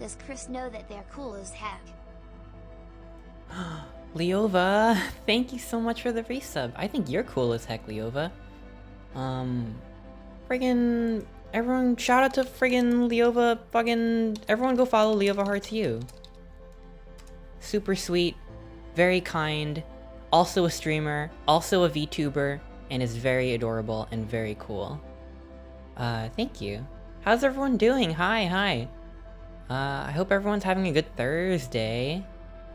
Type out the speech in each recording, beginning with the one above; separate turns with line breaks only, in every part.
Does Chris know that they're cool as heck?
Leova, thank you so much for the resub. I think you're cool as heck, Leova. Friggin' everyone, shout out to friggin' Leova. Fucking everyone, go follow Leova Hearts You. Super sweet, very kind, also a streamer, also a VTuber, and is very adorable and very cool. Thank you. How's everyone doing? Hi. I hope everyone's having a good Thursday.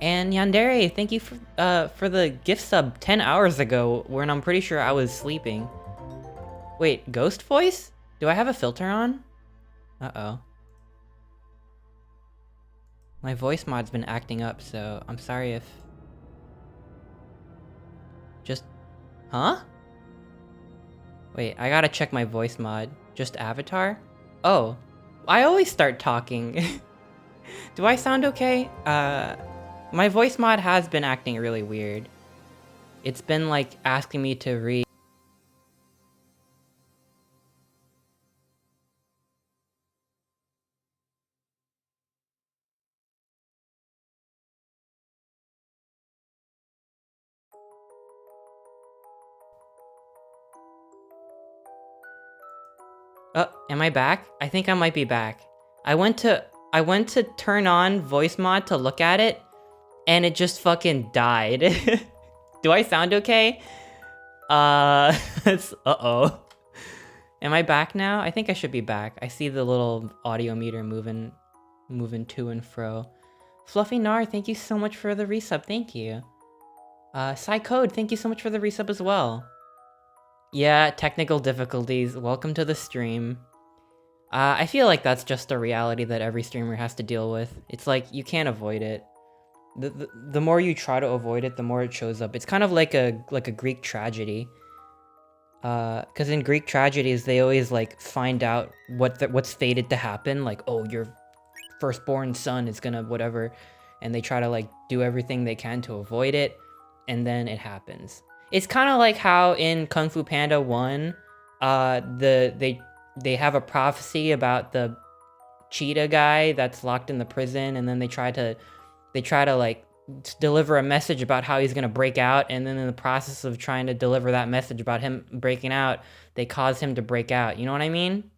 And Yandere, thank you for the gift sub 10 hours ago when I'm pretty sure I was sleeping. Wait, ghost voice? Do I have a filter on? Uh-oh. My voice mod's been acting up, so I'm sorry if... Huh? Wait, I gotta check my voice mod. Just avatar? Oh. I always start talking. Do I sound okay? My voice mod has been acting really weird. It's been like asking me to read. Oh, am I back? I think I might be back. I went to turn on voice mod to look at it, and it just fucking died. Do I sound okay? Uh-oh. Am I back now? I think I should be back. I see the little audio meter moving to and fro. Fluffy Nar, thank you so much for the resub. Thank you. Psycode, thank you so much for the resub as well. Yeah, technical difficulties. Welcome to the stream. I feel like that's just a reality that every streamer has to deal with. It's like, you can't avoid it. The more you try to avoid it, the more it shows up. It's kind of like a Greek tragedy. Because in Greek tragedies, they always like find out what's fated to happen. Like, oh, your firstborn son is gonna whatever, and they try to like do everything they can to avoid it, and then it happens. It's kind of like how in Kung Fu Panda 1, they have a prophecy about the cheetah guy that's locked in the prison, and then they try to like deliver a message about how he's gonna break out, and then in the process of trying to deliver that message about him breaking out, they cause him to break out. You know what I mean?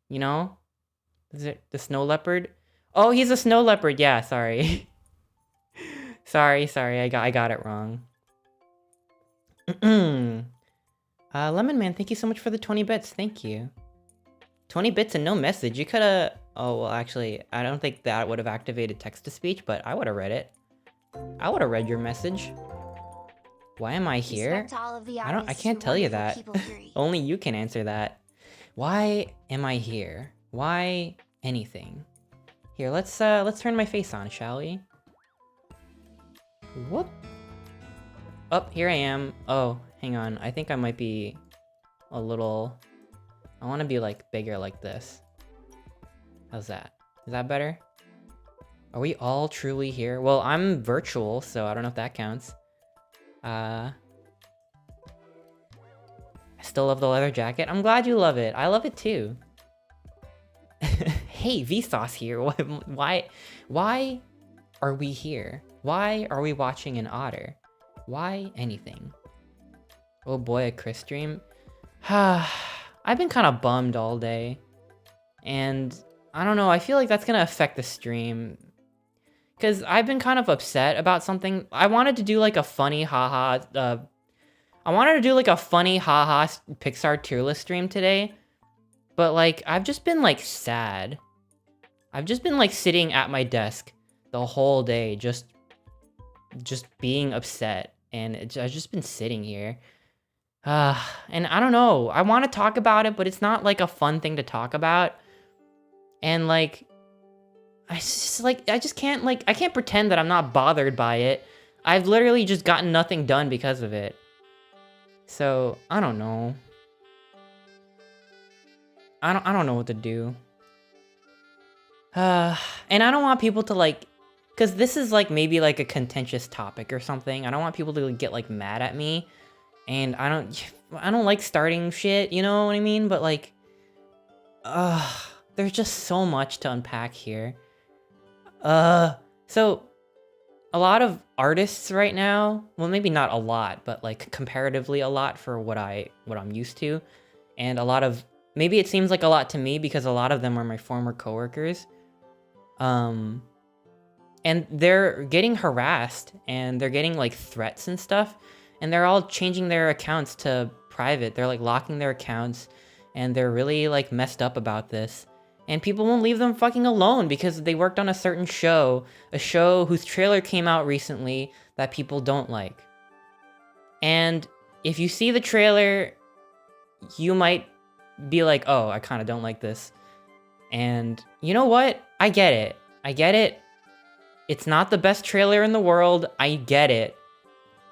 You know? Is it the snow leopard? Oh, he's a snow leopard. Yeah, sorry. sorry, I got it wrong. Lemon Man, thank you so much for the 20 bits. Thank you. 20 bits and no message. You coulda... Oh, well, actually, I don't think that would have activated text-to-speech, but I would have read it. I would have read your message. Why am I here? I can't tell you that. Only you can answer that. Why am I here? Why anything? Here, let's turn my face on, shall we? Whoop. Oh, here I am. Oh, hang on. I think I might be a little... I want to be like bigger like this. How's that? Is that better? Are we all truly here? Well, I'm virtual, so I don't know if that counts. I still love the leather jacket. I'm glad you love it. I love it too. Hey, Vsauce here. Why are we here? Why are we watching an otter? Why anything? Oh boy, a Chris stream. I've been kind of bummed all day. And I don't know, I feel like that's gonna affect the stream. Because I've been kind of upset about something. I wanted to do like a funny haha, Pixar tier list stream today. But like, I've just been like sad. I've just been like sitting at my desk the whole day, just being upset. And I've just been sitting here. And I don't know, I want to talk about it, but it's not like a fun thing to talk about. And like, I just can't I can't pretend that I'm not bothered by it. I've literally just gotten nothing done because of it. So, I don't know. I don't know what to do. And I don't want people to like, cause this is like maybe like a contentious topic or something. I don't want people to get like mad at me. And I don't like starting shit, you know what I mean? But like, there's just so much to unpack here. So a lot of artists right now, well, maybe not a lot, but like comparatively a lot for what I'm used to, and a lot of, maybe it seems like a lot to me because a lot of them are my former coworkers. Um, and they're getting harassed and they're getting like threats and stuff, and they're all changing their accounts to private. They're like locking their accounts, and they're really like messed up about this. And people won't leave them fucking alone because they worked on a certain show, a show whose trailer came out recently that people don't like. And if you see the trailer, you might be like, oh, I kind of don't like this. And you know what? I get it. I get it. It's not the best trailer in the world. I get it.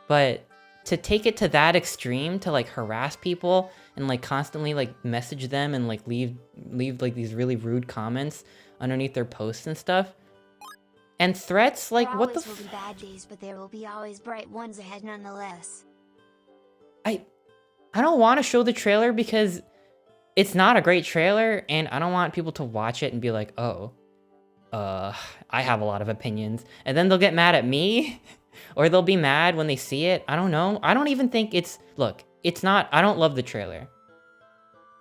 But to take it to that extreme, to like harass people and like constantly like message them and like leave like these really rude comments underneath their posts and stuff, and threats, like
There
what the
always will be bad days, but there will be always bright ones ahead nonetheless.
I don't want to show the trailer because it's not a great trailer, and I don't want people to watch it and be like, oh, I have a lot of opinions, and then they'll get mad at me, or they'll be mad when they see it. I don't know. I don't even think it's, look, it's not, I don't love the trailer,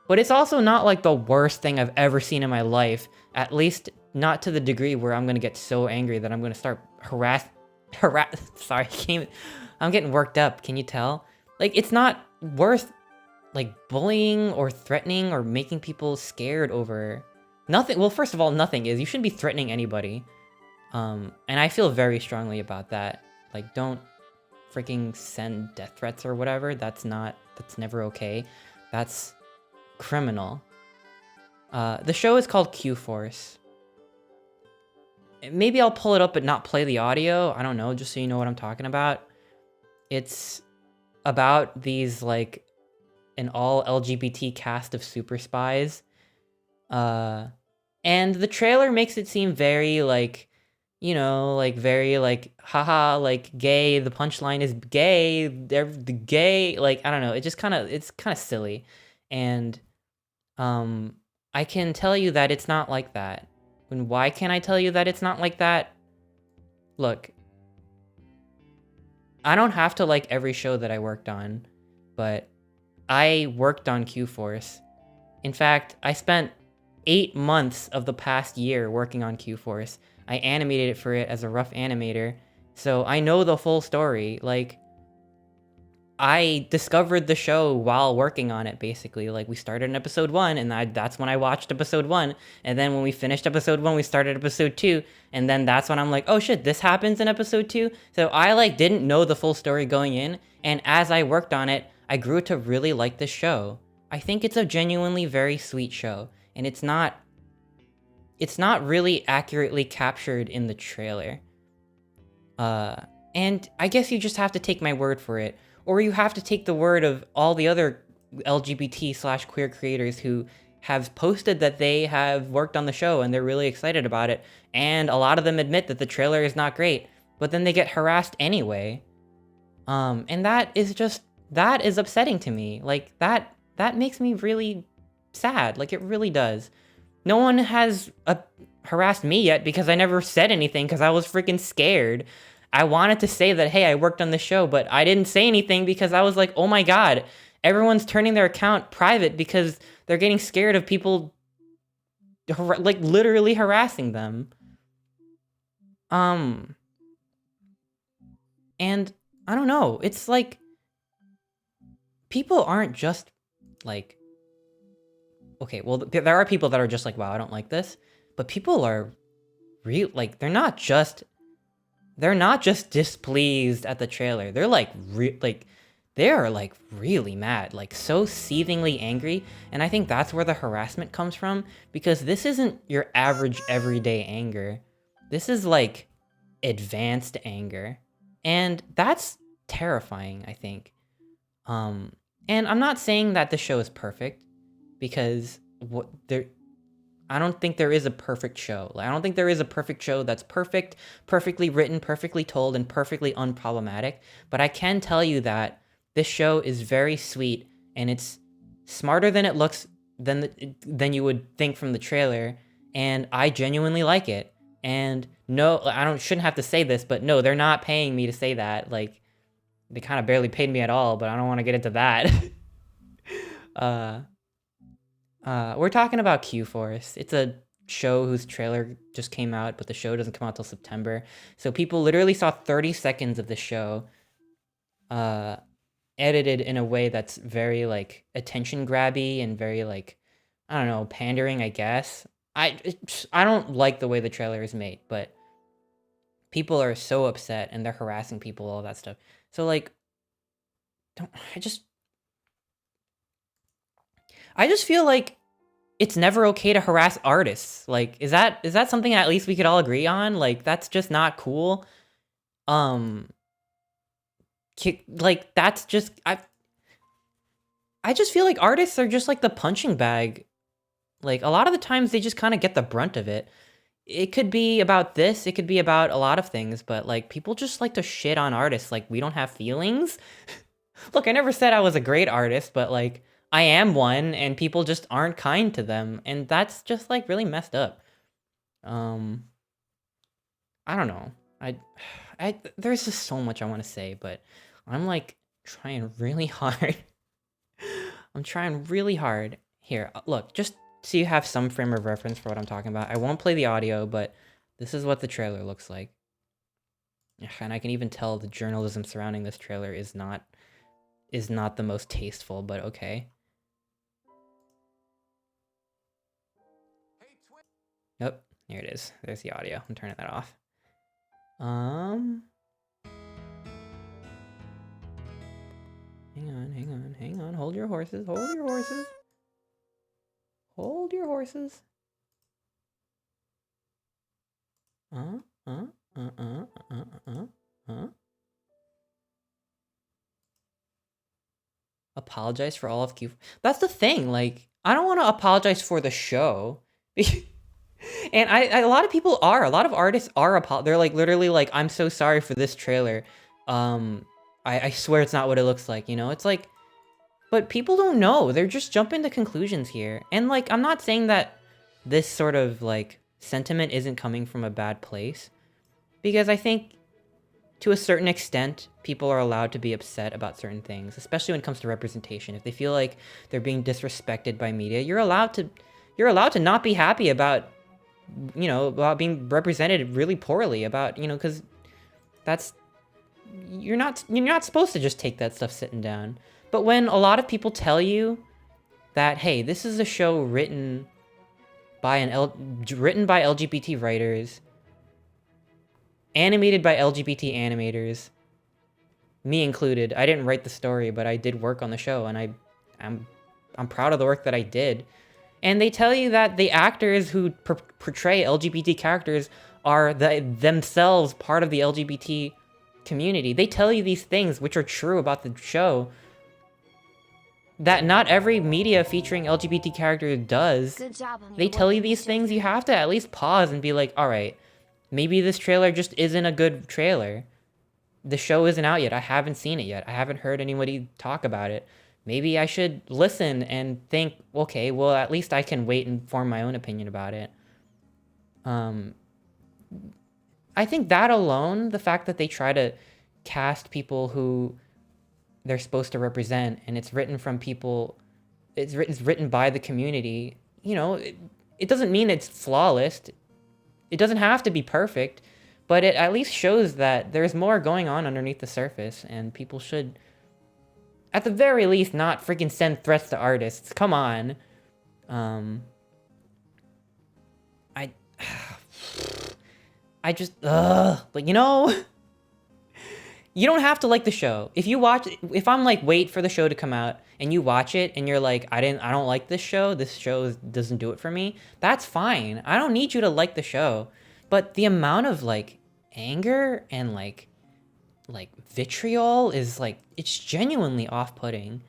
but it's also not like the worst thing I've ever seen in my life, at least not to the degree where I'm gonna get so angry that I'm gonna start sorry, I'm getting worked up, can you tell? Like, it's not worth, like, bullying or threatening or making people scared over nothing. Well, first of all, nothing is. You shouldn't be threatening anybody. And I feel very strongly about that. Like, don't freaking send death threats or whatever. That's never okay. That's criminal. The show is called Q-Force. Maybe I'll pull it up but not play the audio. I don't know, just so you know what I'm talking about. It's about these, like, an all LGBT cast of super spies. And the trailer makes it seem very, like, you know, like, very, like, haha, like, gay, the punchline is gay, they're the gay, like, I don't know, it's kind of silly. And, I can tell you that it's not like that. And why can I tell you that it's not like that? Look, I don't have to like every show that I worked on, but I worked on Q-Force. In fact, I spent 8 months of the past year working on Q-Force. I animated it for it as a rough animator, so I know the full story. Like, I discovered the show while working on it, basically. Like, we started in episode 1, and that's when I watched episode 1. And then when we finished episode 1, we started episode 2. And then that's when I'm like, oh shit, this happens in episode 2? So I, like, didn't know the full story going in. And as I worked on it, I grew to really like this show. I think it's a genuinely very sweet show. And it's not really accurately captured in the trailer. And I guess you just have to take my word for it. Or you have to take the word of all the other LGBT/queer creators who have posted that they have worked on the show and they're really excited about it. And a lot of them admit that the trailer is not great, but then they get harassed anyway. And that is upsetting to me. Like, that makes me really sad. Like, it really does. No one has harassed me yet because I never said anything because I was freaking scared. I wanted to say that, hey, I worked on the show, but I didn't say anything because I was like, oh my god, everyone's turning their account private because they're getting scared of people, like, literally harassing them. And I don't know, it's like, people aren't just, like, okay, well, there are people that are just like, wow, I don't like this, but people are like, they're not just displeased at the trailer. They're like, they are like really mad, like so seethingly angry. And I think that's where the harassment comes from, because this isn't your average everyday anger. This is like advanced anger. And that's terrifying, I think. And I'm not saying that the show is perfect, because I don't think there is a perfect show. Like, I don't think there is a perfect show that's perfect, perfectly written, perfectly told, and perfectly unproblematic. But I can tell you that this show is very sweet, and it's smarter than it looks, than you would think from the trailer, and I genuinely like it. And no, shouldn't have to say this, but no, they're not paying me to say that. Like, they kind of barely paid me at all, but I don't want to get into that. We're talking about Q-Force. It's a show whose trailer just came out, but the show doesn't come out till September. So people literally saw 30 seconds of the show, edited in a way that's very like attention grabby and very like, I don't know, pandering, I guess. I don't like the way the trailer is made, but people are so upset and they're harassing people, all that stuff. So like, I just feel like it's never okay to harass artists. Like, is that something at least we could all agree on? Like, that's just not cool. Like, that's just I just feel like artists are just like the punching bag. Like, a lot of the times they just kind of get the brunt of it. It could be about this, it could be about a lot of things, but like people just like to shit on artists like we don't have feelings. Look, I never said I was a great artist, but like I am one and people just aren't kind to them, and that's just like really messed up. I don't know. I there's just so much I want to say, but I'm like trying really hard. I'm trying really hard. Here, look, just so you have some frame of reference for what I'm talking about. I won't play the audio, but this is what the trailer looks like. And I can even tell the journalism surrounding this trailer is not the most tasteful, but okay. Yep, here it is. There's the audio. I'm turning that off. Hang on. Hold your horses. Hold your horses. Hold your horses. Apologize for all of Q. That's the thing. Like, I don't want to apologize for the show. And a lot of people are. A lot of artists are. They're like literally like, I'm so sorry for this trailer. I swear it's not what it looks like. You know, it's like, but people don't know. They're just jumping to conclusions here. And like, I'm not saying that this sort of like sentiment isn't coming from a bad place, because I think to a certain extent, people are allowed to be upset about certain things, especially when it comes to representation. If they feel like they're being disrespected by media, you're allowed to not be happy about, you know, about being represented really poorly, about, you know, because that's, you're not supposed to just take that stuff sitting down. But when a lot of people tell you that, hey, this is a show written by LGBT writers, animated by LGBT animators, me included. I didn't write the story, but I did work on the show, and I'm proud of the work that I did. And they tell you that the actors who portray LGBT characters are themselves part of the LGBT community. They tell you these things, which are true about the show, that not every media featuring LGBT characters does.
Good job on your
They tell you
work,
these
Mr.
things, you have to at least pause and be like, all right, maybe this trailer just isn't a good trailer. The show isn't out yet. I haven't seen it yet. I haven't heard anybody talk about it. Maybe I should listen and think, okay, well, at least I can wait and form my own opinion about it. I think that alone, the fact that they try to cast people who they're supposed to represent, and it's written from people, it's written by the community, you know, it doesn't mean it's flawless. It doesn't have to be perfect, but it at least shows that there's more going on underneath the surface, and people should, at the very least, not freaking send threats to artists. Come on. I just, like, you know, you don't have to like the show. If I'm like, wait for the show to come out, and you watch it, and you're like, I don't like this show doesn't do it for me, that's fine. I don't need you to like the show. But the amount of, like, anger and, like vitriol is, like, it's genuinely off-putting.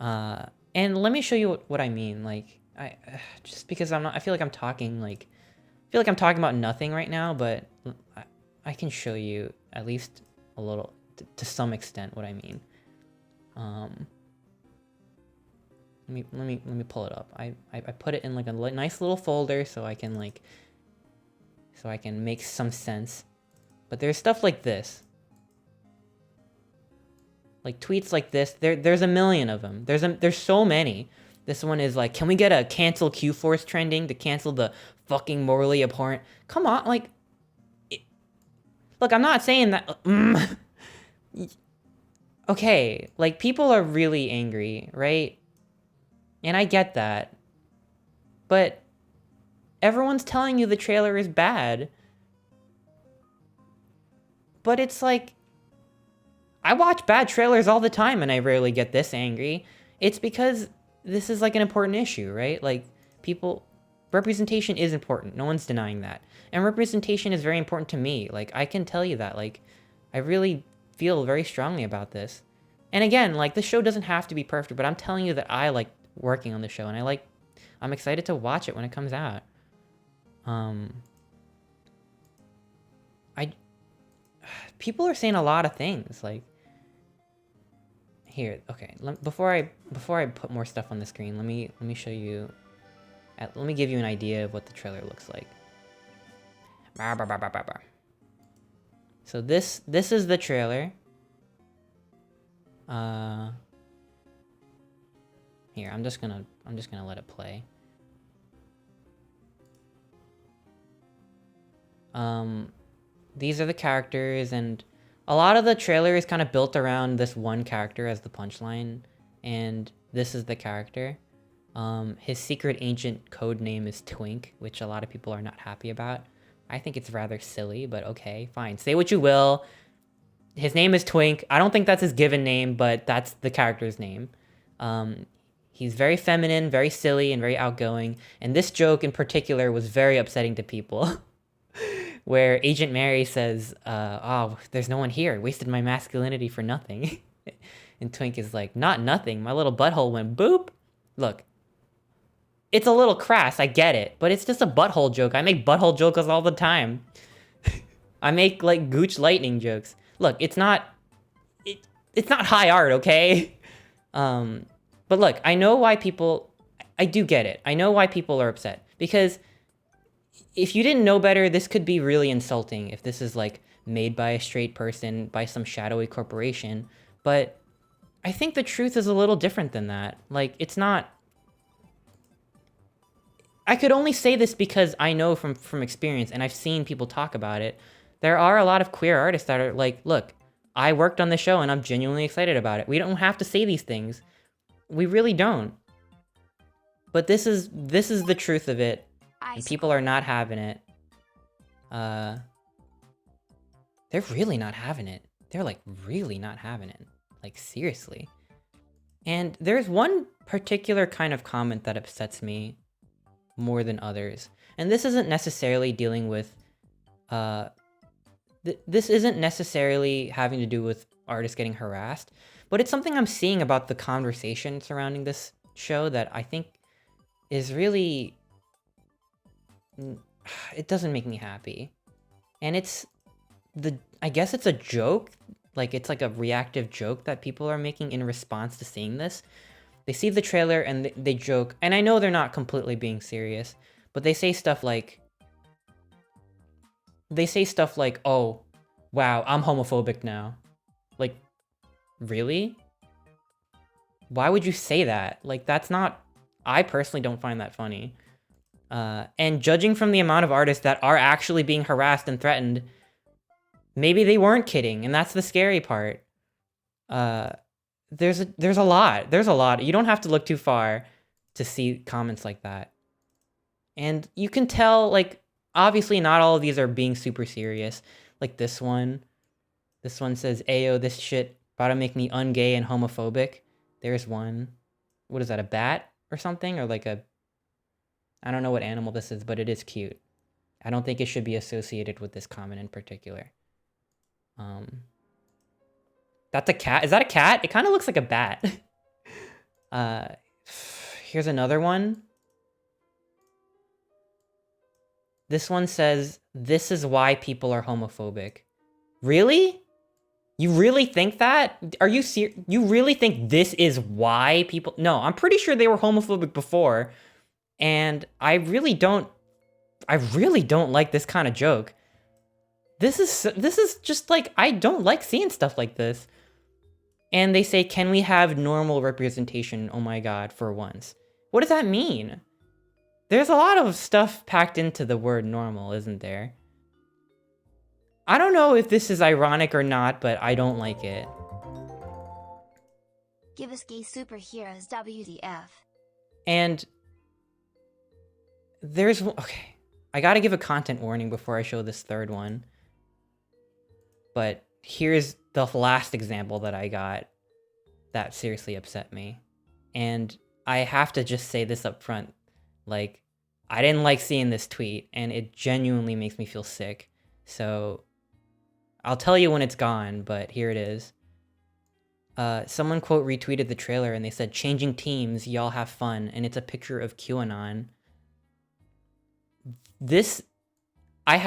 And let me show you what I mean. Like, just because I feel like I'm talking, like, about nothing right now, but I can show you at least a little, to some extent, what I mean. Let me pull it up. I put it in like a nice little folder so I can like so I can make some sense. But there's stuff like this. Like tweets like this. There's a million of them. There's so many. This one is like, can we get a cancel Q-Force trending to cancel the fucking morally abhorrent? Come on, like... Look, I'm not saying that... Okay, like, people are really angry, right? And I get that. But everyone's telling you the trailer is bad. But it's like... I watch bad trailers all the time and I rarely get this angry. It's because this is like an important issue, right? Like, people... Representation is important. No one's denying that. And representation is very important to me. Like, I can tell you that. Like, I really feel very strongly about this. And again, like, the show doesn't have to be perfect, but I'm telling you that I like working on the show, and I'm excited to watch it when it comes out. People are saying a lot of things, like, here, okay, before I put more stuff on the screen, let me show you, let me give you an idea of what the trailer looks like. So this is the trailer. Here, I'm just gonna let it play. These are the characters, and a lot of the trailer is kind of built around this one character as the punchline, and this is the character. His secret ancient code name is Twink, which a lot of people are not happy about. I think it's rather silly, but okay, fine. Say what you will. His name is Twink. I don't think that's his given name, but that's the character's name. He's very feminine, very silly, and very outgoing. And this joke in particular was very upsetting to people. Where Agent Mary says, oh, there's no one here. Wasted my masculinity for nothing. And Twink is like, not nothing. My little butthole went boop. Look. It's a little crass, I get it. But it's just a butthole joke. I make butthole jokes all the time. I make, like, Gooch Lightning jokes. Look, it's not high art, okay? But look, I know why people... I do get it. I know why people are upset. Because... if you didn't know better, this could be really insulting if this is, like, made by a straight person, by some shadowy corporation. But I think the truth is a little different than that. Like, it's not... I could only say this because I know from experience, and I've seen people talk about it. There are a lot of queer artists that are like, look, I worked on the show and I'm genuinely excited about it. We don't have to say these things. We really don't. But this is the truth of it. And people are not having it. They're really not having it. They're, like, really not having it. Like, seriously. And there's one particular kind of comment that upsets me more than others. And this isn't necessarily dealing with... this isn't necessarily having to do with artists getting harassed. But it's something I'm seeing about the conversation surrounding this show that I think is really... it doesn't make me happy. And it's I guess it's a joke, like it's like a reactive joke that people are making in response to seeing this. They see the trailer and they joke, and I know they're not completely being serious, but they say stuff like, oh, wow, I'm homophobic now. Like, really? Why would you say that? Like, that's not... I personally don't find that funny. And judging from the amount of artists that are actually being harassed and threatened, maybe they weren't kidding, and that's the scary part. There's a lot. There's a lot. You don't have to look too far to see comments like that. And you can tell, like, obviously not all of these are being super serious. Like this one. This one says, Ayo, this shit about to make me ungay and homophobic. There's one. What is that, a bat or something? Or like a... I don't know what animal this is, but it is cute. I don't think it should be associated with this comment in particular. That's a cat. Is that a cat? It kind of looks like a bat. Here's another one. This one says, this is why people are homophobic. Really? You really think that? Are you serious? You really think this is why people... No, I'm pretty sure they were homophobic before. And I really don't I really don't like this kind of joke. This is just like, I don't like seeing stuff like this. And they say, can we have normal representation? Oh my god, for once. What does that mean? There's a lot of stuff packed into the word normal, isn't there? I don't know if this is ironic or not, but I don't like it.
Give us gay superheroes WTF.
And there's, okay, I gotta give a content warning before I show this third one. But here's the last example that I got that seriously upset me. And I have to just say this up front. Like, I didn't like seeing this tweet, and it genuinely makes me feel sick. So, I'll tell you when it's gone, but here it is. Someone quote retweeted the trailer and they said, "Changing teams, y'all have fun," and it's a picture of QAnon. This, I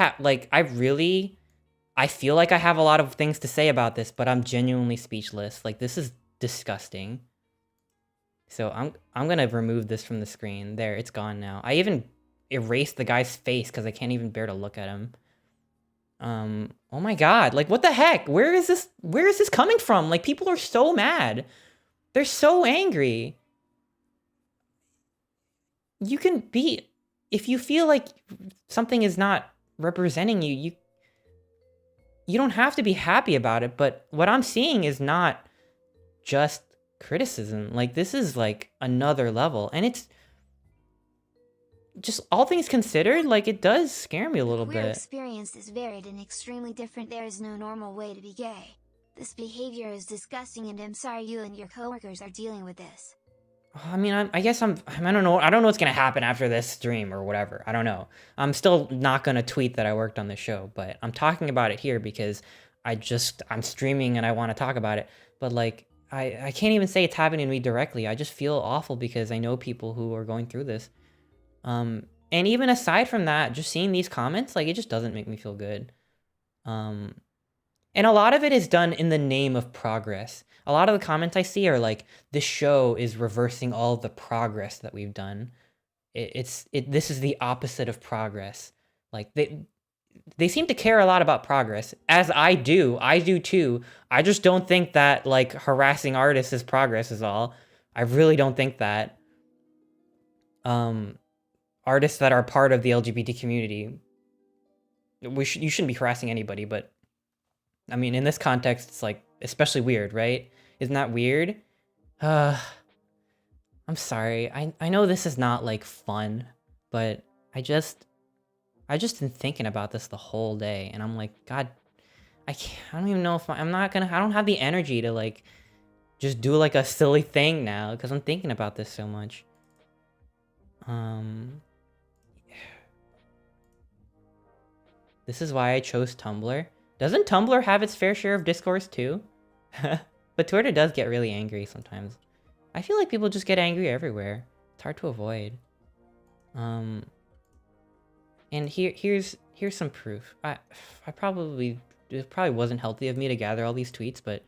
feel like I have a lot of things to say about this, but I'm genuinely speechless. Like, this is disgusting. So I'm gonna remove this from the screen. There, it's gone now. I even erased the guy's face because I can't even bear to look at him. Oh my god, like, what the heck? Where is this coming from? Like, people are so mad. They're so angry. You can be, if you feel like something is not representing you, you don't have to be happy about it, but what I'm seeing is not just criticism. Like, this is like another level, and it's just, all things considered, like, it does scare me a little
Queer
bit.
experience is varied and extremely different. There is no normal way to be gay. This behavior is disgusting, and I'm sorry you and your coworkers are dealing with this.
I mean, I guess I don't know what's gonna happen after this stream or whatever. I don't know. I'm still not gonna tweet that I worked on the show, but I'm talking about it here because I'm streaming and I want to talk about it. But like, I can't even say it's happening to me directly. I just feel awful because I know people who are going through this. And even aside from that, just seeing these comments, like, it just doesn't make me feel good. And a lot of it is done in the name of progress. A lot of the comments I see are like, this show is reversing all of the progress that we've done. This is the opposite of progress. Like, they seem to care a lot about progress, as I do too. I just don't think that, like, harassing artists is progress is all. I really don't think that. Artists that are part of the LGBT community, you shouldn't be harassing anybody, but I mean, in this context, it's like especially weird, right? Isn't that weird? I'm sorry. I know this is not like fun, but I just been thinking about this the whole day, and I'm like, God, I don't even know if I don't have the energy to like just do like a silly thing now because I'm thinking about this so much. This is why I chose Tumblr. Doesn't Tumblr have its fair share of discourse too? But Twitter does get really angry sometimes. I feel like people just get angry everywhere. It's hard to avoid. And here's some proof. It probably wasn't healthy of me to gather all these tweets, but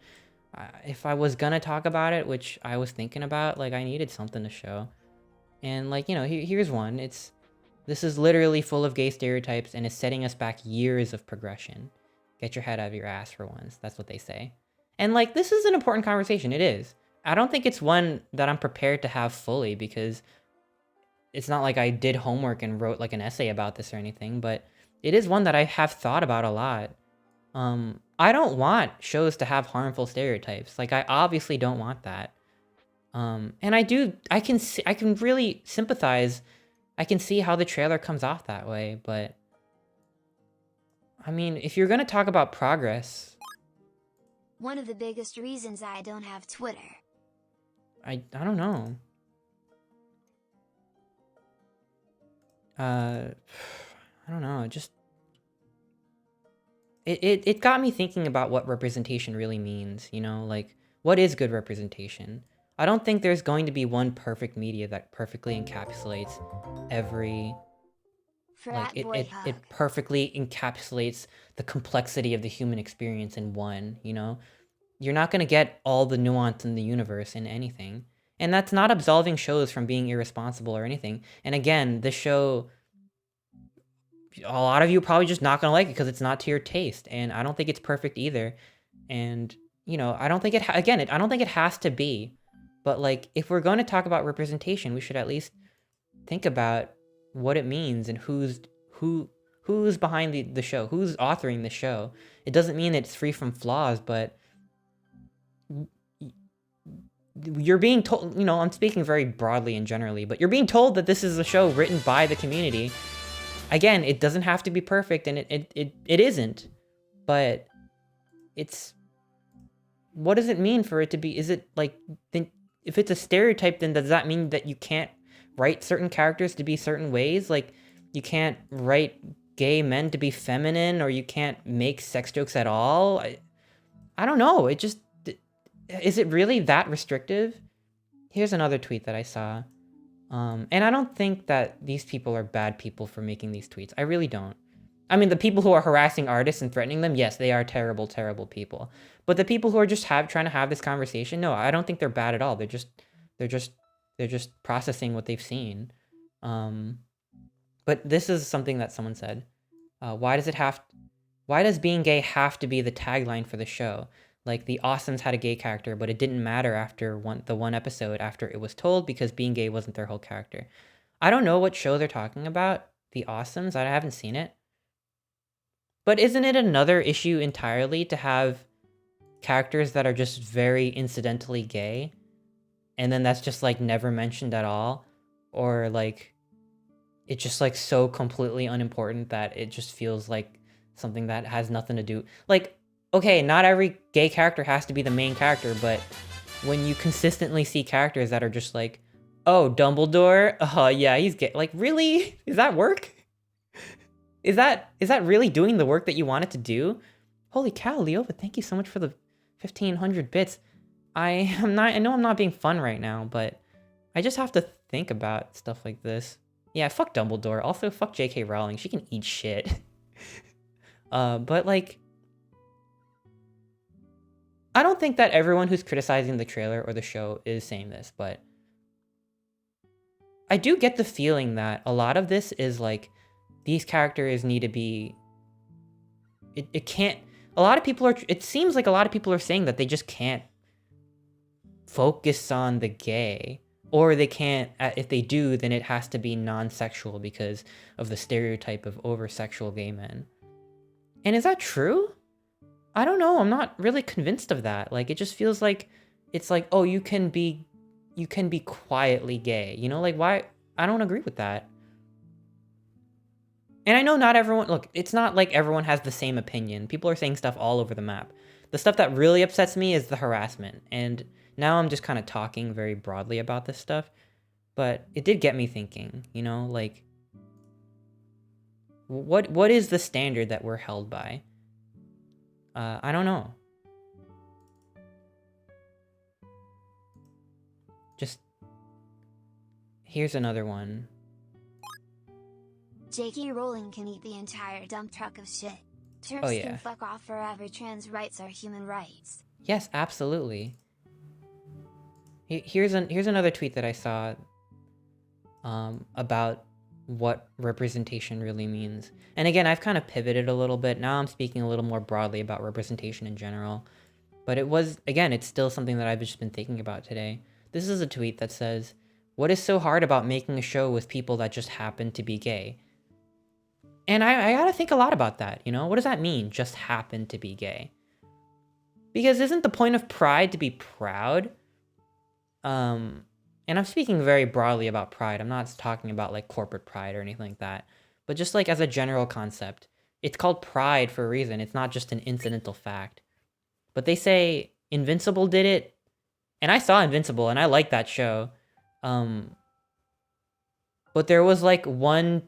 if I was gonna talk about it, which I was thinking about, like, I needed something to show. And like, you know, here's one. This is literally full of gay stereotypes and is setting us back years of progression. Get your head out of your ass for once. That's what they say. And like, this is an important conversation. It is. I don't think it's one that I'm prepared to have fully because it's not like I did homework and wrote like an essay about this or anything, but it is one that I have thought about a lot. I don't want shows to have harmful stereotypes. Like, I obviously don't want that. And I can really sympathize. I can see how the trailer comes off that way, but I mean, if you're gonna talk about progress...
One of the biggest reasons I don't have Twitter.
I don't know. I don't know, just... It got me thinking about what representation really means, you know? Like, what is good representation? I don't think there's going to be one perfect media that perfectly encapsulates every... Like, it perfectly encapsulates the complexity of the human experience in one, you know? You're not going to get all the nuance in the universe in anything. And that's not absolving shows from being irresponsible or anything. And again, this show... a lot of you are probably just not gonna like it because it's not to your taste, and I don't think it's perfect either. And you know, I don't think it I don't think it has to be, but like if we're going to talk about representation, we should at least think about what it means and who's behind the show, who's authoring the show. It doesn't mean it's free from flaws, but you're being told, you know, I'm speaking very broadly and generally, but you're being told that this is a show written by the community. Again, it doesn't have to be perfect, and it isn't, but it's, what does it mean for it to be? Is it like, then if it's a stereotype, then does that mean that you can't write certain characters to be certain ways? Like, you can't write gay men to be feminine, or you can't make sex jokes at all? I don't know. It just, is it really that restrictive? Here's another tweet that I saw. And I don't think that these people are bad people for making these tweets. I really don't. I mean, the people who are harassing artists and threatening them, yes, they are terrible, terrible people. But the people who are just trying to have this conversation, no, I don't think they're bad at all. They're just processing what they've seen. But this is something that someone said. Why does being gay have to be the tagline for the show? Like, the Awesomes had a gay character, but it didn't matter after the one episode after it was told, because being gay wasn't their whole character. I don't know what show they're talking about, the Awesomes. I haven't seen it. But isn't it another issue entirely to have characters that are just very incidentally gay, and then that's just like never mentioned at all, or like it's just like so completely unimportant that it just feels like something that has nothing to do, like, okay, not every gay character has to be the main character, but when you consistently see characters that are just like, oh, Dumbledore, yeah, he's gay, like, really? Is that work? Is that really doing the work that you want it to do? Holy cow, Leova, thank you so much for the 1,500 bits. I know I'm not being fun right now, but I just have to think about stuff like this. Yeah, fuck Dumbledore. Also, fuck J.K. Rowling. She can eat shit. But like, I don't think that everyone who's criticizing the trailer or the show is saying this, but I do get the feeling that a lot of this is like, these characters need to be, it can't, a lot of people are, it seems like a lot of people are saying that they just can't focus on the gay, or they can't, if they do, then it has to be non-sexual because of the stereotype of over-sexual gay men. And is that true? I don't know. I'm not really convinced of that. Like, it just feels like it's like, oh, you can be quietly gay. You know, like, why? I don't agree with that. And I know not everyone, look, it's not like everyone has the same opinion. People are saying stuff all over the map. The stuff that really upsets me is the harassment. And now I'm just kind of talking very broadly about this stuff. But it did get me thinking, you know, like, what is the standard that we're held by? I don't know. Just, here's another one.
J.K. Rowling can eat the entire dump truck of shit. Turfs can fuck off forever. Trans rights are human rights.
Yes, absolutely. Here's another tweet that I saw about what representation really means. And again, I've kind of pivoted a little bit. Now I'm speaking a little more broadly about representation in general. But it was, again, it's still something that I've just been thinking about today. This is a tweet that says, "What is so hard about making a show with people that just happen to be gay?" And I gotta think a lot about that, you know? What does that mean, just happen to be gay? Because isn't the point of Pride to be proud? And I'm speaking very broadly about pride. I'm not talking about like corporate pride or anything like that. But just like as a general concept, it's called pride for a reason. It's not just an incidental fact. But they say Invincible did it. And I saw Invincible and I like that show. But there was like the one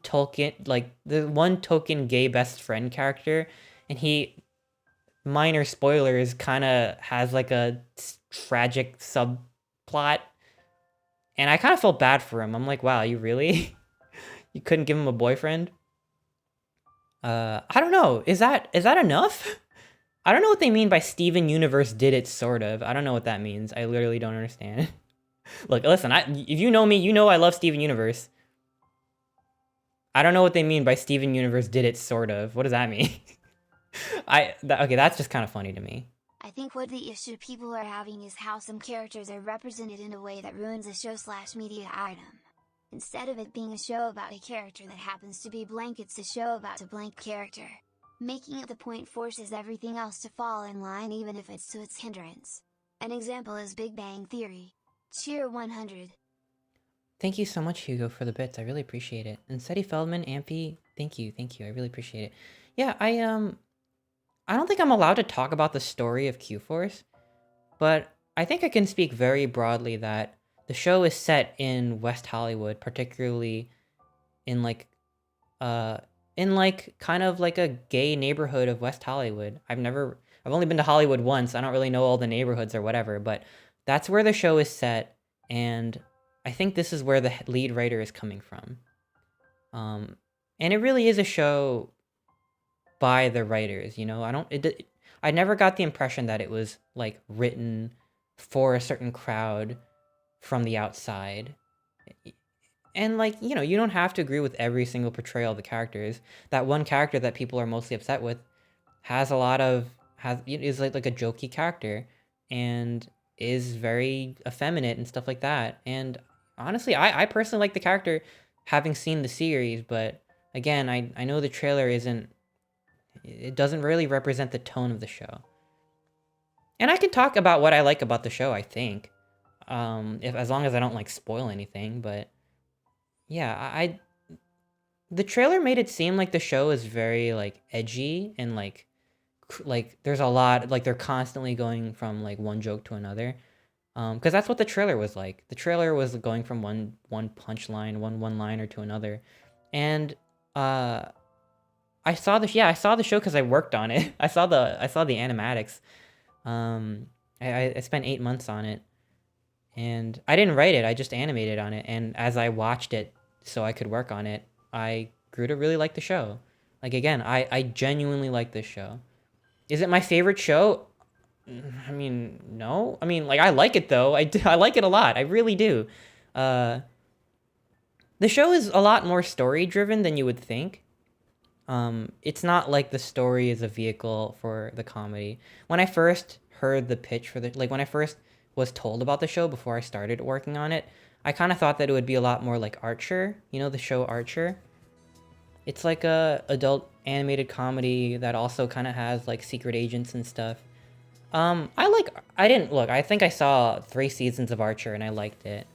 token gay best friend character, and he, minor spoilers, kind of has like a tragic subplot, and I kind of felt bad for him. I'm like, wow, you really, you couldn't give him a boyfriend? I don't know. Is that enough? I don't know what they mean by Steven Universe did it, sort of. I don't know what that means. I literally don't understand. Look, listen, if you know me, you know I love Steven Universe. I don't know what they mean by Steven Universe did it sort of. What does that mean? Okay, that's just kind of funny to me.
I think what the issue people are having is how some characters are represented in a way that ruins a show/media item. Instead of it being a show about a character that happens to be blank, it's a show about a blank character. Making it the point forces everything else to fall in line, even if it's to its hindrance. An example is Big Bang Theory. Cheer 100.
Thank you so much, Hugo, for the bits. I really appreciate it. And Seti Feldman, Amphi, thank you. I really appreciate it. Yeah, I don't think I'm allowed to talk about the story of Q-Force, but I think I can speak very broadly that the show is set in West Hollywood, particularly in like kind of like a gay neighborhood of West Hollywood. I've only been to Hollywood once. I don't really know all the neighborhoods or whatever, but that's where the show is set, and I think this is where the lead writer is coming from. And it really is a show by the writers, you know? I never got the impression that it was like written for a certain crowd from the outside. And like, you know, you don't have to agree with every single portrayal of the characters. That one character that people are mostly upset with is like a jokey character and is very effeminate and stuff like that. And honestly, I personally like the character, having seen the series, but again, I know the trailer it doesn't really represent the tone of the show. And I can talk about what I like about the show, I think. As long as I don't like spoil anything, but yeah, the trailer made it seem like the show is very like edgy and like there's a lot, like they're constantly going from like one joke to another. Because that's what the trailer was like. The trailer was going from one punchline, one-liner to another. And I saw the show because I worked on it. I saw the animatics. I spent 8 months on it, and I didn't write it. I just animated on it. And as I watched it, so I could work on it, I grew to really like the show. Like again, I genuinely like this show. Is it my favorite show? I mean, no. I mean, like I like it though. I like it a lot. I really do. The show is a lot more story driven than you would think. It's not like the story is a vehicle for the comedy. When I first heard the pitch for when I first was told about the show before I started working on it, I kind of thought that it would be a lot more like Archer, you know, the show Archer. It's like a adult animated comedy that also kind of has like secret agents and stuff. I think I saw 3 seasons of Archer and I liked it.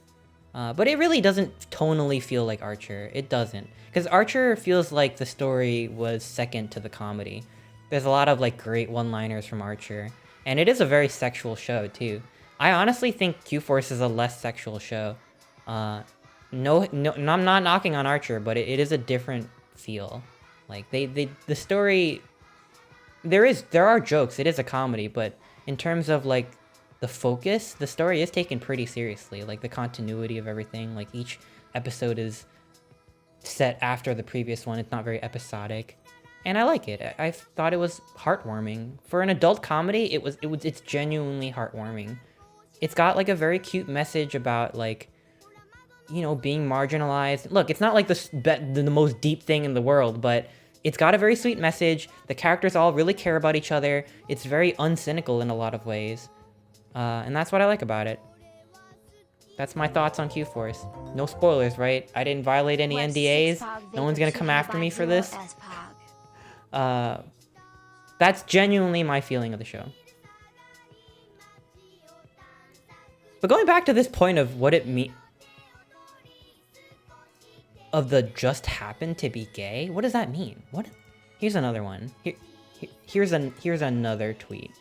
But it really doesn't tonally feel like Archer. It doesn't. Because Archer feels like the story was second to the comedy. There's a lot of like great one-liners from Archer. And it is a very sexual show too. I honestly think Q-Force is a less sexual show. No, I'm not knocking on Archer, but it is a different feel. Like the story, there are jokes. It is a comedy, but in terms of like the focus, the story is taken pretty seriously. Like the continuity of everything, like each episode is set after the previous one. It's not very episodic, and I like it. I thought it was heartwarming for an adult comedy. It's genuinely heartwarming. It's got like a very cute message about like, you know, being marginalized. Look, it's not like the most deep thing in the world, but it's got a very sweet message. The characters all really care about each other. It's very uncynical in a lot of ways. And that's what I like about it. That's my thoughts on Q-Force. No spoilers, right? I didn't violate any NDAs. No one's gonna come after me for this. That's genuinely my feeling of the show. But going back to this point of what it means, of the just happened to be gay, what does that mean? What? Here's another one. Here's another tweet.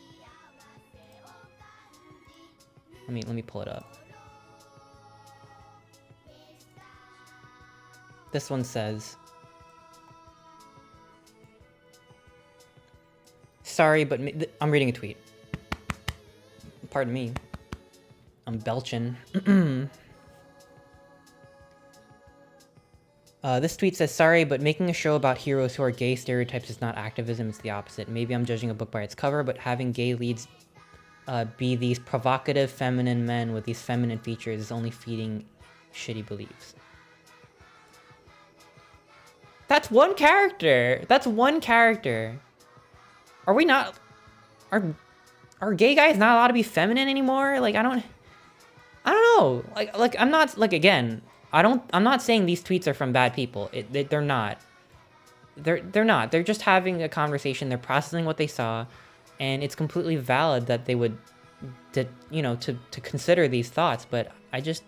Let me pull it up. This one says, sorry, but I'm reading a tweet. Pardon me. I'm belching. This tweet says, sorry, but making a show about heroes who are gay stereotypes is not activism, it's the opposite. Maybe I'm judging a book by its cover, but having gay leads be these provocative feminine men with these feminine features is only feeding shitty beliefs. That's one character. That's one character. Are we not... Are gay guys not allowed to be feminine anymore? Like, I don't know. Like I'm not, like, again, I'm not saying these tweets are from bad people. They're not. They're not. They're just having a conversation. They're processing what they saw, and it's completely valid that they would, to consider these thoughts. But I just,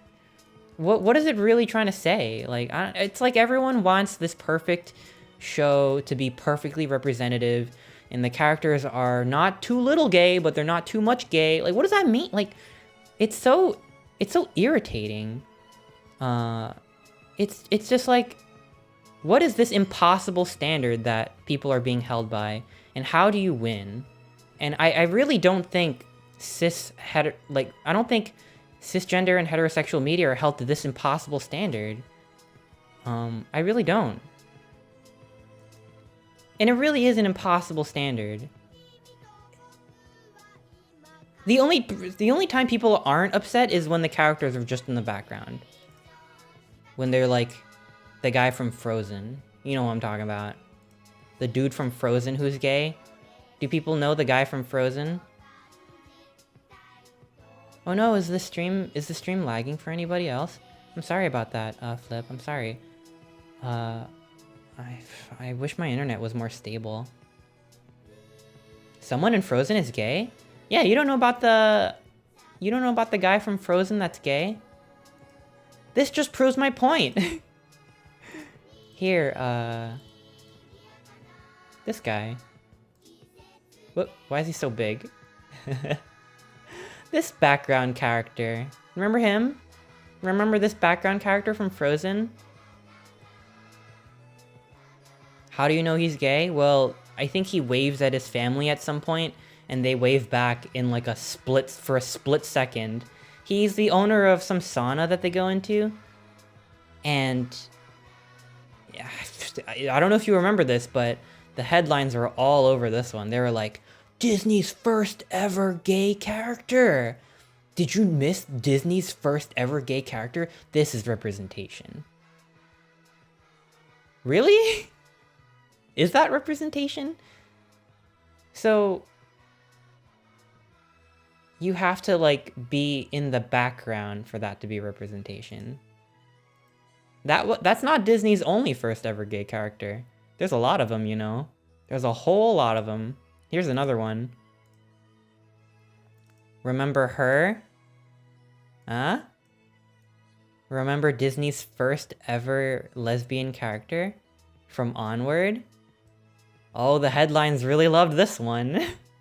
what is it really trying to say? Like, it's like everyone wants this perfect show to be perfectly representative, and the characters are not too little gay, but they're not too much gay. Like, what does that mean? Like, it's so irritating. It's just like, what is this impossible standard that people are being held by, and how do you win? And I really don't think I don't think cisgender and heterosexual media are held to this impossible standard. I really don't. And it really is an impossible standard. The only time people aren't upset is when the characters are just in the background. When they're like the guy from Frozen. You know what I'm talking about. The dude from Frozen who's gay. Do people know the guy from Frozen? Oh no, is the stream lagging for anybody else? I'm sorry about that, Flip. I'm sorry. I wish my internet was more stable. Someone in Frozen is gay? Yeah, you don't know about the guy from Frozen that's gay? This just proves my point. Here, this guy. What? Why is he so big? This background character. Remember him? Remember this background character from Frozen? How do you know he's gay? Well, I think he waves at his family at some point, and they wave back in like a split second. He's the owner of some sauna that they go into. And I don't know if you remember this, but the headlines were all over this one. They were like, Disney's first ever gay character. Did you miss Disney's first ever gay character? This is representation. Really? Is that representation? So you have to like be in the background for that to be representation. That's not Disney's only first ever gay character. There's a lot of them, you know. There's a whole lot of them. Here's another one. Remember her? Huh? Remember Disney's first ever lesbian character from Onward? Oh, the headlines really loved this one.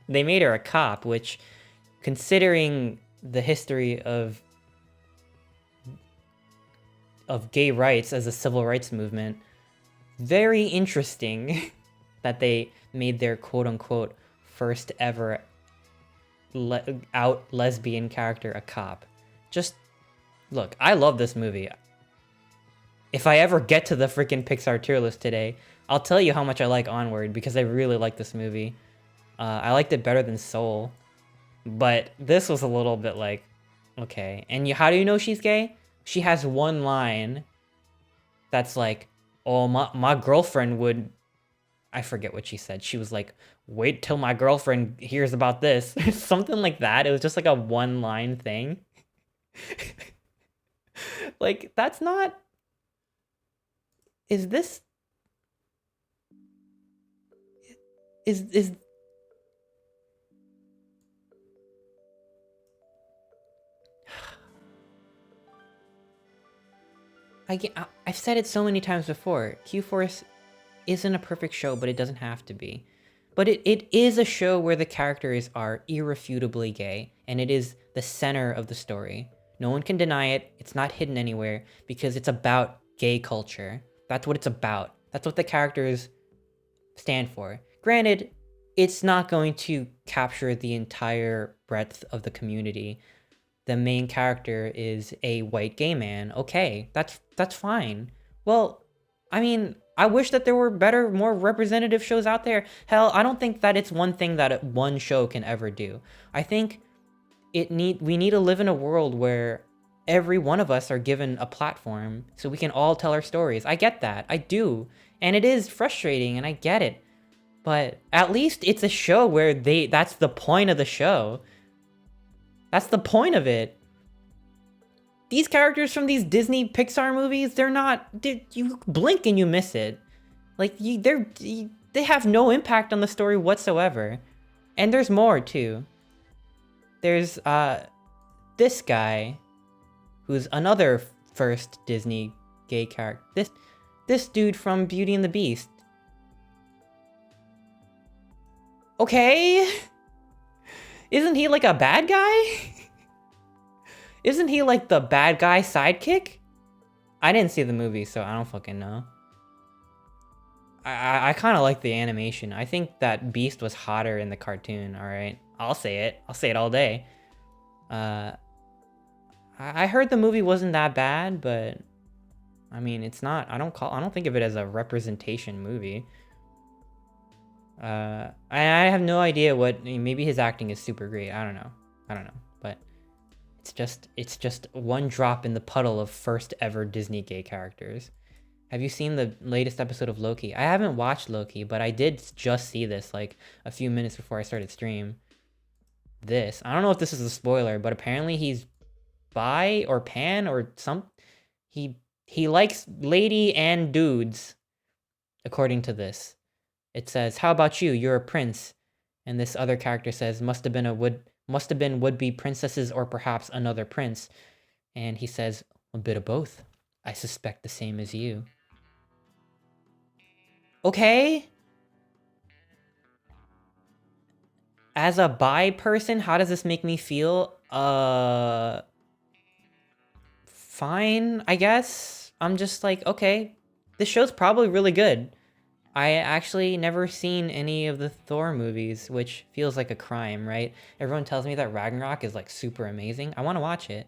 They made her a cop, which, considering the history of gay rights as a civil rights movement, very interesting that they made their quote-unquote first ever out lesbian character a cop. Just, look, I love this movie. If I ever get to the freaking Pixar tier list today, I'll tell you how much I like Onward, because I really like this movie. I liked it better than Soul. But this was a little bit like, okay. And how do you know she's gay? She has one line that's like, oh, my girlfriend would... I forget what she said. She was like, wait till my girlfriend hears about this. Something like that. It was just like a one-line thing. Like, that's not... Is this... Is... I've said it so many times before. Q-Force isn't a perfect show, but it doesn't have to be. But it is a show where the characters are irrefutably gay, and it is the center of the story. No one can deny it. It's not hidden anywhere, because it's about gay culture. That's what it's about. That's what the characters stand for. Granted, it's not going to capture the entire breadth of the community. The main character is a white gay man. Okay, that's fine. Well, I mean, I wish that there were better, more representative shows out there. Hell, I don't think that it's one thing that one show can ever do. I think we need to live in a world where every one of us are given a platform so we can all tell our stories. I get that. I do. And it is frustrating, and I get it. But at least it's a show where that's the point of the show. That's the point of it. These characters from these Disney Pixar movies, you blink and you miss it. Like, they have no impact on the story whatsoever. And there's more, too. There's, this guy, who's another first Disney gay character. This dude from Beauty and the Beast. Okay? Isn't he like a bad guy? Isn't he like the bad guy sidekick? I didn't see the movie, so I don't fucking know. I kind of like the animation. I think that Beast was hotter in the cartoon, alright? I'll say it. I'll say it all day. I heard the movie wasn't that bad, but I mean, it's not. I don't think of it as a representation movie. I have no idea maybe his acting is super great. I don't know, but it's just one drop in the puddle of first ever Disney gay characters. Have you seen the latest episode of Loki? I haven't watched Loki, but I did just see this like a few minutes before I started stream. I don't know if this is a spoiler, but apparently he's bi or pan or he likes lady and dudes, according to this. It says, "How about you? You're a prince." And this other character says, must have been would-be princesses or perhaps another prince. And he says, "A bit of both. I suspect the same as you." Okay? As a bi person, how does this make me feel? Fine, I guess. I'm just like, okay, this show's probably really good. I actually never seen any of the Thor movies, which feels like a crime, right? Everyone tells me that Ragnarok is like super amazing. I want to watch it.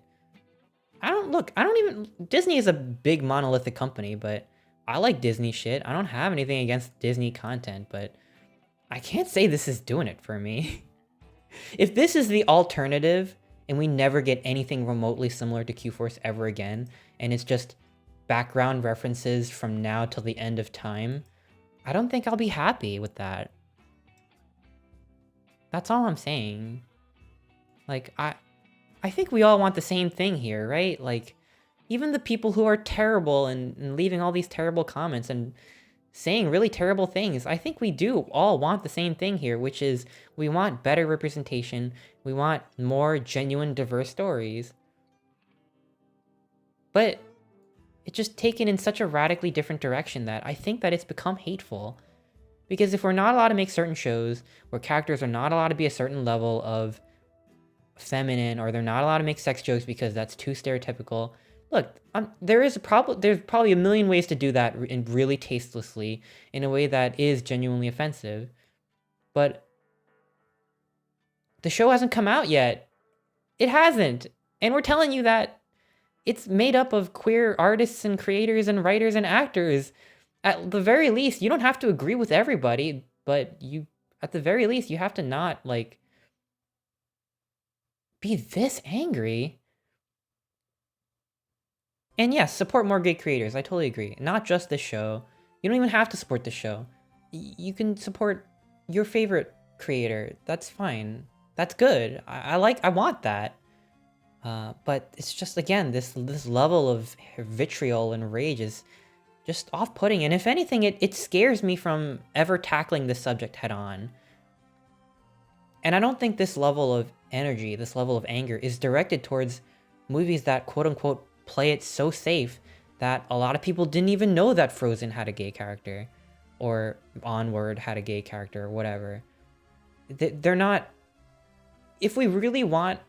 Disney is a big monolithic company, but I like Disney shit. I don't have anything against Disney content, but I can't say this is doing it for me. If this is the alternative and we never get anything remotely similar to Q-Force ever again, and it's just background references from now till the end of time, I don't think I'll be happy with that. That's all I'm saying. Like, I think we all want the same thing here, right? Like, even the people who are terrible and leaving all these terrible comments and saying really terrible things, I think we do all want the same thing here, which is we want better representation. We want more genuine, diverse stories. But it's just taken in such a radically different direction that I think that it's become hateful. Because if we're not allowed to make certain shows where characters are not allowed to be a certain level of feminine, or they're not allowed to make sex jokes because that's too stereotypical, look, there's probably a million ways to do that in really tastelessly, in a way that is genuinely offensive. But the show hasn't come out yet. It hasn't. And we're telling you that it's made up of queer artists and creators and writers and actors. At the very least, you don't have to agree with everybody, but at the very least, you have to not, like, be this angry. And yes, support more gay creators. I totally agree. Not just this show. You don't even have to support the show. You can support your favorite creator. That's fine. That's good. I want that. But it's just, again, this level of vitriol and rage is just off-putting. And if anything, it scares me from ever tackling this subject head on. And I don't think this level of energy, this level of anger, is directed towards movies that quote-unquote play it so safe that a lot of people didn't even know that Frozen had a gay character, or Onward had a gay character, or whatever. They're not... If we really want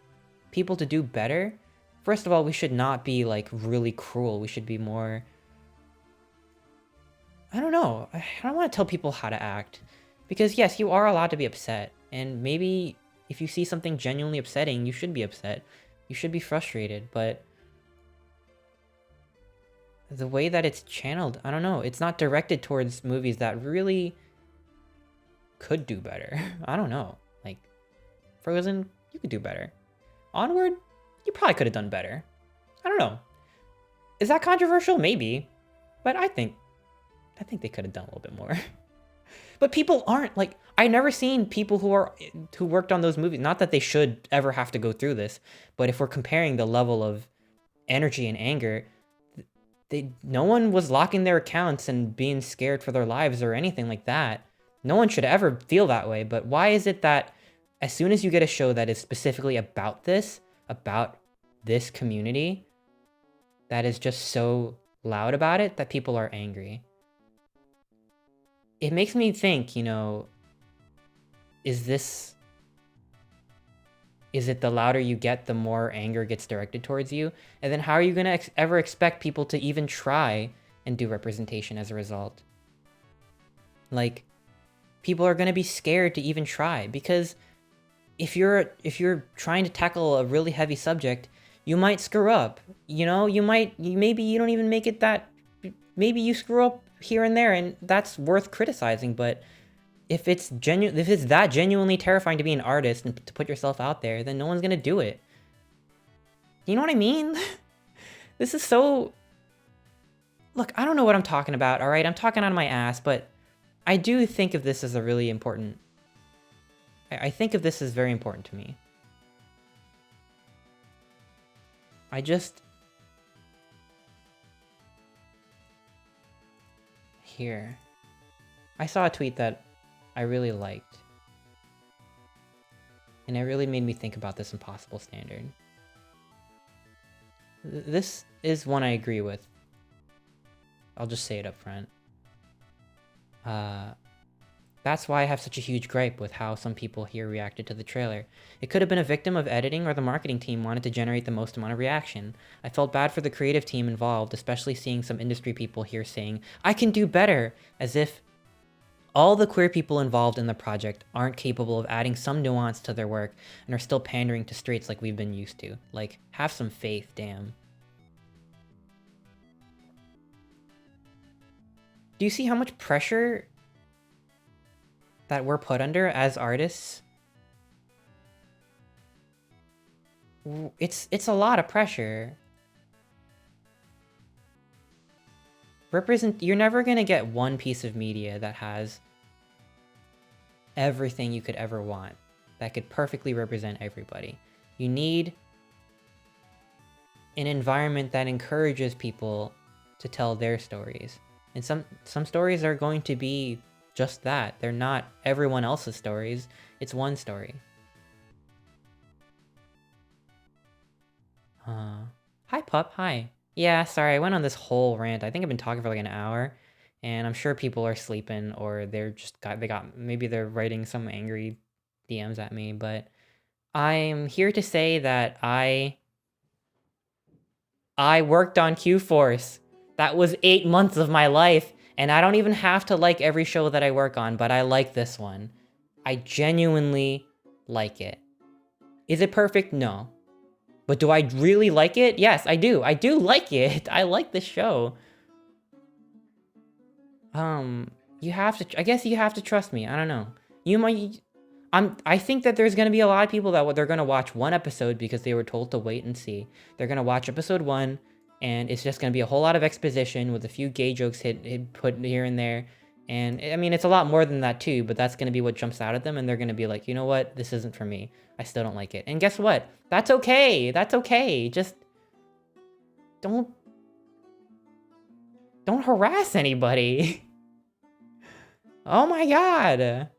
people to do better, first of all, we should not be, like, really cruel. We should be more... I don't know. I don't want to tell people how to act. Because, yes, you are allowed to be upset. And maybe if you see something genuinely upsetting, you should be upset. You should be frustrated, but... the way that it's channeled, I don't know. It's not directed towards movies that really could do better. I don't know. Like, Frozen, you could do better. Onward, you probably could have done better. I don't know. Is that controversial? Maybe. But I think they could have done a little bit more. But people aren't like, I never seen people who worked on those movies. Not that they should ever have to go through this, but if we're comparing the level of energy and anger, no one was locking their accounts and being scared for their lives or anything like that. No one should ever feel that way. But why is it that as soon as you get a show that is specifically about this community, that is just so loud about it that people are angry? It makes me think, you know, is it the louder you get, the more anger gets directed towards you? And then how are you going to ever expect people to even try and do representation as a result? Like, people are going to be scared to even try, because if you're trying to tackle a really heavy subject, you might screw up. You know, maybe you don't even make it that, maybe you screw up here and there, and that's worth criticizing. But if it's that genuinely terrifying to be an artist and to put yourself out there, then no one's gonna do it. You know what I mean? This is so... Look, I don't know what I'm talking about, alright? I'm talking out of my ass, but I do think of this as a really important... I think of this as very important to me. Here. I saw a tweet that I really liked. And it really made me think about this impossible standard. This is one I agree with. I'll just say it up front. That's why I have such a huge gripe with how some people here reacted to the trailer. It could have been a victim of editing, or the marketing team wanted to generate the most amount of reaction. I felt bad for the creative team involved, especially seeing some industry people here saying, "I can do better," as if all the queer people involved in the project aren't capable of adding some nuance to their work and are still pandering to straights like we've been used to. Like, have some faith, damn. Do you see how much pressure that we're put under as artists? It's a lot of pressure. You're never gonna get one piece of media that has everything you could ever want, that could perfectly represent everybody. You need an environment that encourages people to tell their stories. And some stories are going to be just that. They're not everyone else's stories. It's one story. Hi, pup. Hi. Yeah, sorry, I went on this whole rant. I think I've been talking for like an hour, and I'm sure people are sleeping, or maybe they're writing some angry DMs at me, but I'm here to say that I worked on Q-Force. That was 8 months of my life, and I don't even have to like every show that I work on, but I like this one. I genuinely like it. Is it perfect? No. But do I really like it? Yes, I do. I do like it. I like this show. You have to, I guess you have to trust me. I don't know. I think that there's going to be a lot of people that they're going to watch one episode because they were told to wait and see. They're going to watch episode 1, and it's just going to be a whole lot of exposition with a few gay jokes put here and there. And I mean, it's a lot more than that too, but that's going to be what jumps out at them, and they're going to be like, you know what? This isn't for me. I still don't like it. And guess what? That's okay. That's okay. Just don't harass anybody. Oh my god.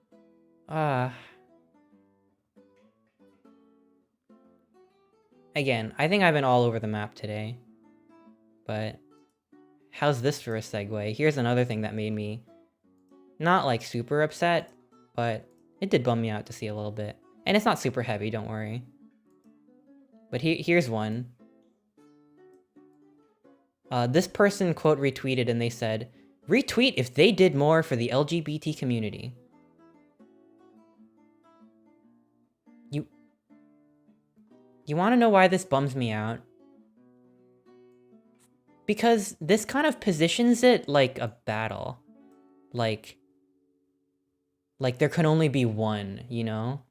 Again, I think I've been all over the map today. But how's this for a segue? Here's another thing that made me not like super upset, but it did bum me out to see a little bit. And it's not super heavy, don't worry. But here's one. This person quote retweeted, and they said, "Retweet if they did more for the LGBT community." You want to know why this bums me out? Because this kind of positions it like a battle. Like there can only be one, you know?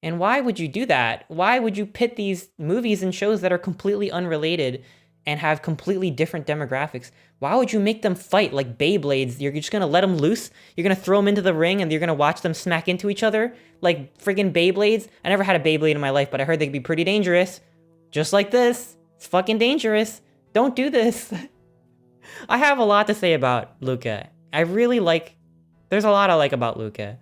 And why would you do that? Why would you pit these movies and shows that are completely unrelated and have completely different demographics? Why would you make them fight like Beyblades? You're just gonna let them loose? You're gonna throw them into the ring and you're gonna watch them smack into each other like friggin' Beyblades? I never had a Beyblade in my life, but I heard they could be pretty dangerous. Just like this. It's fucking dangerous. Don't do this. I have a lot to say about Luca. There's a lot I like about Luca.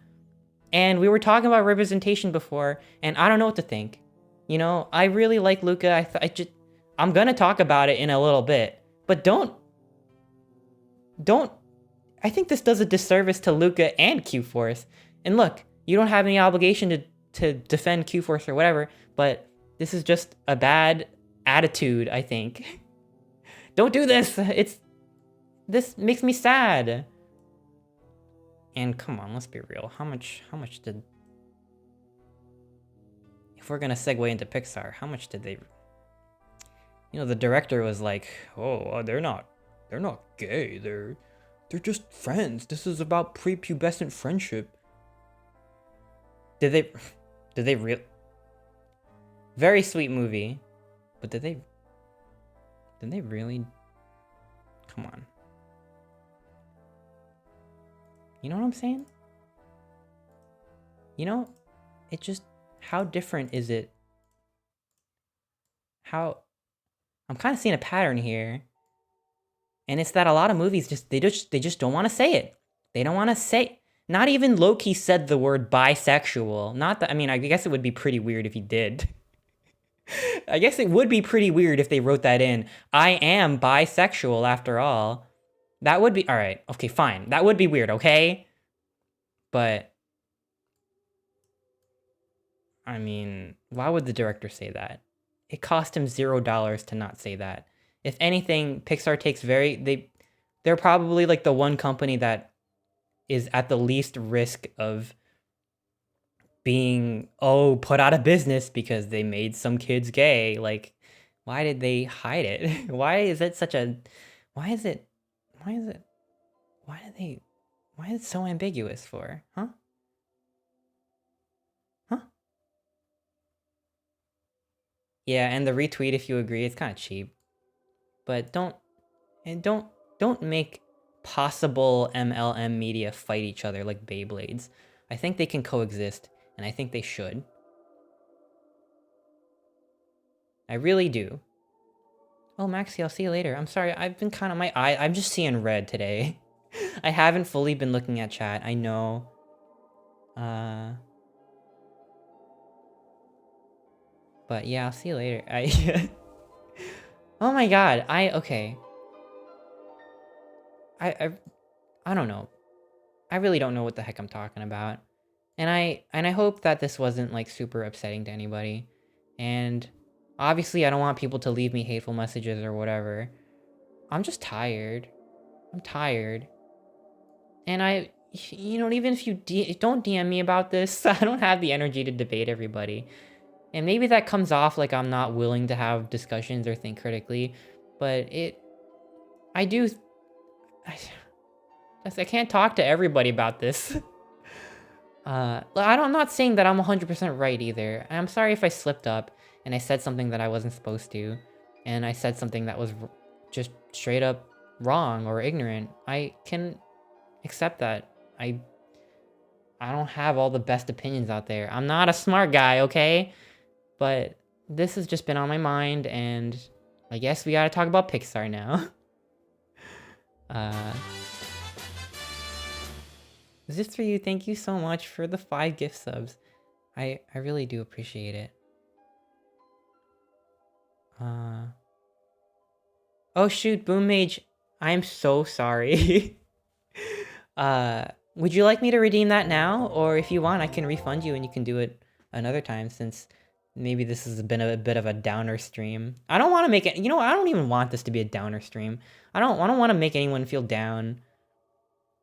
And we were talking about representation before, and I don't know what to think. You know, I really like Luca. I'm gonna talk about it in a little bit, but don't. I think this does a disservice to Luca and Q-Force. And look, you don't have any obligation to defend Q-Force or whatever, but this is just a bad attitude, I think. Don't do this. This makes me sad. And come on, let's be real. How much did... If we're gonna segue into Pixar, how much did they... You know, the director was like, oh, they're not gay. They're just friends. This is about prepubescent friendship. Did they Very sweet movie. But did they really... Come on. You know what I'm saying? You know, it just, how different is it? I'm kind of seeing a pattern here. And it's that a lot of movies they just don't want to say it. They don't want to say, not even Loki said the word bisexual. Not that, I mean, I guess it would be pretty weird if he did. I guess it would be pretty weird if they wrote that in. I am bisexual after all. That would be, all right, okay, fine. That would be weird, okay? But, I mean, why would the director say that? It cost him $0 to not say that. If anything, Pixar takes they're probably like the one company that is at the least risk of being, put out of business because they made some kids gay. Like, why did they hide it? Why is it so ambiguous for? Huh? Yeah, and the retweet if you agree, it's kind of cheap. But don't make possible MLM media fight each other like Beyblades. I think they can coexist, and I think they should. I really do. Oh, Maxie, I'll see you later. I'm sorry, I've been kind of I'm just seeing red today. I haven't fully been looking at chat, I know. But yeah, I'll see you later. Oh my god, okay. I don't know. I really don't know what the heck I'm talking about. And I hope that this wasn't like super upsetting to anybody. And obviously I don't want people to leave me hateful messages or whatever. I'm just tired. I'm tired. And you know, even if you don't DM me about this, I don't have the energy to debate everybody. And maybe that comes off like I'm not willing to have discussions or think critically, but I can't talk to everybody about this. I'm not saying that I'm 100% right either. I'm sorry if I slipped up and I said something that I wasn't supposed to, and I said something that was just straight up wrong or ignorant. I can accept that. I don't have all the best opinions out there. I'm not a smart guy, okay? But this has just been on my mind, and I guess we gotta talk about Pixar now. Is this for you? Thank you so much for the 5 gift subs. I really do appreciate it. Oh shoot, Boom Mage, I'm so sorry. Would you like me to redeem that now? Or if you want, I can refund you and you can do it another time, since maybe this has been a bit of a downer stream. I don't want to make it, you know, I don't even want this to be a downer stream. I don't want to make anyone feel down.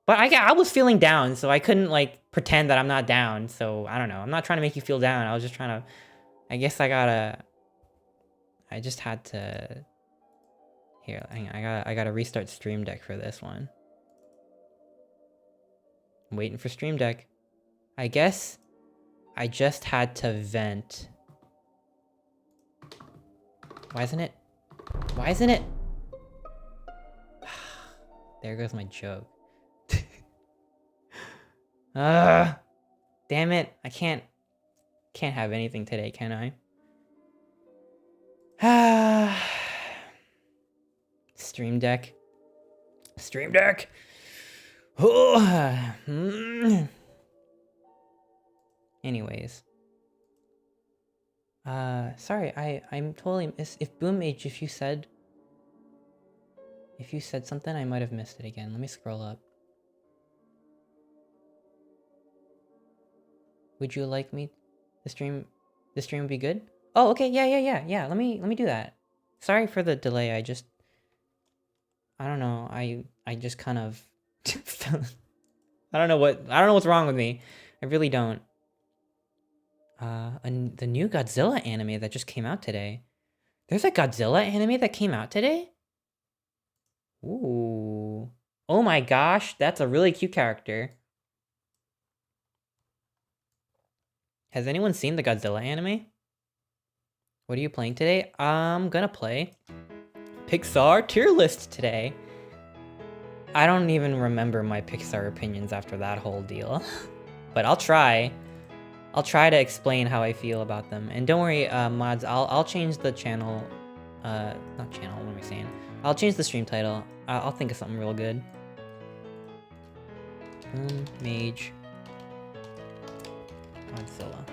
But I was feeling down, so I couldn't, like, pretend that I'm not down. So, I don't know. I'm not trying to make you feel down. I was just trying to... I guess I just had to... Here, hang on. I gotta restart Stream Deck for this one. I'm waiting for Stream Deck. I guess I just had to vent. Why isn't it? Why isn't it? There goes my joke. Damn it. I can't have anything today, can I? Stream Deck. Stream Deck. Anyways. Sorry, I'm totally if Boomage, if you said something, I might have missed it again. Let me scroll up. Would you like me the stream would be good? Oh, okay. Yeah. Let me do that. Sorry for the delay. I don't know. I just kind of I don't know what's wrong with me. I really don't. The new Godzilla anime that just came out today. There's a Godzilla anime that came out today? Ooh. Oh my gosh, that's a really cute character. Has anyone seen the Godzilla anime? What are you playing today? I'm gonna play Pixar tier list today. I don't even remember my Pixar opinions after that whole deal. But I'll try. I'll try to explain how I feel about them. And don't worry, mods, I'll change the channel, not channel, what am I saying? I'll change the stream title. I'll think of something real good. Mage. Godzilla.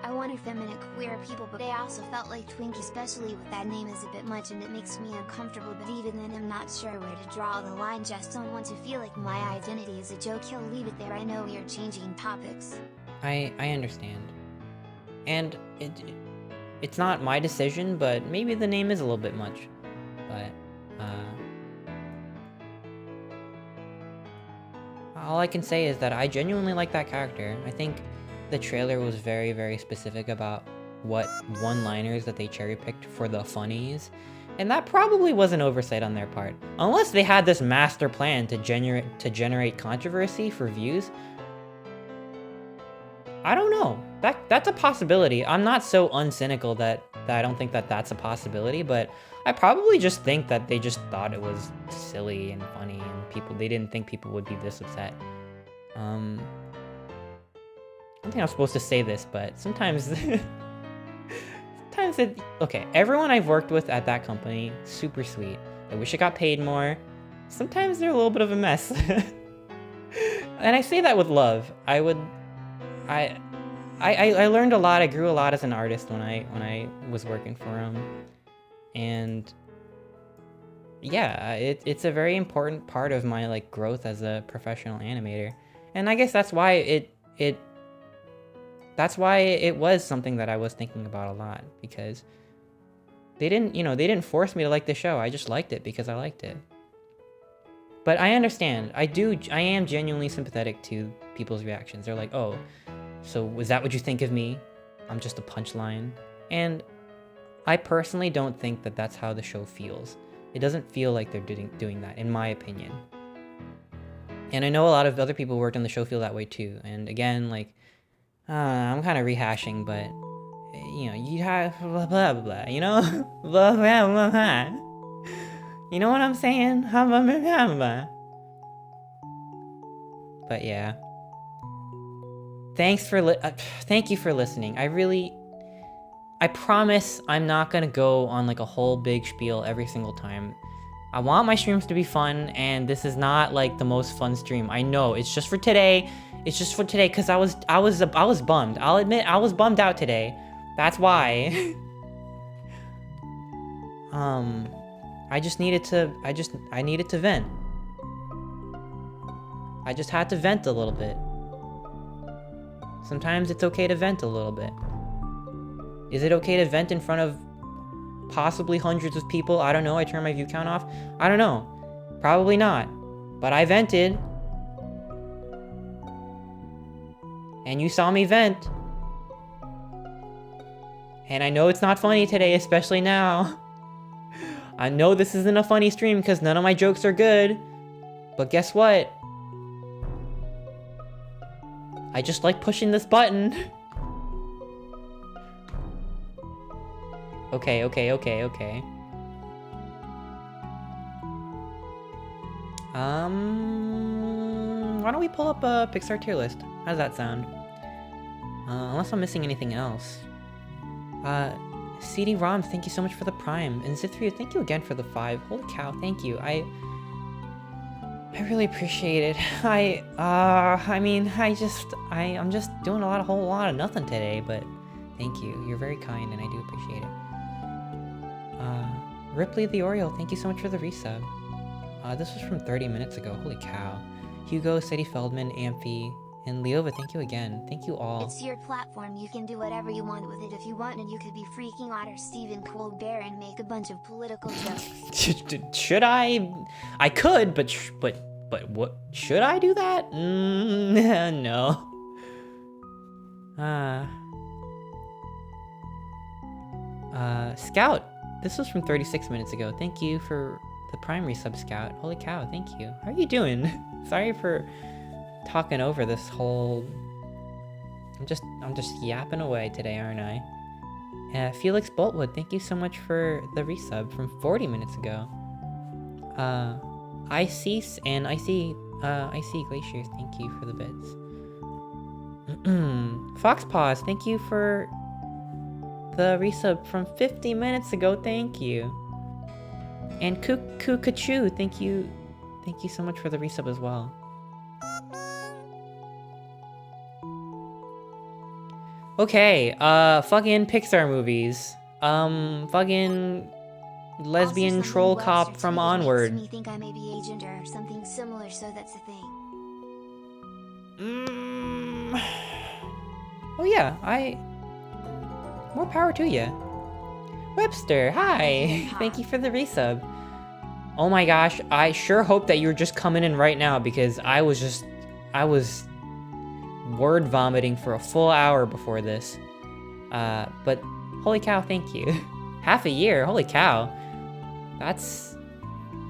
I want effeminate queer people, but I also felt like Twink, especially with that name, is a bit much and it makes me uncomfortable, but even then I'm not sure where to draw the line. Just don't want to feel like my identity is a joke. He'll leave it there. I know we are changing topics.
I understand. And it's not my decision, but maybe the name is a little bit much. But, all I can say is that I genuinely like that character. I think the trailer was very, very specific about what one-liners that they cherry-picked for the funnies. And that probably was an oversight on their part. Unless they had this master plan to generate controversy for views. I don't know. That's a possibility. I'm not so uncynical that I don't think that that's a possibility, but I probably just think that they just thought it was silly and funny and they didn't think people would be this upset. I don't think I'm supposed to say this, but sometimes okay, everyone I've worked with at that company, super sweet. I wish I got paid more. Sometimes they're a little bit of a mess. And I say that with love. I learned a lot. I grew a lot as an artist when I was working for them, and yeah, it's a very important part of my like growth as a professional animator. And I guess that's why it was something that I was thinking about a lot, because they didn't force me to like the show. I just liked it because I liked it. But I understand. I am genuinely sympathetic to people's reactions. They're like, oh, so was that what you think of me? I'm just a punchline. And I personally don't think that that's how the show feels. It doesn't feel like they're doing that, in my opinion. And I know a lot of other people who worked on the show feel that way too. And again, like, I'm kind of rehashing, but, you know, you have blah, blah, blah, blah, you know? Blah, blah, blah, blah. You know what I'm saying? But yeah. Thank you for listening. I promise I'm not gonna go on like a whole big spiel every single time. I want my streams to be fun, and this is not like the most fun stream. I know, it's just for today. It's just for today because I was bummed. I'll admit I was bummed out today. That's why. I needed to vent. I just had to vent a little bit. Sometimes it's okay to vent a little bit. Is it okay to vent in front of possibly hundreds of people. I don't know. I turned my view count off. I don't know. Probably not. But I vented. And you saw me vent. And I know it's not funny today, especially now. I know this isn't a funny stream because none of my jokes are good. But guess what? I just like pushing this button. Okay. Why don't we pull up a Pixar tier list? How does that sound? Unless I'm missing anything else. CD-ROMs, thank you so much for the Prime. And Zithria, thank you again for the 5. Holy cow, thank you. I really appreciate it. I'm just doing a whole lot of nothing today, but thank you. You're very kind, and I do appreciate it. Ripley the Oriole, thank you so much for the resub. This was from 30 minutes ago. Holy cow. Hugo, Sadie Feldman, Amphi, and Leova, thank you again. Thank you all.
It's your platform, you can do whatever you want with it if you want, and you could be freaking Otter Stephen Colbert and make a bunch of political jokes.
Should I? I could, but what? Should I do that? No. Scout, this was from 36 minutes ago. Thank you for the Prime resub, Scout. Holy cow, thank you. How are you doing? Sorry for talking over this whole... I'm just yapping away today, aren't I? Felix Boltwood, thank you so much for the resub from 40 minutes ago. Ice and Icy Glaciers, thank you for the bits. Foxpaws, thank you for the resub from 50 minutes ago, thank you. And Kukachu, thank you so much for the resub as well. Okay, fucking Pixar movies. Fucking lesbian
Also,
troll
someone
cop
Webster
from
tweeted
Onward.
Makes me think I may be agent or something similar, so that's the thing.
Oh yeah, more power to you. Webster, hi! Thank you for the resub. Oh my gosh, I sure hope that you're just coming in right now because I was word vomiting for a full hour before this. But holy cow, thank you. Half a year, holy cow. That's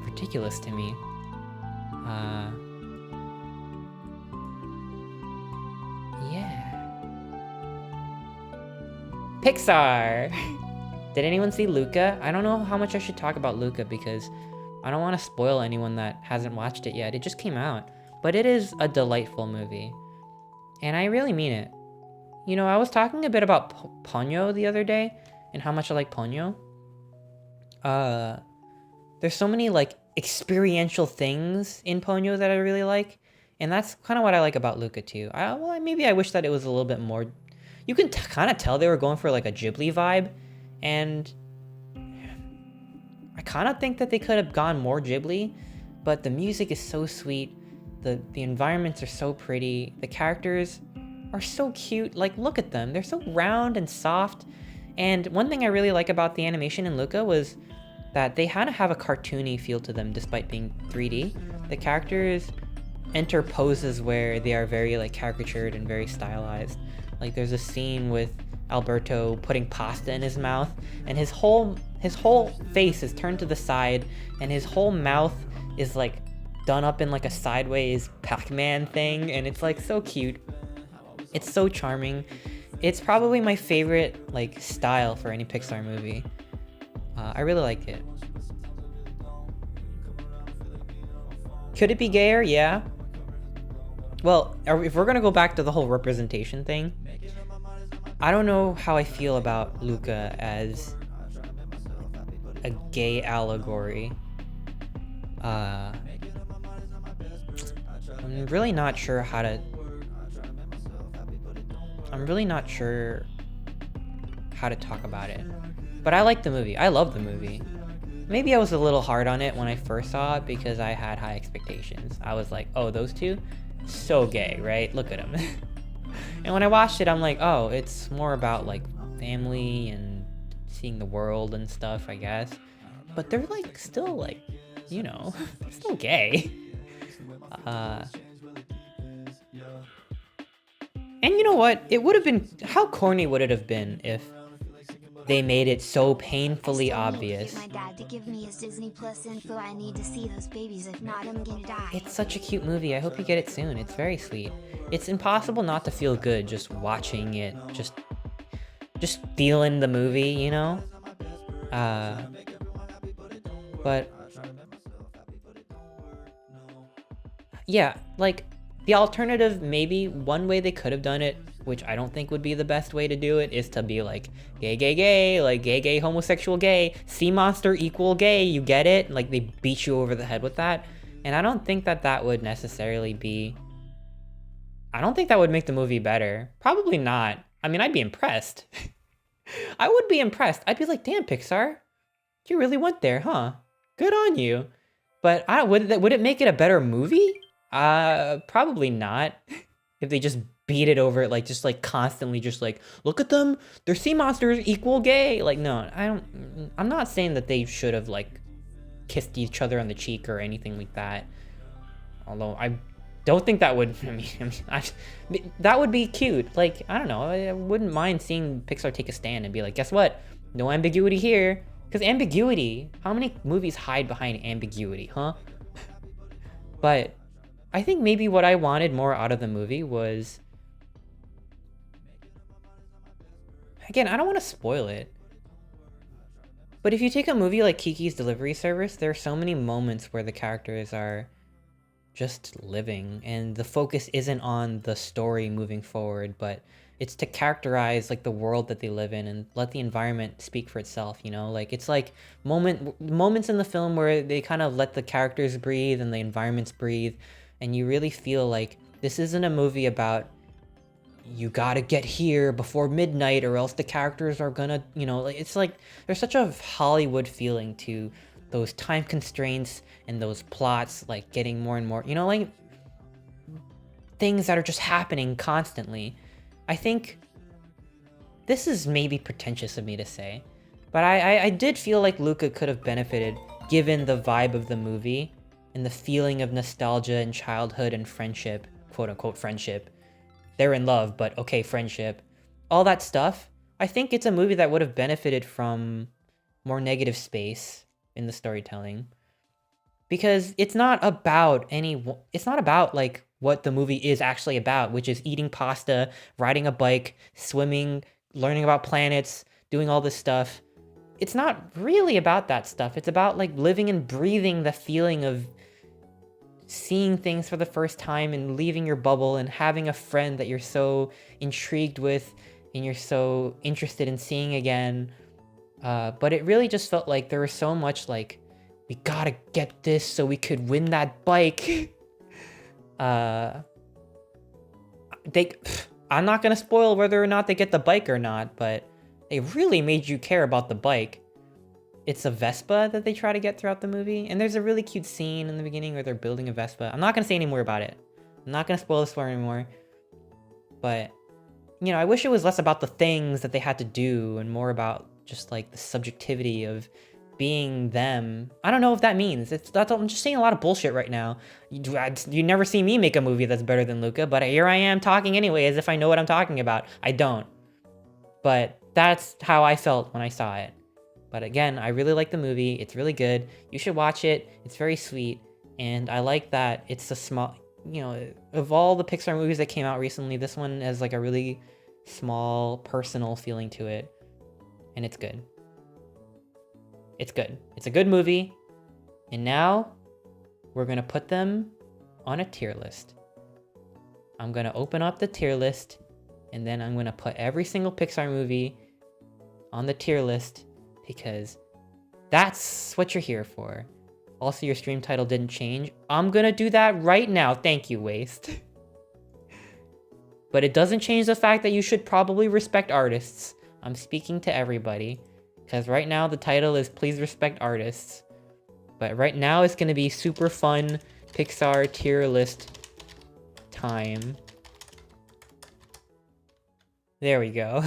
ridiculous to me. Yeah. Pixar! Did anyone see Luca? I don't know how much I should talk about Luca because I don't want to spoil anyone that hasn't watched it yet. It just came out. But it is a delightful movie. And I really mean it. You know, I was talking a bit about Ponyo the other day and how much I like Ponyo. There's so many, like, experiential things in Ponyo that I really like. And that's kind of what I like about Luca, too. Maybe I wish that it was a little bit more... You can kind of tell they were going for, like, a Ghibli vibe. And I kind of think that they could have gone more Ghibli. But the music is so sweet. The environments are so pretty. The characters are so cute. Like, look at them. They're so round and soft. And one thing I really like about the animation in Luca was that they kind of have a cartoony feel to them despite being 3D. The characters enter poses where they are very, like, caricatured and very stylized. Like, there's a scene with Alberto putting pasta in his mouth, and his whole face is turned to the side, and his whole mouth is, like, done up in, like, a sideways Pac-Man thing, and it's, like, so cute. It's so charming. It's probably my favorite, like, style for any Pixar movie. I really like it. Could it be gayer? Yeah. Well, if we're gonna go back to the whole representation thing, I don't know how I feel about Luca as a gay allegory. I'm really not sure how to talk about it. But I like the movie. I love the movie. Maybe I was a little hard on it when I first saw it because I had high expectations. I was like, oh, those two? So gay, right? Look at them. And when I watched it, I'm like, oh, it's more about, like, family and seeing the world and stuff, I guess. But they're like still like, you know, they're still gay. And you know what? It would have been, how corny would it have been if they made it so painfully obvious?
I still need to get my dad to give me his Disney Plus info. I need to see those babies, if not I'm gonna die.
It's such a cute movie. I hope you get it soon. It's very sweet. It's impossible not to feel good just watching it, just feeling the movie, you know? But yeah, like the alternative, maybe one way they could have done it, which I don't think would be the best way to do it, is to be like gay, like gay, homosexual, gay, sea monster equal gay, you get it? Like they beat you over the head with that. And I don't think that would necessarily be, I don't think that would make the movie better. Probably not. I mean, I'd be impressed. I would be impressed. I'd be like, damn, Pixar, you really went there, huh? Good on you. But would it make it a better movie? Probably not. If they just beat it over, like just like constantly just like, look at them, they're sea monsters equal gay. Like, no, I'm not saying that they should have like kissed each other on the cheek or anything like that. Although I don't think that would, that would be cute. Like, I don't know, I wouldn't mind seeing Pixar take a stand and be like, guess what? No ambiguity here. Because ambiguity, how many movies hide behind ambiguity, huh? But I think maybe what I wanted more out of the movie was, again, I don't want to spoil it, but if you take a movie like Kiki's Delivery Service, there are so many moments where the characters are just living and the focus isn't on the story moving forward, but it's to characterize like the world that they live in and let the environment speak for itself, you know? Like it's like moments in the film where they kind of let the characters breathe and the environments breathe, and you really feel like this isn't a movie about you gotta get here before midnight or else the characters are gonna, you know, like it's like there's such a Hollywood feeling to those time constraints and those plots like getting more and more, you know, like things that are just happening constantly. I think this is maybe pretentious of me to say, but I did feel like Luca could have benefited given the vibe of the movie and the feeling of nostalgia and childhood and friendship, quote unquote friendship. They're in love, but okay, friendship. All that stuff. I think it's a movie that would have benefited from more negative space in the storytelling. Because it's not about like what the movie is actually about, which is eating pasta, riding a bike, swimming, learning about planets, doing all this stuff. It's not really about that stuff. It's about like living and breathing the feeling of seeing things for the first time and leaving your bubble and having a friend that you're so intrigued with and you're so interested in seeing again. But it really just felt like there was so much like, we gotta get this so we could win that bike. I'm not gonna spoil whether or not they get the bike or not, but they really made you care about the bike. It's a Vespa that they try to get throughout the movie, and there's a really cute scene in the beginning where they're building a Vespa. I'm not gonna say any more about it. I'm not gonna spoil the story anymore. But, you know, I wish it was less about the things that they had to do and more about just like the subjectivity of being them. I don't know if that means. I'm just saying a lot of bullshit right now. You never see me make a movie that's better than Luca, but here I am talking anyway as if I know what I'm talking about. I don't. But that's how I felt when I saw it. But again, I really like the movie. It's really good. You should watch it. It's very sweet. And I like that it's a small, you know, of all the Pixar movies that came out recently, this one has like a really small, personal feeling to it. And it's good. It's good. It's a good movie. And now we're going to put them on a tier list. I'm going to open up the tier list and then I'm going to put every single Pixar movie on the tier list because that's what you're here for. Also, your stream title didn't change. I'm going to do that right now. Thank you, Waste. But it doesn't change the fact that you should probably respect artists. I'm speaking to everybody. Because right now the title is Please Respect Artists. But right now it's going to be super fun Pixar tier list time. There we go.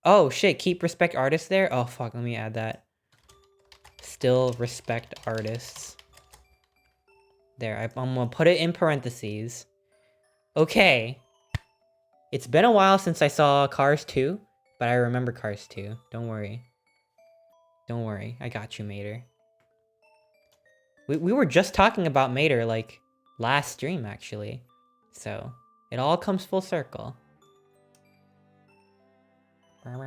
Oh shit, keep respect artists there? Oh fuck, let me add that. Still respect artists. There, I'm gonna put it in parentheses. Okay. It's been a while since I saw Cars 2, but I remember Cars 2. Don't worry. Don't worry, I got you, Mater. We were just talking about Mater, like, last stream, actually. So, it all comes full circle. I'm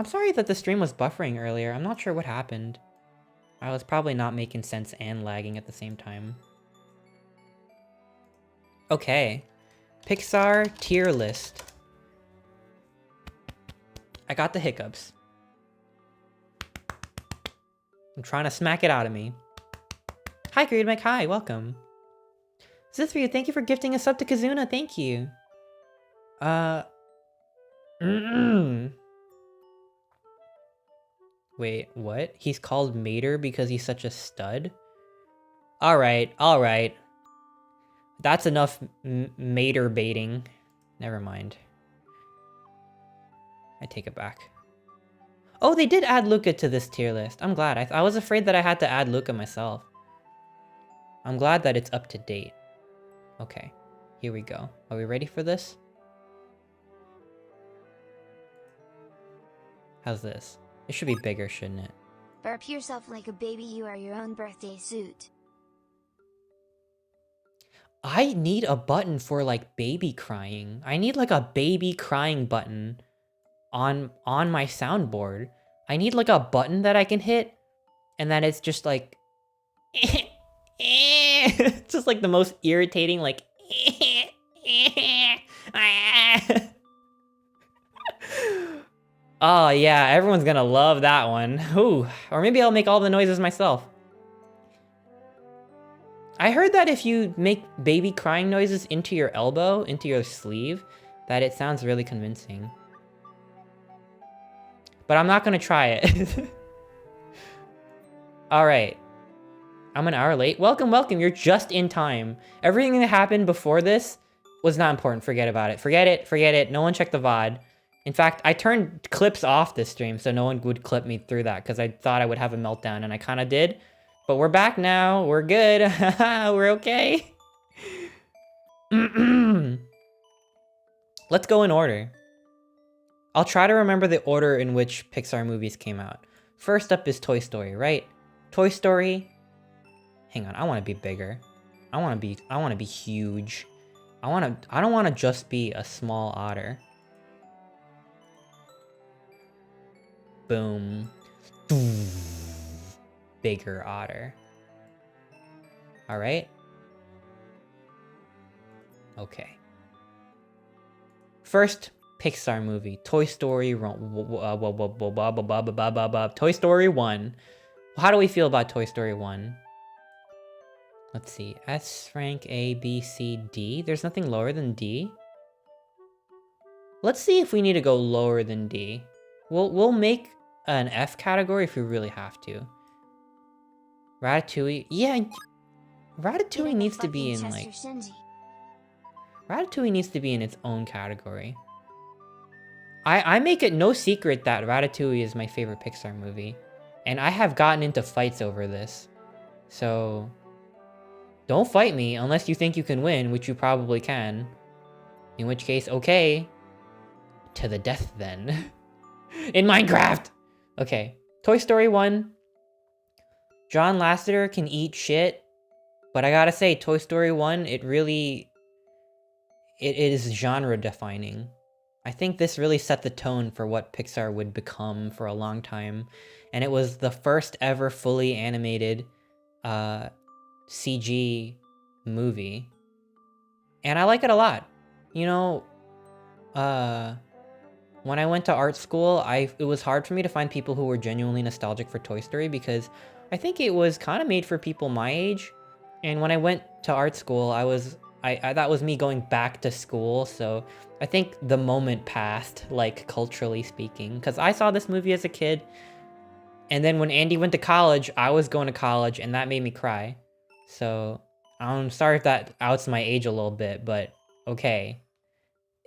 sorry that the stream was buffering earlier. I'm not sure what happened. I was probably not making sense and lagging at the same time. Okay. Pixar tier list. I got the hiccups. I'm trying to smack it out of me. Hi, Greed Mike. Hi, welcome. Zithria, thank you for gifting a sub to Kazuna. Thank you. Wait, what? He's called Mater because he's such a stud? Alright, alright. That's enough Mater baiting. Never mind. I take it back. Oh, they did add Luca to this tier list. I'm glad. I was afraid that I had to add Luca myself. I'm glad that it's up to date. Okay, here we go. Are we ready for this? How's this? It should be bigger, shouldn't it?
Burp yourself like a baby, you are your own birthday suit.
I need a button for, like, baby crying. I need, like, a baby crying button on my soundboard. I need, like, a button that I can hit, and then it's just, like... It's just, like, the most irritating, like... Oh, yeah, everyone's gonna love that one. Ooh, or maybe I'll make all the noises myself. I heard that if you make baby crying noises into your elbow, into your sleeve, that it sounds really convincing. But I'm not gonna try it. Alright. I'm an hour late. Welcome, welcome, you're just in time. Everything that happened before this was not important. Forget about it. Forget it, forget it. No one checked the VOD. In fact, I turned clips off this stream so no one would clip me through that because I thought I would have a meltdown, and I kind of did. But we're back now. We're good. We're okay. Let's go in order. I'll try to remember the order in which Pixar movies came out. First up is Toy Story, right? Toy Story. Hang on, I want to be bigger. I want to be huge. I don't want to just be a small otter. Boom. Bigger otter. Alright. Okay. First Pixar movie, Toy Story. Toy Story 1. How do we feel about Toy Story 1? Let's see. S rank A, B, C, D. There's nothing lower than D. Let's see if we need to go lower than D. We'll make an F category if we really have to. Ratatouille. Yeah, Ratatouille needs to be in, like... Ratatouille needs to be in its own category. I make it no secret that Ratatouille is my favorite Pixar movie. And I have gotten into fights over this. So... don't fight me unless you think you can win, which you probably can. In which case, okay. To the death, then. In Minecraft! Okay. Toy Story 1. John Lasseter can eat shit. But I gotta say, Toy Story 1, it is genre defining. I think this really set the tone for what Pixar would become for a long time. And it was the first ever fully animated CG movie. And I like it a lot. You know, when I went to art school, it was hard for me to find people who were genuinely nostalgic for Toy Story because I think it was kind of made for people my age. And when I went to art school, that was me going back to school, so I think the moment passed, like, culturally speaking, because I saw this movie as a kid, and then when Andy went to college, I was going to college, and that made me cry. So, I'm sorry if that outs my age a little bit, but okay.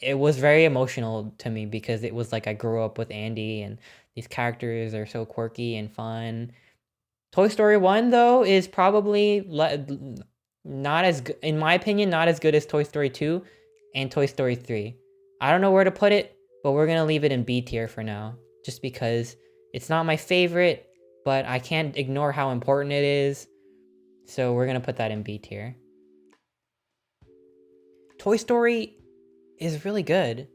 it was very emotional to me because it was like I grew up with Andy and these characters are so quirky and fun. Toy Story 1 though is probably not as good, in my opinion, not as good as Toy Story 2 and Toy Story 3. I don't know where to put it, but we're going to leave it in B tier for now just because it's not my favorite, but I can't ignore how important it is. So we're going to put that in B tier. Toy Story is really good,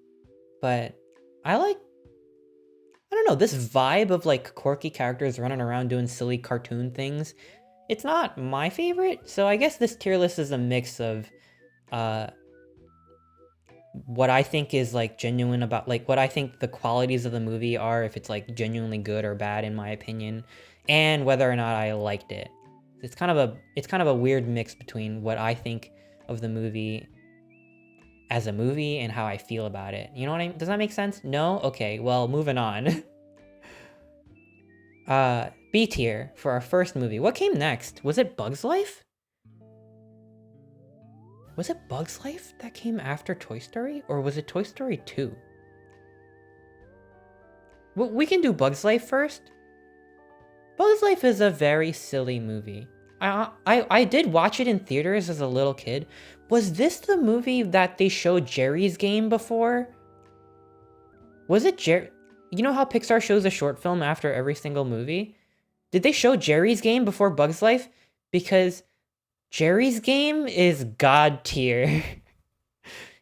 but I don't know, this vibe of like quirky characters running around doing silly cartoon things. It's not my favorite, so I guess this tier list is a mix of what I think is like genuine about like what I think the qualities of the movie are, if it's like genuinely good or bad in my opinion, and whether or not I liked it. It's kind of a weird mix between what I think of the movie as a movie and how I feel about it. You know what I mean? Does that make sense? No? Okay, well, moving on. B tier for our first movie. What came next? Was it Bug's Life? Was it Bug's Life that came after Toy Story? Or was it Toy Story 2? Well, we can do Bug's Life first. Bug's Life is a very silly movie. I did watch it in theaters as a little kid. Was this the movie that they showed Jerry's Game before? Was it Jerry? You know how Pixar shows a short film after every single movie? Did they show Jerry's Game before Bug's Life? Because Jerry's Game is god tier.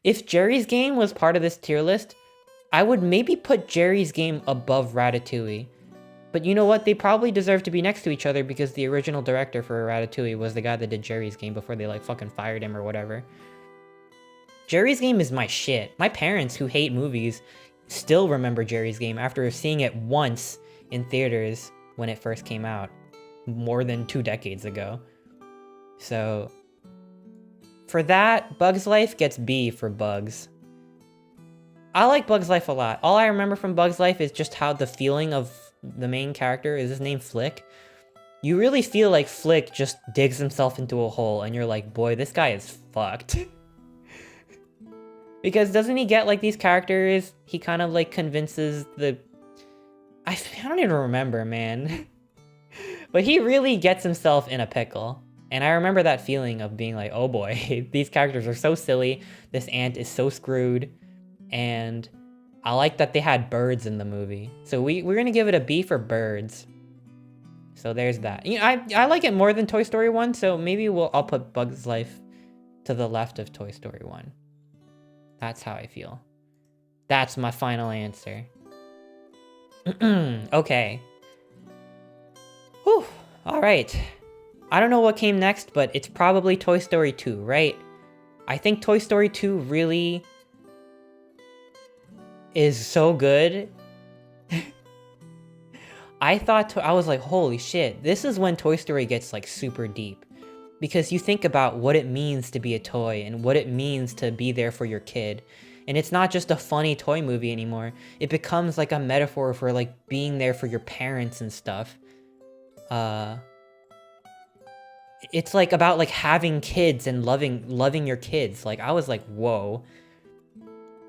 If Jerry's Game was part of this tier list, I would maybe put Jerry's Game above Ratatouille. But you know what? They probably deserve to be next to each other because the original director for Ratatouille was the guy that did Jerry's Game before they like fucking fired him or whatever. Jerry's Game is my shit. My parents, who hate movies, still remember Jerry's Game after seeing it once in theaters when it first came out, more than 2 decades ago. So, for that, Bug's Life gets B for Bugs. I like Bug's Life a lot. All I remember from Bug's Life is just how the feeling of the main character, is his name Flick? You really feel like Flick just digs himself into a hole and you're like, boy, this guy is fucked. Because doesn't he get like these characters, he kind of like convinces the... I don't even remember, man. But he really gets himself in a pickle. And I remember that feeling of being like, oh boy, these characters are so silly, this ant is so screwed, and I like that they had birds in the movie. So we're gonna give it a B for birds. So there's that. You know, I like it more than Toy Story 1, so maybe I'll put Bug's Life to the left of Toy Story 1. That's how I feel. That's my final answer. Okay. Whew. Alright. I don't know what came next, but it's probably Toy Story 2, right? I think Toy Story 2 really is so good. I was like, holy shit, this is when Toy Story gets like super deep. Because you think about what it means to be a toy and what it means to be there for your kid. And it's not just a funny toy movie anymore. It becomes like a metaphor for like being there for your parents and stuff. It's like about like having kids and loving your kids. Like I was like, whoa.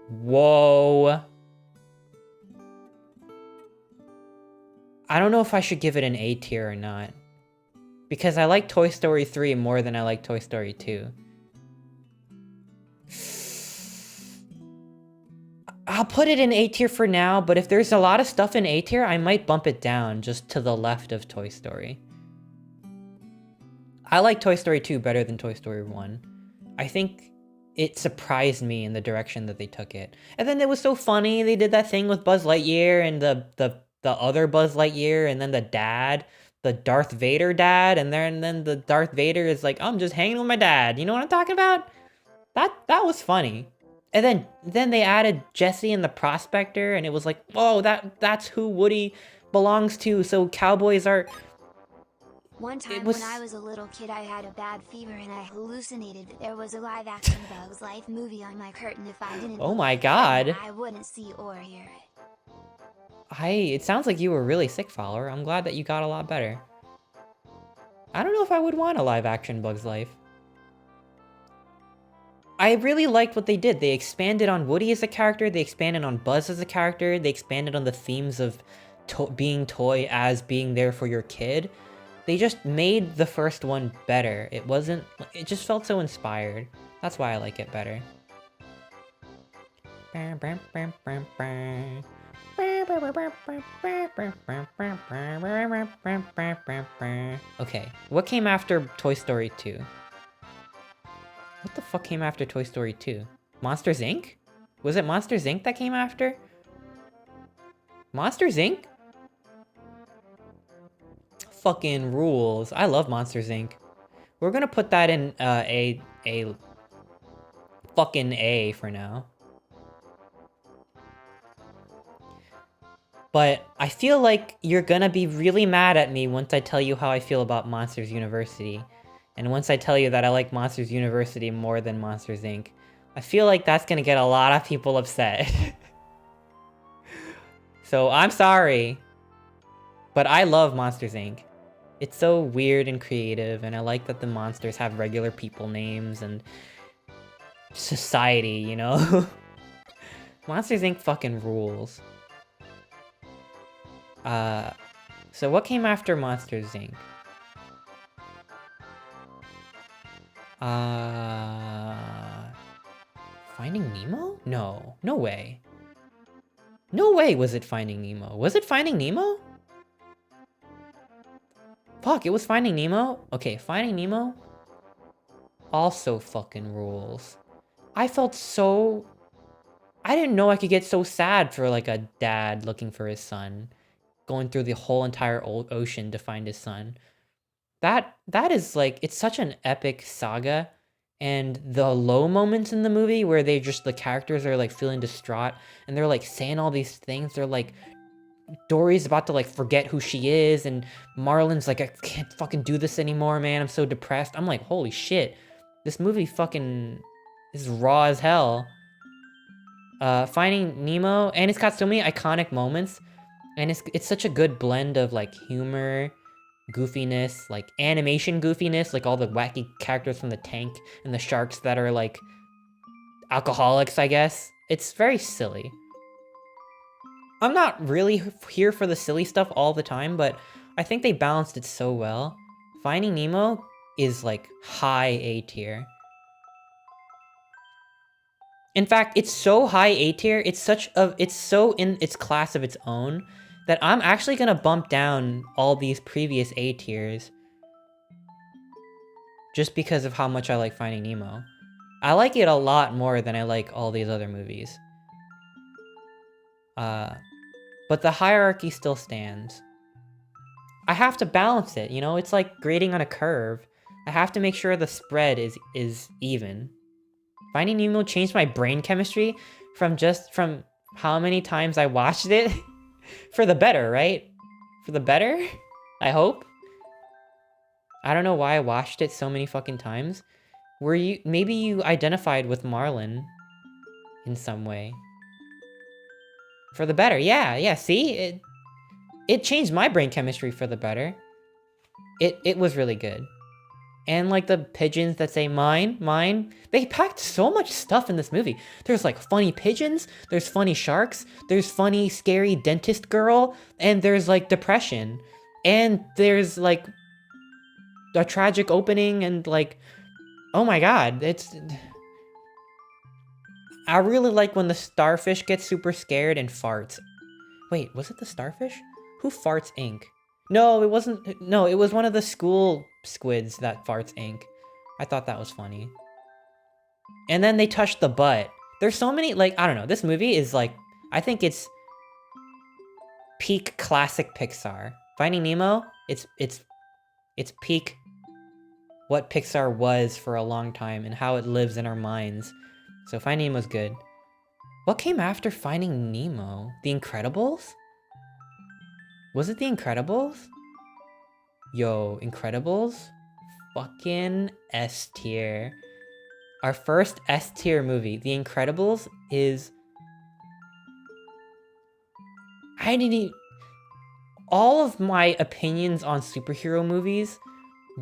Whoa. I don't know if I should give it an A tier or not. Because I like Toy Story 3 more than I like Toy Story 2. I'll put it in A tier for now, but if there's a lot of stuff in A tier, I might bump it down just to the left of Toy Story. I like Toy Story 2 better than Toy Story 1. I think it surprised me in the direction that they took it. And then it was so funny, they did that thing with Buzz Lightyear and the other Buzz Lightyear, and then the dad, the Darth Vader dad, and then the Darth Vader is like, I'm just hanging with my dad. You know what I'm talking about? That was funny. And then they added Jesse and the Prospector, and it was like, whoa, that's who Woody belongs to. So cowboys are...
One time when I was a little kid, I had a bad fever and I hallucinated that there was a live-action Bug's Life movie on my curtain. If I didn't,
oh my god,
I wouldn't see or hear it.
It sounds like you were really sick, follower. I'm glad that you got a lot better. I don't know if I would want a live-action Bug's Life. I really liked what they did. They expanded on Woody as a character, they expanded on Buzz as a character, they expanded on the themes of being toy as being there for your kid. They just made the first one better. It just felt so inspired. That's why I like it better. Okay, what came after Toy Story 2? What the fuck came after Toy Story 2? Monsters Inc? Was it Monsters Inc that came after? Monsters Inc? Fucking rules. I love Monsters Inc. We're gonna put that in a fucking A for now. But I feel like you're gonna be really mad at me once I tell you how I feel about Monsters University. And once I tell you that I like Monsters University more than Monsters Inc. I feel like that's gonna get a lot of people upset. So I'm sorry. But I love Monsters Inc. It's so weird and creative, and I like that the monsters have regular people names and society, you know? Monsters Inc. fucking rules. So what came after Monsters Inc? Finding Nemo? No, no way. No way was it Finding Nemo. Was it Finding Nemo? Fuck, it was Finding Nemo? Okay, Finding Nemo also fucking rules. I didn't know I could get so sad for like a dad looking for his son, going through the whole entire old ocean to find his son. That is like, it's such an epic saga, and the low moments in the movie where the characters are like feeling distraught and they're like saying all these things. They're like, Dory's about to like forget who she is, and Marlin's like, I can't fucking do this anymore, man. I'm so depressed. I'm like, holy shit. This movie fucking is raw as hell. Finding Nemo, and it's got so many iconic moments, and it's such a good blend of like humor, goofiness, like animation goofiness, like all the wacky characters from the tank and the sharks that are like alcoholics, I guess. It's very silly. I'm not really here for the silly stuff all the time, but I think they balanced it so well. Finding Nemo is like high A tier. In fact, it's so high A tier, it's so in its class of its own that I'm actually gonna bump down all these previous A tiers just because of how much I like Finding Nemo. I like it a lot more than I like all these other movies. But the hierarchy still stands. I have to balance it, you know? It's like grading on a curve. I have to make sure the spread is even. Finding Nemo changed my brain chemistry from how many times I watched it. For the better, right? For the better? I hope? I don't know why I watched it so many fucking times. Maybe you identified with Marlin in some way. For the better, yeah, see? It changed my brain chemistry for the better. It was really good. And like the pigeons that say mine, mine. They packed so much stuff in this movie. There's like funny pigeons, there's funny sharks, there's funny scary dentist girl, and there's like depression. And there's like a tragic opening, and like, oh my god, I really like when the starfish gets super scared and farts. Wait, was it the starfish? Who farts ink? No, it wasn't. No, it was one of the school squids that farts ink. I thought that was funny. And then they touched the butt. There's so many, like, I don't know. This movie is like, I think it's peak classic Pixar. Finding Nemo, it's peak what Pixar was for a long time and how it lives in our minds. So Finding Nemo's good. What came after Finding Nemo? The Incredibles? Was it The Incredibles? Yo, Incredibles? Fucking S tier. Our first S tier movie, The Incredibles, is... all of my opinions on superhero movies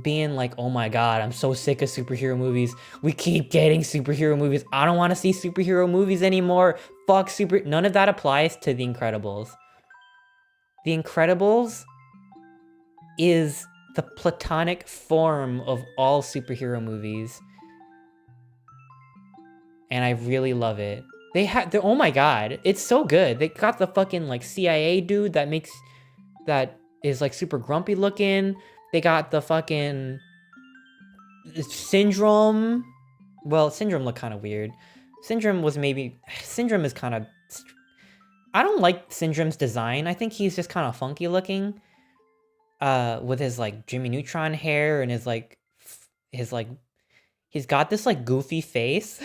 being like, oh my god, I'm so sick of superhero movies. We keep getting superhero movies. I don't want to see superhero movies anymore. Fuck super. None of that applies to The Incredibles. The Incredibles is the platonic form of all superhero movies. And I really love it. Oh my god, it's so good. They got the fucking like CIA dude that is like super grumpy looking. They got the fucking Syndrome. Well, Syndrome looked kind of weird. Syndrome is kind of... I don't like Syndrome's design. I think he's just kind of funky looking. With his like Jimmy Neutron hair and his like... He's got this like goofy face.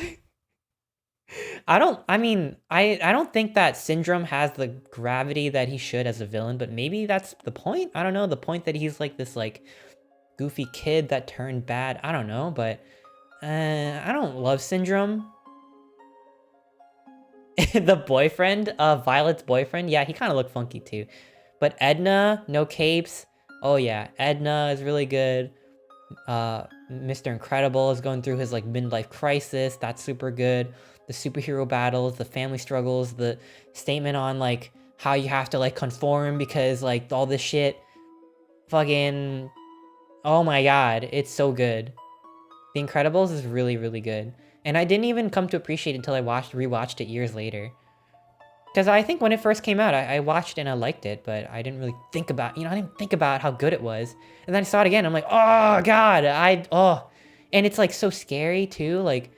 I don't think that Syndrome has the gravity that he should as a villain, but maybe that's the point? I don't know, the point that he's like this like goofy kid that turned bad. I don't know, but I don't love Syndrome. The boyfriend, Violet's boyfriend, yeah, he kind of looked funky too. But Edna, no capes. Oh yeah, Edna is really good. Mr. Incredible is going through his like midlife crisis. That's super good. The superhero battles, the family struggles, the statement on like how you have to like conform because like all this shit. Fucking, oh my god, it's so good. The Incredibles is really, really good. And I didn't even come to appreciate it until I rewatched it years later. Because I think when it first came out, I watched it and I liked it, but I didn't really think about, I didn't think about how good it was. And then I saw it again, I'm like, oh god, and it's like so scary too. Like,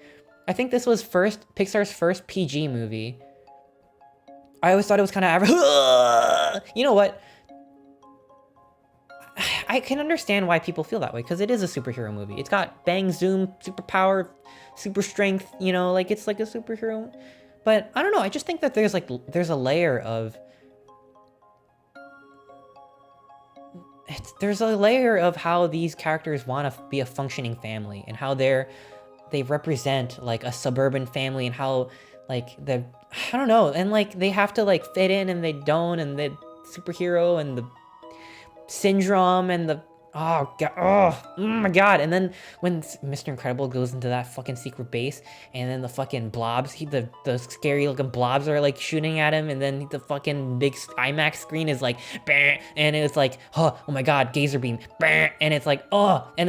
I think this was Pixar's first PG movie. I always thought it was kind of average. You know what? I can understand why people feel that way, because it is a superhero movie. It's got bang, zoom, superpower, super strength, like it's like a superhero. But I don't know, I just think that there's a layer of... There's a layer of how these characters want to be a functioning family, and how they represent like a suburban family, and how like I don't know, and like they have to like fit in and they don't, and the superhero and the Syndrome and the oh my god. And then when Mr. Incredible goes into that fucking secret base, and then the fucking blobs, the scary looking blobs are like shooting at him, and then the fucking big IMAX screen is like bah, and it's like oh my god, gazer beam bah, and it's like and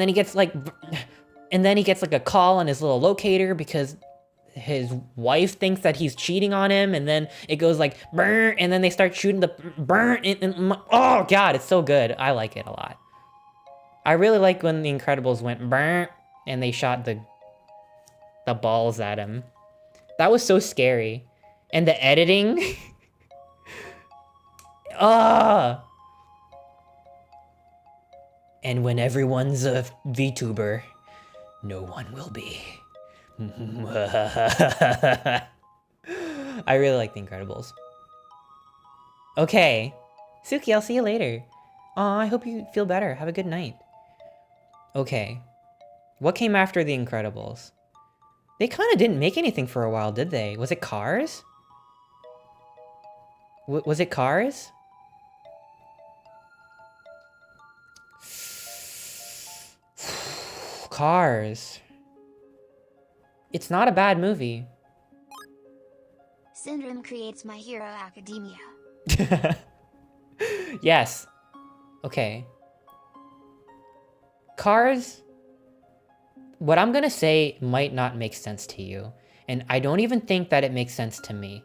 then he gets like a call on his little locator because his wife thinks that he's cheating on him, and then it goes like burn, and then they start shooting the burn, and oh god, it's so good. I like it a lot. I really like when the Incredibles went burn and they shot the balls at him. That was so scary. And the editing and when everyone's a VTuber, no one will be. I really like The Incredibles. Okay. Suki, I'll see you later. Aw, I hope you feel better. Have a good night. Okay. What came after The Incredibles? They kind of didn't make anything for a while, did they? Was it Cars? Was it Cars? Cars. It's not a bad movie.
Syndrome creates My Hero Academia.
Yes. Okay. Cars, what I'm gonna say might not make sense to you, and I don't even think that it makes sense to me.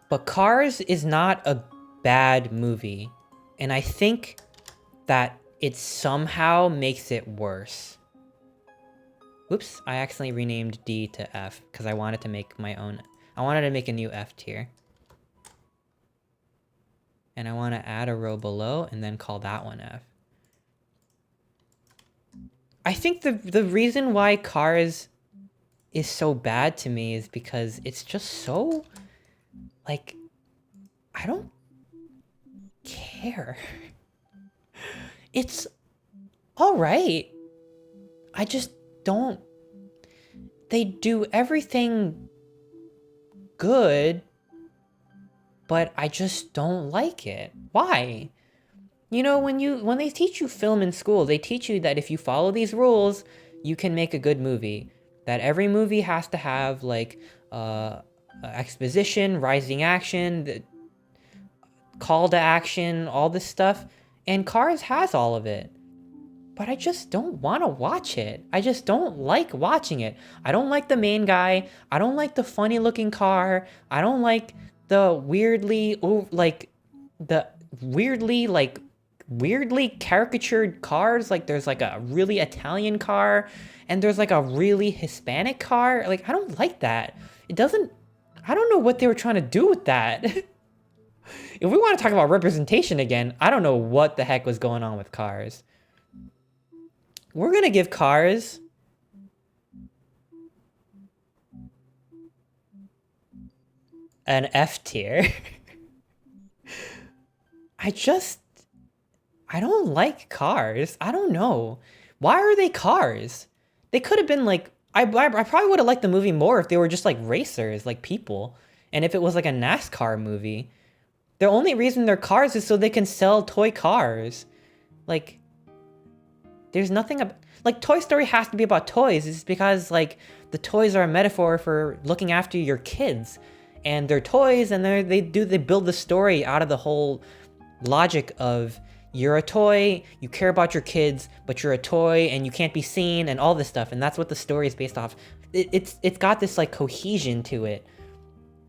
But Cars is not a bad movie, and I think that it somehow makes it worse. Oops, I accidentally renamed D to F because I wanted to make my own. I wanted to make a new F tier. And I want to add a row below and then call that one F. I think the reason why Cars is so bad to me is because it's just so, like, I don't care. It's alright. I just don't. They do everything good, but I just don't like it. Why? You know, when they teach you film in school, they teach you that if you follow these rules, you can make a good movie. That every movie has to have like exposition, rising action, the call to action, all this stuff. And Cars has all of it. But I just don't want to watch it. I just don't like watching it. I don't like the main guy. I don't like the funny looking car. I don't like the weirdly caricatured cars. Like there's like a really Italian car and there's like a really Hispanic car. Like I don't like that. I don't know what they were trying to do with that. If we want to talk about representation again, I don't know what the heck was going on with Cars. We're gonna give Cars an F tier. I don't like Cars. I don't know. Why are they Cars? They could have been like, I probably would have liked the movie more if they were just like racers, like people. And if it was like a NASCAR movie. The only reason they're cars is so they can sell toy cars. Like, there's nothing like Toy Story has to be about toys. It's because like the toys are a metaphor for looking after your kids, and they're toys, and they build the story out of the whole logic of you're a toy, you care about your kids, but you're a toy and you can't be seen and all this stuff, and that's what the story is based off. It's got this like cohesion to it.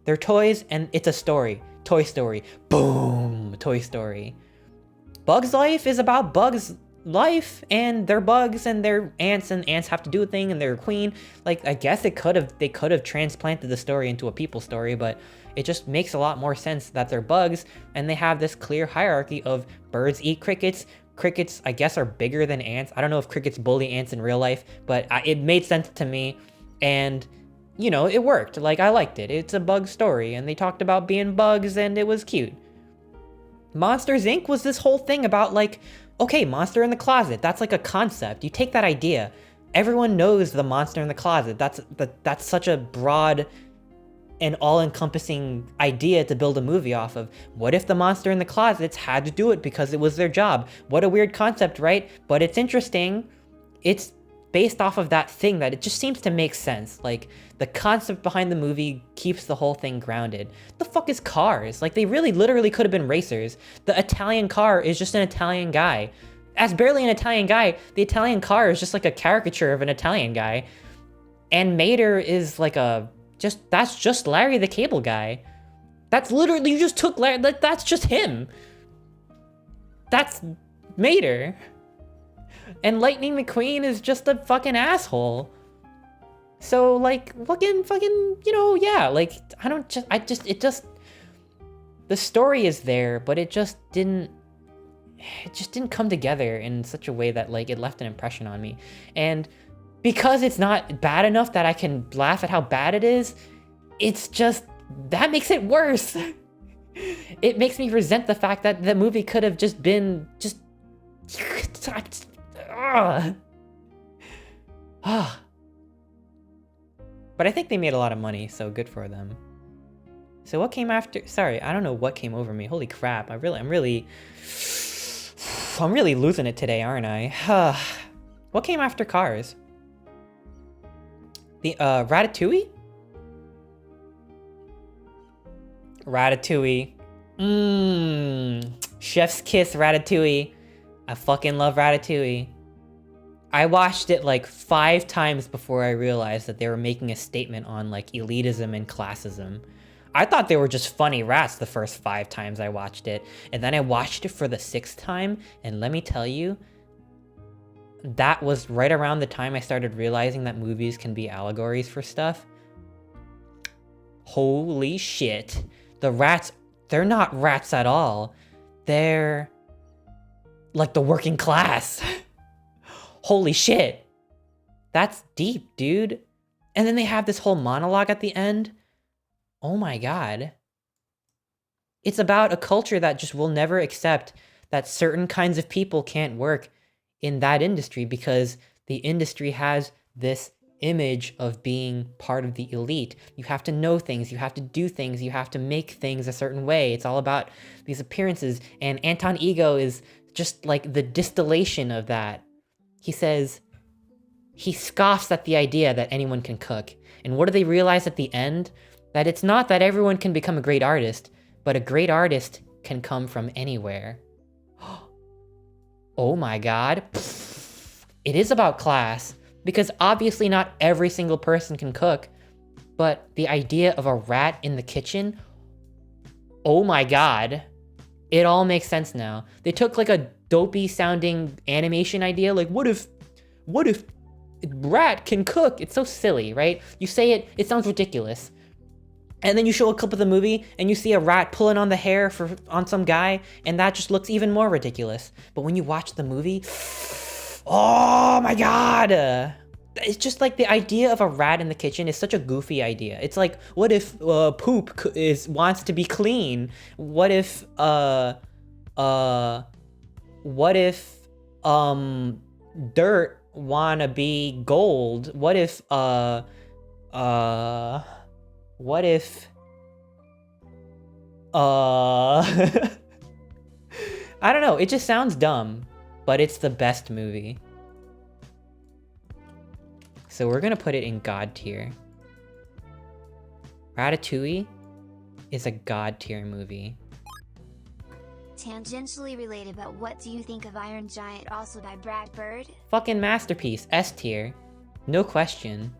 They're toys and it's a story. Toy Story. Boom! Toy Story. Bugs Life is about Bugs life, and they're bugs and they're ants, and ants have to do a thing, and they're a queen. Like, I guess they could have transplanted the story into a people story, but it just makes a lot more sense that they're bugs, and they have this clear hierarchy of birds eat crickets. Crickets, I guess, are bigger than ants. I don't know if crickets bully ants in real life, but it made sense to me, and you know, it worked. Like, I liked it. It's a bug story, and they talked about being bugs, and it was cute. Monsters, Inc. was this whole thing about, like, okay, monster in the closet. That's like a concept. You take that idea. Everyone knows the monster in the closet. That's such a broad and all-encompassing idea to build a movie off of. What if the monster in the closets had to do it because it was their job? What a weird concept, right? But it's interesting. It's based off of that thing that it just seems to make sense. Like, the concept behind the movie keeps the whole thing grounded. The fuck is Cars? Like, they really literally could have been racers. The Italian car is just an Italian guy. As barely an Italian guy, the Italian car is just like a caricature of an Italian guy. And Mater is like that's just Larry the Cable Guy. That's literally, you just took Larry, like, that's just him. That's Mater. And Lightning McQueen is just a fucking asshole. So, like, fucking, you know, yeah, like, the story is there, but it just didn't come together in such a way that, like, it left an impression on me. And because it's not bad enough that I can laugh at how bad it is, it's just, that makes it worse. It makes me resent the fact that the movie could have just been, But I think they made a lot of money, so good for them. So what came after? Sorry, I don't know what came over me. Holy crap! I'm really losing it today, aren't I? What came after Cars? The Ratatouille? Ratatouille. Chef's kiss Ratatouille. I fucking love Ratatouille. I watched it like 5 times before I realized that they were making a statement on like elitism and classism. I thought they were just funny rats the first 5 times I watched it. And then I watched it for the 6th time, and let me tell you, that was right around the time I started realizing that movies can be allegories for stuff. Holy shit. The rats, they're not rats at all. They're like the working class. Holy shit. That's deep, dude. And then they have this whole monologue at the end. Oh my god. It's about a culture that just will never accept that certain kinds of people can't work in that industry because the industry has this image of being part of the elite. You have to know things, you have to do things, you have to make things a certain way. It's all about these appearances, and Anton Ego is just like the distillation of that. He says, he scoffs at the idea that anyone can cook. And what do they realize at the end? That it's not that everyone can become a great artist, but a great artist can come from anywhere. Oh my god. It is about class, because obviously not every single person can cook, but the idea of a rat in the kitchen, oh my god. It all makes sense now. They took like a dopey sounding animation idea, like what if rat can cook? It's so silly, right? You say it, it sounds ridiculous. And then you show a clip of the movie and you see a rat pulling on the hair on some guy, and that just looks even more ridiculous. But when you watch the movie, oh my god! It's just like the idea of a rat in the kitchen is such a goofy idea. It's like, what if poop wants to be clean? What if dirt wanna be gold? What if what if I don't know, it just sounds dumb, but it's the best movie. So we're gonna put it in God tier. Ratatouille is a God tier movie.
Tangentially related, but what do you think of Iron Giant, also by Brad Bird?
Fucking masterpiece, S tier. No question.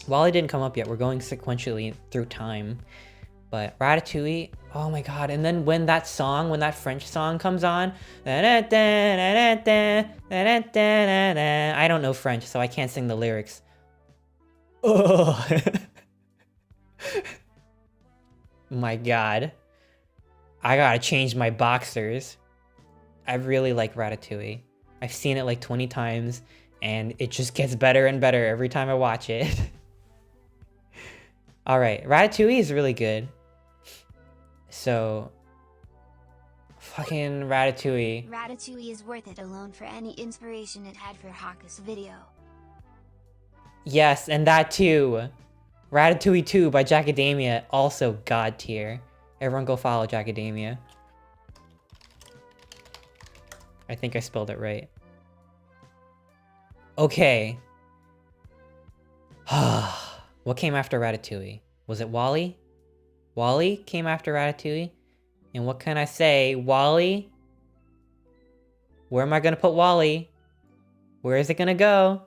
WALL-E didn't come up yet, we're going sequentially through time. But Ratatouille, oh my god, and then when that French song comes on, I don't know French, so I can't sing the lyrics. Oh. My god. I gotta change my boxers. I really like Ratatouille. I've seen it like 20 times, and it just gets better and better every time I watch it. Alright, Ratatouille is really good. So, fucking Ratatouille.
Ratatouille is worth it alone for any inspiration it had for Haka's video.
Yes, and that too. Ratatouille 2 by Jackademia, also God tier. Everyone go follow Jackademia. I think I spelled it right. Okay. What came after Ratatouille? Was it WALL-E? WALL-E came after Ratatouille? And what can I say? WALL-E? Where am I gonna put WALL-E? Where is it gonna go?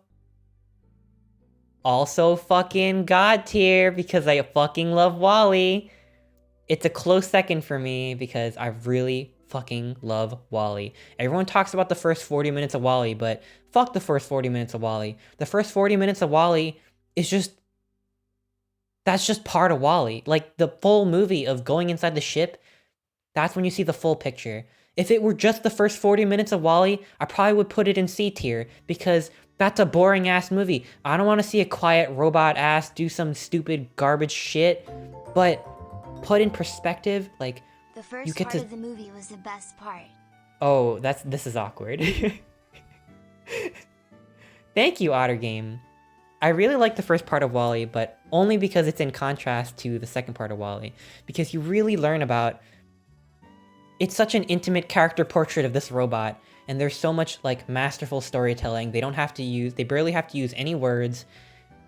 Also fucking God tier, because I fucking love WALL-E. It's a close second for me because I really fucking love WALL-E. Everyone talks about the first 40 minutes of WALL-E, but fuck the first 40 minutes of WALL-E. The first 40 minutes of WALL-E is just... that's just part of WALL-E. Like, the full movie of going inside the ship, that's when you see the full picture. If it were just the first 40 minutes of WALL-E, I probably would put it in C tier, because that's a boring-ass movie. I don't want to see a quiet robot-ass do some stupid garbage shit, but put in perspective, like,
the first part of the movie was the best part.
Oh, this is awkward. Thank you, Otter Game. I really like the first part of WALL-E, but only because it's in contrast to the second part of WALL-E. Because you really learn about... it's such an intimate character portrait of this robot, and there's so much, like, masterful storytelling. They barely have to use any words,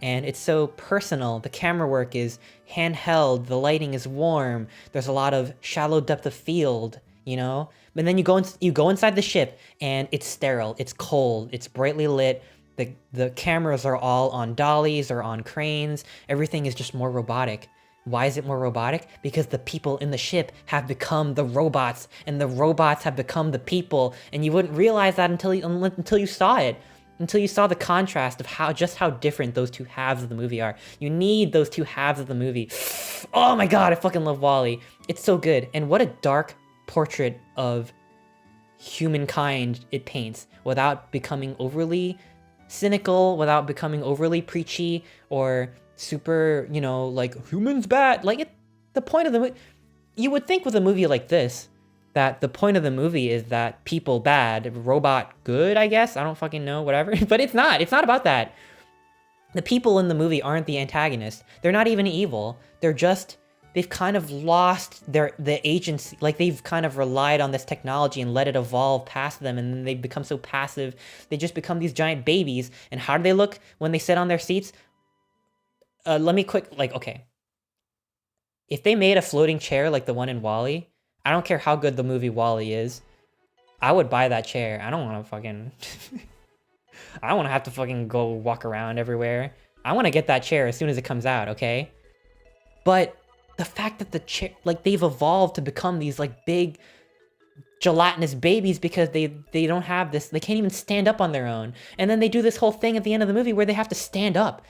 and it's so personal. The camera work is handheld, the lighting is warm, there's a lot of shallow depth of field, you know? And then you go inside the ship, and it's sterile, it's cold, it's brightly lit, the cameras are all on dollies or on cranes, everything is just more robotic. Why is it more robotic? Because the people in the ship have become the robots, and the robots have become the people, and you wouldn't realize that until you saw it. Until you saw the contrast of how different those two halves of the movie are. You need those two halves of the movie. Oh my god, I fucking love WALL-E. It's so good. And what a dark portrait of humankind it paints, without becoming overly cynical, without becoming overly preachy, or super, you know, like, humans bad. Like, the point of the movie... you would think with a movie like this, that the point of the movie is that people bad, robot good, I guess? I don't fucking know, whatever. But it's not. It's not about that. The people in the movie aren't the antagonists. They're not even evil. They're just they've kind of lost the agency. Like, they've kind of relied on this technology and let it evolve past them, and then they become so passive. They just become these giant babies. And how do they look when they sit on their seats? Let me okay. If they made a floating chair like the one in WALL-E, I don't care how good the movie WALL-E is, I would buy that chair. I don't want to fucking... I don't want to have to fucking go walk around everywhere. I want to get that chair as soon as it comes out, okay? But the fact that the chair... Like, they've evolved to become these, like, big gelatinous babies because they don't have this... They can't even stand up on their own. And then they do this whole thing at the end of the movie where they have to stand up.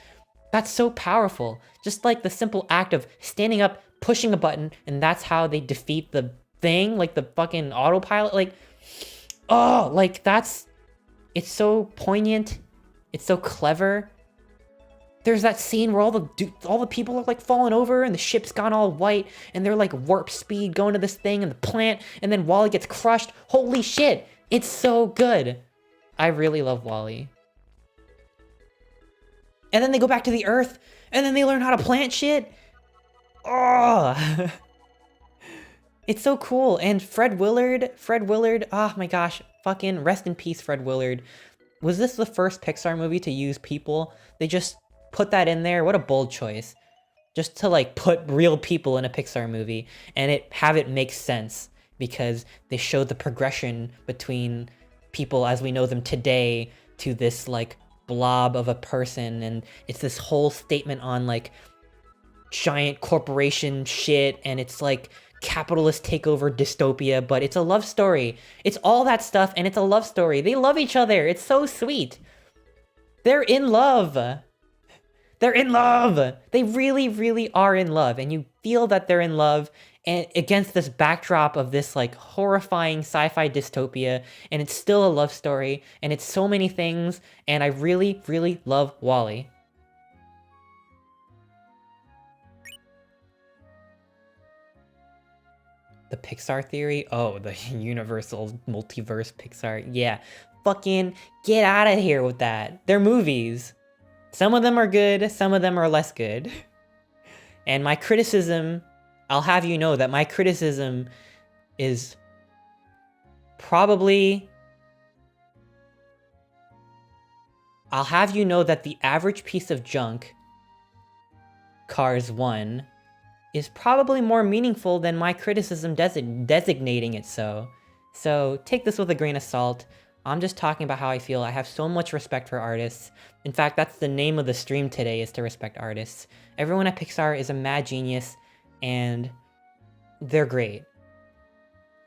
That's so powerful. Just like the simple act of standing up, pushing a button, and that's how they defeat the thing, like the fucking autopilot. Like, oh, like that's... It's so poignant. It's so clever. There's that scene where all the people are like falling over and the ship's gone all white and they're like warp speed going to this thing in the plant, and then WALL-E gets crushed. Holy shit. It's so good. I really love WALL-E. And then they go back to the Earth and then they learn how to plant shit. Oh, it's so cool. And Fred Willard, oh my gosh, fucking rest in peace, Fred Willard. Was this the first Pixar movie to use people? They just put that in there. What a bold choice. Just to like put real people in a Pixar movie and have it make sense, because they show the progression between people as we know them today to this like blob of a person, and it's this whole statement on like giant corporation shit, and it's like capitalist takeover dystopia, but it's a love story. It's all that stuff, and it's a love story. They love each other. It's so sweet. They're in love. They're in love. They really, really are in love, and you feel that they're in love, and against this backdrop of this like horrifying sci-fi dystopia, and it's still a love story, and it's so many things, and I really, really love WALL-E. The Pixar theory? Oh, the universal multiverse Pixar. Yeah, fucking get out of here with that. They're movies. Some of them are good, some of them are less good. And my criticism, I'll have you know that my criticism is probably... I'll have you know that the average piece of junk, Cars 1, is probably more meaningful than my criticism designating it so. So take this with a grain of salt. I'm just talking about how I feel. I have so much respect for artists. In fact, that's the name of the stream today, is to respect artists. Everyone at Pixar is a mad genius, and they're great.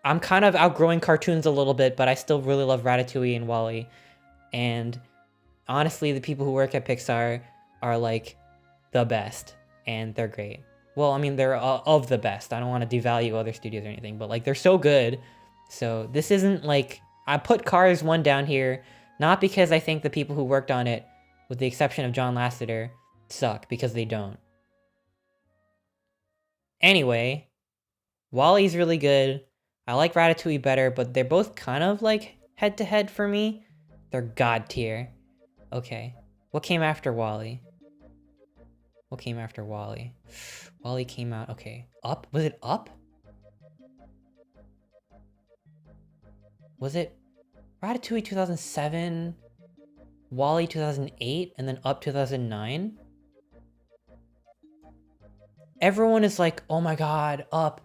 I'm kind of outgrowing cartoons a little bit, but I still really love Ratatouille and WALL-E. And honestly, the people who work at Pixar are like the best, and they're great. Well, I mean, they're of the best. I don't want to devalue other studios or anything, but like they're so good. So this isn't like... I put Cars 1 down here, not because I think the people who worked on it, with the exception of John Lasseter, suck, because they don't. Anyway, WALL-E's really good. I like Ratatouille better, but they're both kind of like head-to-head for me. They're god tier. Okay, what came after WALL-E? What came after WALL-E? WALL-E came out, okay. Up? Was it Up? Was it Ratatouille 2007, WALL-E 2008, and then Up 2009? Everyone is like, oh my god, Up,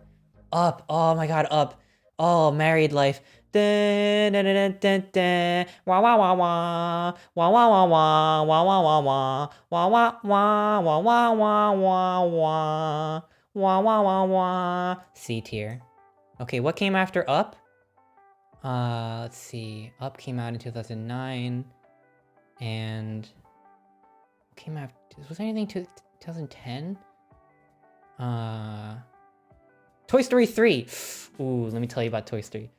oh my god, Up, oh, Married Life, dun, dun, dun, dun, dun, wah wah wah wah, wah wah wah wah, wah wah wah wah, wah wah wah, wah wah wah wah, wah wah wah wah. C tier. Okay, what came after Up? Let's see. Up came out in 2009, and came out. Was there anything to 2010? Toy Story 3. Ooh, let me tell you about Toy Story.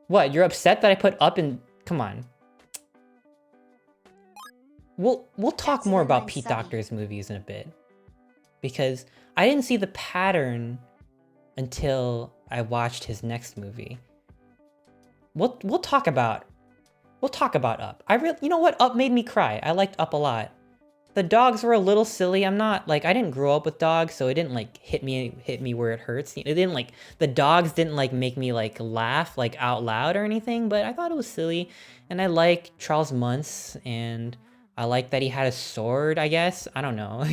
What? You're upset that I put Up in? Come on. We'll talk more about Pete Docter's movies in a bit, because I didn't see the pattern until I watched his next movie. We'll talk about Up. You know what? Up made me cry. I liked Up a lot. The dogs were a little silly. I'm not like I didn't grow up with dogs, so it didn't like hit me where it hurts. It didn't like the dogs didn't like make me like laugh like out loud or anything, but I thought it was silly. And I like Charles Muntz, and I like that he had a sword, I guess. I don't know.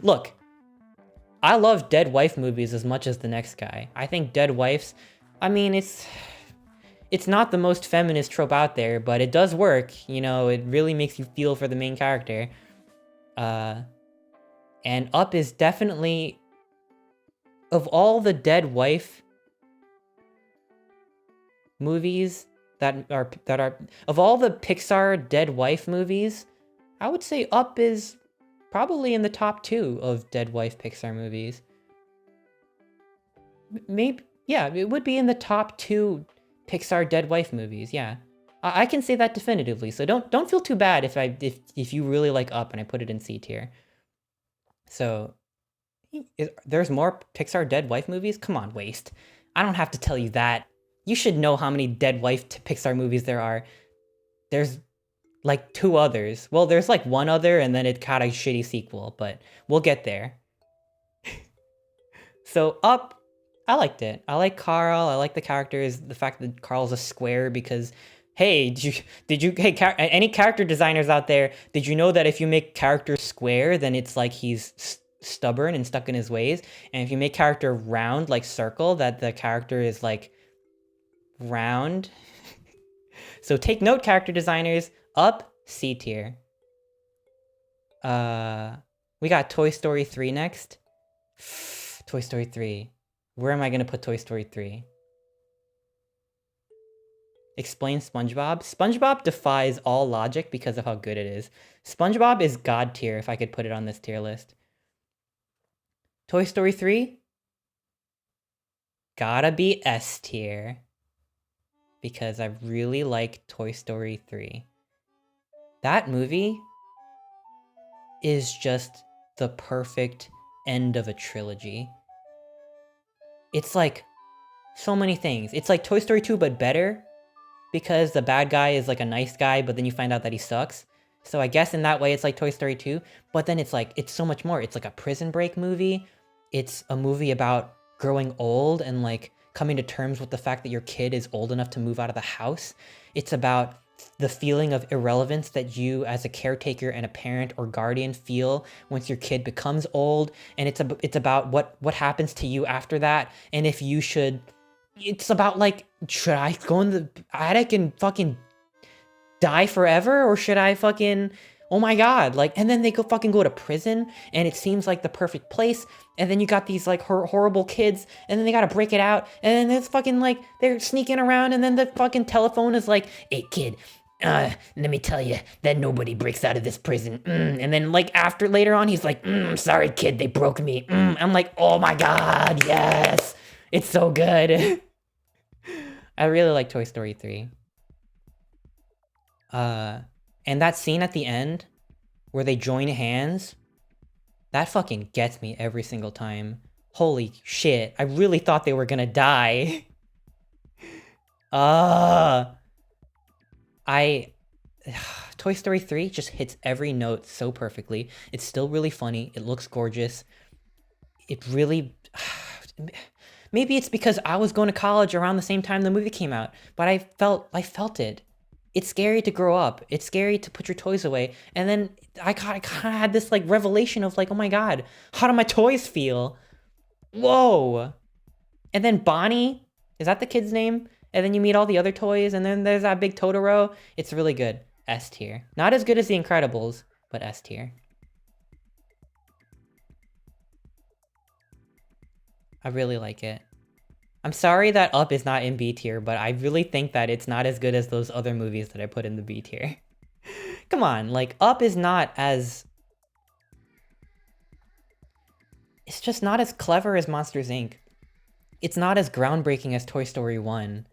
Look, I love dead wife movies as much as the next guy. I think dead wives, I mean, it's not the most feminist trope out there, but it does work. You know, it really makes you feel for the main character. And Up is definitely, of all the dead wife movies that are of all the Pixar dead wife movies, I would say Up is probably in the top 2 of dead wife Pixar movies. Maybe, yeah, it would be in the top 2 Pixar dead wife movies. Yeah, I can say that definitively. So don't feel too bad if you really like Up and I put it in C tier. So there's more Pixar dead wife movies? Come on, Waste. I don't have to tell you that. You should know how many dead wife Pixar movies there are. There's like 2 others. Well, there's like 1 other and then it got a shitty sequel, but we'll get there. So Up, I liked it. I like Carl. I like the characters. The fact that Carl's a square because, hey, any character designers out there, did you know that if you make characters square, then it's like he's stubborn and stuck in his ways? And if you make character round, like circle, that the character is like round. So take note, character designers. Up, C tier. We got Toy Story 3 next. Toy Story 3. Where am I gonna put Toy Story 3? Explain SpongeBob. SpongeBob defies all logic because of how good it is. SpongeBob is God tier if I could put it on this tier list. Toy Story 3? Gotta be S tier. Because I really like Toy Story 3. That movie is just the perfect end of a trilogy. It's like so many things. It's like Toy Story 2 but better because the bad guy is like a nice guy, but then you find out that he sucks. So I guess in that way it's like Toy Story 2, but then it's like it's so much more. It's like a prison break movie. It's a movie about growing old and like coming to terms with the fact that your kid is old enough to move out of the house. It's about the feeling of irrelevance that you as a caretaker and a parent or guardian feel once your kid becomes old, and it's about what happens to you after that, and if you should, it's about like, should I go in the attic and fucking die forever, or should I fucking, oh my god, like, and then they go to prison, and it seems like the perfect place, and then you got these like horrible kids, and then they gotta break it out, and then it's fucking like they're sneaking around, and then the fucking telephone is like, hey kid, let me tell you that nobody breaks out of this prison. And then like later on he's like, sorry kid, they broke me. I'm like, oh my god, yes, it's so good. I really like Toy Story 3. And that scene at the end where they join hands, that fucking gets me every single time. Holy shit, I really thought they were gonna die. Toy Story 3 just hits every note so perfectly. It's still really funny. It looks gorgeous. It really... Maybe it's because I was going to college around the same time the movie came out, but I felt it. It's scary to grow up. It's scary to put your toys away. And then I kind of had this like revelation of like, oh my god, how do my toys feel? Whoa. And then Bonnie, is that the kid's name? And then you meet all the other toys, and then there's that big Totoro. It's really good. S tier. Not as good as The Incredibles, but S tier. I really like it. I'm sorry that Up is not in B tier, but I really think that it's not as good as those other movies that I put in the B tier. Come on, like, Up is not as... It's just not as clever as Monsters, Inc. It's not as groundbreaking as Toy Story 1.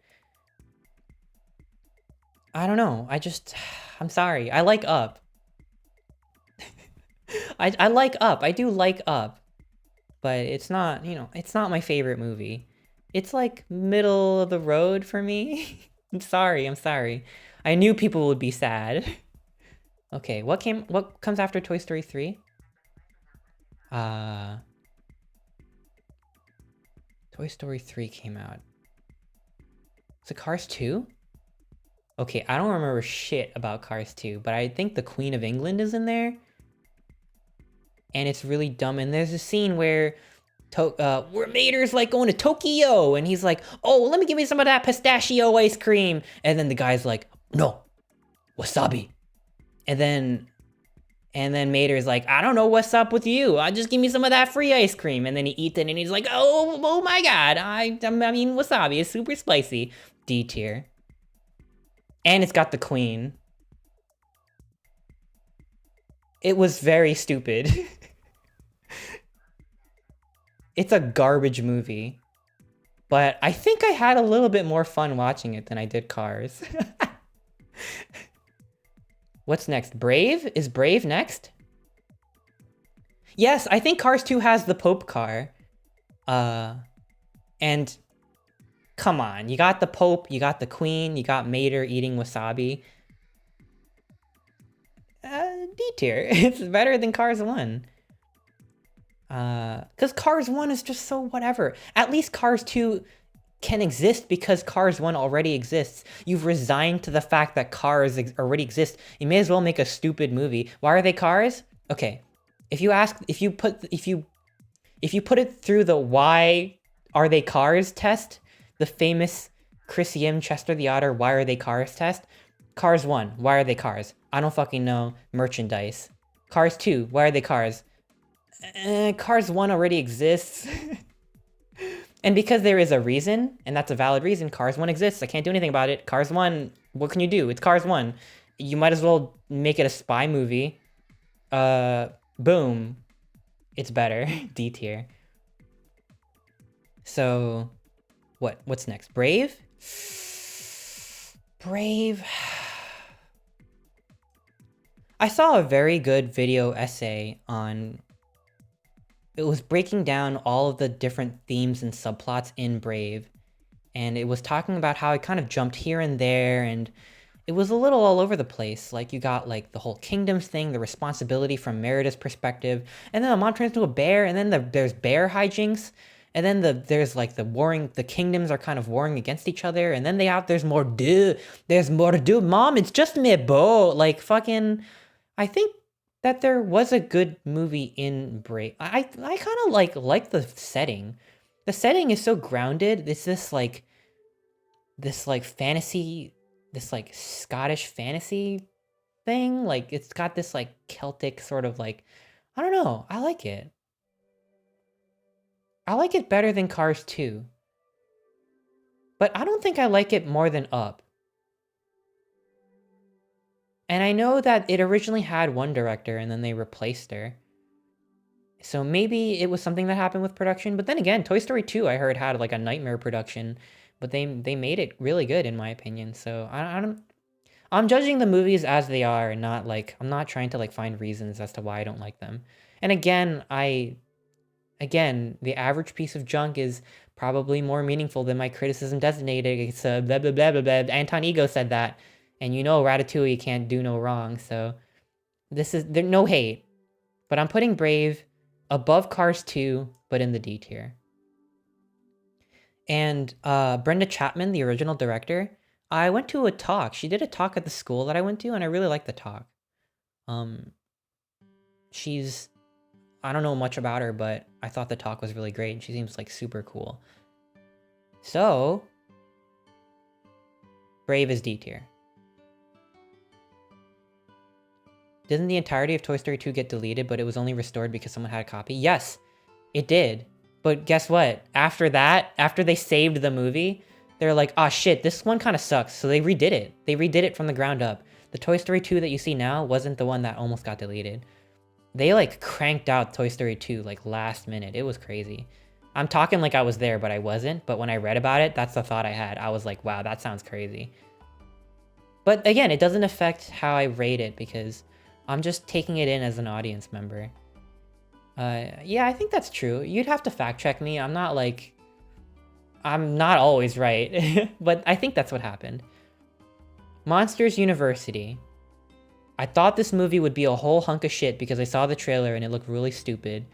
I don't know, I'm sorry. I like Up. I like Up. I do like Up. But it's not, it's not my favorite movie. It's like middle of the road for me. I'm sorry. I knew people would be sad. Okay, what comes after Toy Story 3? Toy Story 3 came out. Is it Cars 2? Okay, I don't remember shit about Cars 2, but I think the Queen of England is in there. And it's really dumb. And there's a scene where Mater's like going to Tokyo, and he's like, oh, let me give me some of that pistachio ice cream. And then the guy's like, no, wasabi. And then Mater's like, I don't know what's up with you. Just give me some of that free ice cream. And then he eats it, and he's like, oh my god, I mean, wasabi is super spicy. D tier. And it's got the Queen. It was very stupid. It's a garbage movie. But I think I had a little bit more fun watching it than I did Cars. What's next? Brave? Is Brave next? Yes, I think Cars 2 has the Pope car. And come on, you got the Pope, you got the Queen, you got Mater eating wasabi. D tier. It's better than Cars 1. Because Cars 1 is just so whatever. At least Cars 2 can exist because Cars 1 already exists. You've resigned to the fact that Cars already exist. You may as well make a stupid movie. Why are they Cars? Okay. If you put it through the why are they Cars test, the famous Chris Yim, Chester the Otter, why are they Cars test? Cars 1, why are they Cars? I don't fucking know. Merchandise. Cars 2, why are they Cars? Cars 1 already exists. And because there is a reason, and that's a valid reason, Cars 1 exists. I can't do anything about it. Cars 1, what can you do? It's Cars 1. You might as well make it a spy movie. Boom. It's better. D tier. So, what's next? Brave? Brave. I saw a very good video essay on... It was breaking down all of the different themes and subplots in Brave. And it was talking about how it kind of jumped here and there, and it was a little all over the place. Like, you got, like, the whole kingdoms thing, the responsibility from Merida's perspective, and then the mom turns into a bear, and then there's bear hijinks, and then there's, like, the kingdoms are kind of warring against each other, and then there's more do. There's more to do. Mom, it's just me, bo. Like, fucking... I think that there was a good movie in Brave. I kind of like the setting. The setting is so grounded. It's this fantasy, this like Scottish fantasy thing. Like it's got this like Celtic sort of like, I don't know. I like it. I like it better than Cars 2. But I don't think I like it more than Up. And I know that it originally had one director and then they replaced her. So maybe it was something that happened with production. But then again, Toy Story 2 I heard had like a nightmare production. But they made it really good in my opinion. So I'm judging the movies as they are and not like... I'm not trying to like find reasons as to why I don't like them. And again, the average piece of junk is probably more meaningful than my criticism designated. It's blah, blah, blah, blah, blah. Anton Ego said that. And you know Ratatouille can't do no wrong, so... There's no hate. But I'm putting Brave above Cars 2, but in the D tier. And Brenda Chapman, the original director, I went to a talk. She did a talk at the school that I went to, and I really liked the talk. She's... I don't know much about her, but I thought the talk was really great, and she seems like super cool. So... Brave is D tier. Didn't the entirety of Toy Story 2 get deleted, but it was only restored because someone had a copy? Yes, it did. But guess what? After that, after they saved the movie, they're like, oh shit, this one kind of sucks. So they redid it. They redid it from the ground up. The Toy Story 2 that you see now wasn't the one that almost got deleted. They like cranked out Toy Story 2 like last minute. It was crazy. I'm talking like I was there, but I wasn't. But when I read about it, that's the thought I had. I was like, wow, that sounds crazy. But again, it doesn't affect how I rate it because... I'm just taking it in as an audience member. Yeah, I think that's true. You'd have to fact check me. I'm not always right, but I think that's what happened. Monsters University. I thought this movie would be a whole hunk of shit because I saw the trailer and it looked really stupid.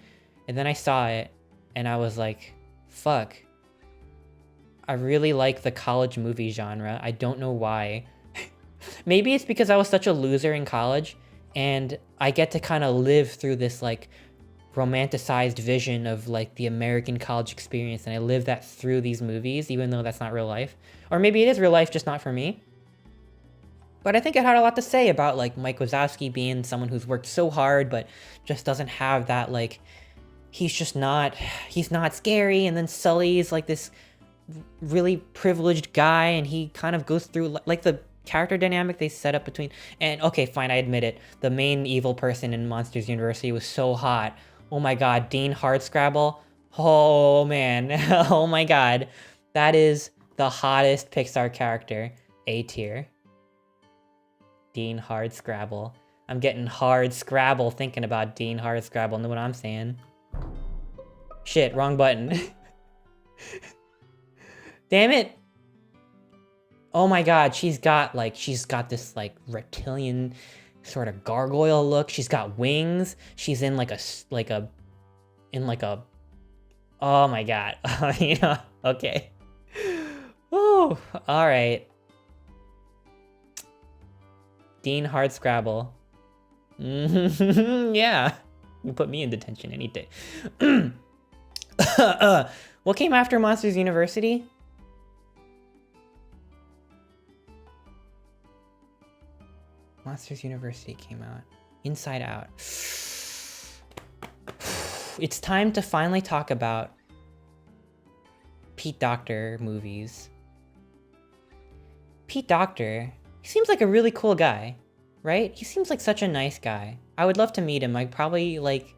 And then I saw it and I was like, fuck. I really like the college movie genre. I don't know why. Maybe it's because I was such a loser in college and I get to kind of live through this like romanticized vision of like the American college experience, and I live that through these movies, even though that's not real life. Or maybe it is real life, just not for me. But I think it had a lot to say about like Mike Wazowski being someone who's worked so hard but just doesn't have that, like, he's not scary, and then Sully's like this really privileged guy and he kind of goes through like the character dynamic they set up between, and okay, fine, I admit it, the main evil person in Monsters University was so hot. Oh my god, Dean Hardscrabble. Oh man. Oh my god. That is the hottest Pixar character. A tier. Dean Hardscrabble. I'm getting hard Scrabble thinking about Dean Hardscrabble. Know what I'm saying? Shit, wrong button. Damn it. Oh my god, she's got this like reptilian sort of gargoyle look. She's got wings. She's in like a oh my god. You know, okay. Oh, all right. Dean Hardscrabble. Yeah. You put me in detention any day. What came after Monsters University? Monsters University came out. Inside Out. It's time to finally talk about Pete Docter movies. Pete Docter, he seems like a really cool guy, right? He seems like such a nice guy. I would love to meet him. I'd probably like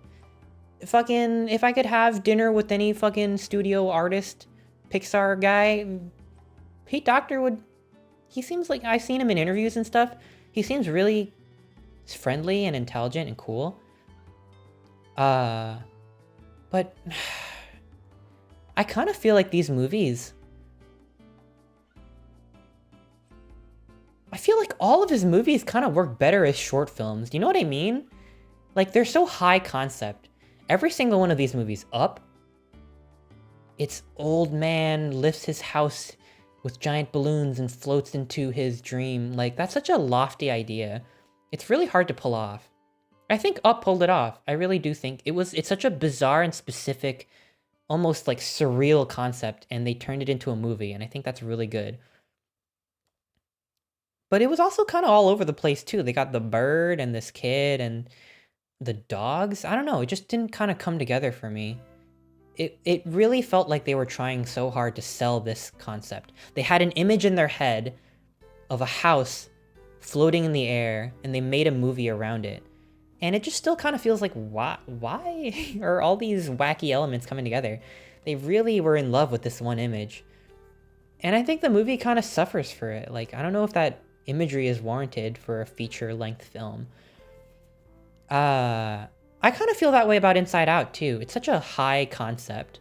fucking, if I could have dinner with any fucking studio artist, Pixar guy, Pete Docter would, he seems like, I've seen him in interviews and stuff. He seems really friendly and intelligent and cool. But I kind of feel like these movies, I feel like all of his movies kind of work better as short films. Do you know what I mean? Like, they're so high concept. Every single one of these movies, Up, it's old man lifts his house with giant balloons and floats into his dream. Like, that's such a lofty idea. It's really hard to pull off. I think Up pulled it off. I really do think it's such a bizarre and specific, almost like surreal concept, and they turned it into a movie, and I think that's really good. But it was also kind of all over the place too. They got the bird and this kid and the dogs. I don't know, it just didn't kind of come together for me. It really felt like they were trying so hard to sell this concept. They had an image in their head of a house floating in the air, and they made a movie around it. And it just still kind of feels like, why are all these wacky elements coming together? They really were in love with this one image. And I think the movie kind of suffers for it. Like, I don't know if that imagery is warranted for a feature-length film. I kind of feel that way about Inside Out, too. It's such a high concept.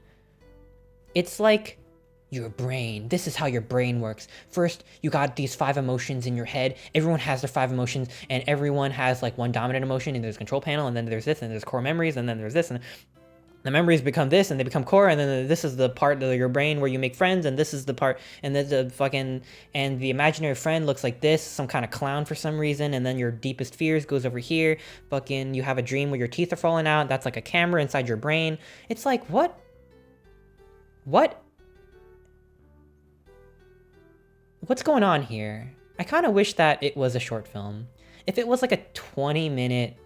It's like your brain. This is how your brain works. First, you got these 5 emotions in your head. Everyone has their 5 emotions, and everyone has like one dominant emotion, and there's a control panel, and then there's this, and there's core memories, and then there's this, and the memories become this, and they become core, and then this is the part of your brain where you make friends, and this is the part, and then and the imaginary friend looks like this, some kind of clown for some reason, and then your deepest fears goes over here, you have a dream where your teeth are falling out, that's like a camera inside your brain. It's like, what? What's going on here? I kind of wish that it was a short film. If it was like a 20-minute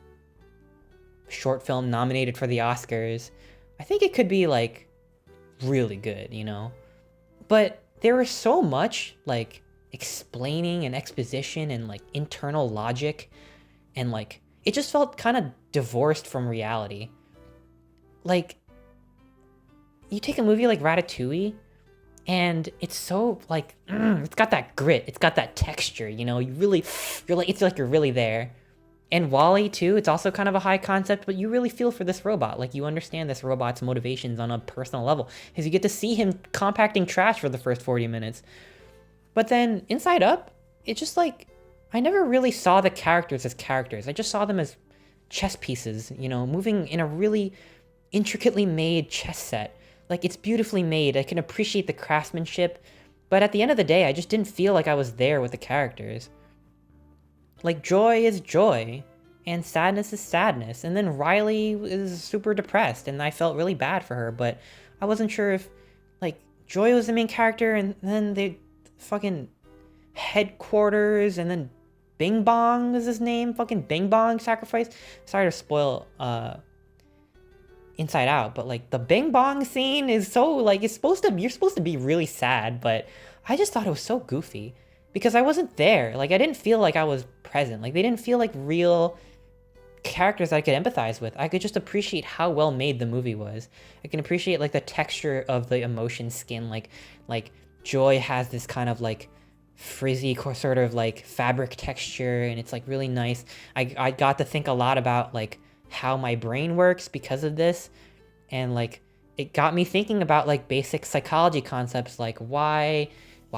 short film nominated for the Oscars, I think it could be like really good, you know? But there was so much like explaining and exposition and like internal logic, and like it just felt kind of divorced from reality. Like, you take a movie like Ratatouille, and it's so like, it's got that grit, it's got that texture, you know? You're like, it's like you're really there. And WALL-E too, it's also kind of a high concept, but you really feel for this robot. Like, you understand this robot's motivations on a personal level, because you get to see him compacting trash for the first 40 minutes. But then Inside Up, it just like, I never really saw the characters as characters. I just saw them as chess pieces, you know, moving in a really intricately made chess set. Like, it's beautifully made. I can appreciate the craftsmanship, but at the end of the day, I just didn't feel like I was there with the characters. Like, joy is joy, and sadness is sadness. And then Riley is super depressed, and I felt really bad for her, but I wasn't sure if, like, Joy was the main character, and then they fucking headquarters, and then Bing Bong is his name. Fucking Bing Bong sacrifice. Sorry to spoil Inside Out, but like the Bing Bong scene is so like you're supposed to be really sad, but I just thought it was so goofy because I wasn't there. Like I didn't feel like I was present. Like they didn't feel like real characters I could empathize with. I could just appreciate how well made the movie was. I can appreciate like the texture of the emotion skin. Like Joy has this kind of like frizzy sort of like fabric texture, and it's like really nice. I got to think a lot about like how my brain works because of this, and like it got me thinking about like basic psychology concepts like why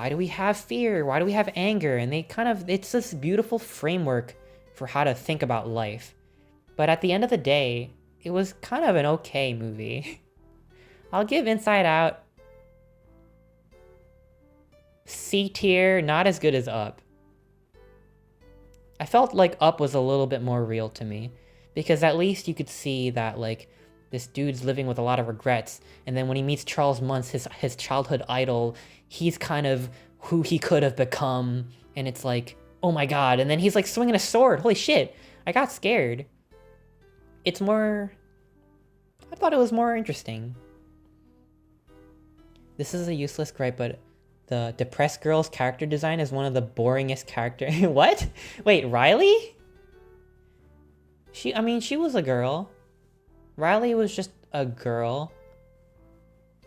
do we have fear, why do we have anger, and it's this beautiful framework for how to think about life. But at the end of the day, it was kind of an okay movie. I'll give Inside Out C tier, not as good as Up. I felt like Up was a little bit more real to me, because at least you could see that like this dude's living with a lot of regrets, and then when he meets Charles Muntz, his childhood idol, he's kind of who he could have become, and it's like, oh my god, and then he's like swinging a sword. Holy shit, I got scared. I thought it was more interesting. This is a useless gripe, but the depressed girl's character design is one of the boringest character. What? Wait, Riley? She was a girl. Riley was just a girl.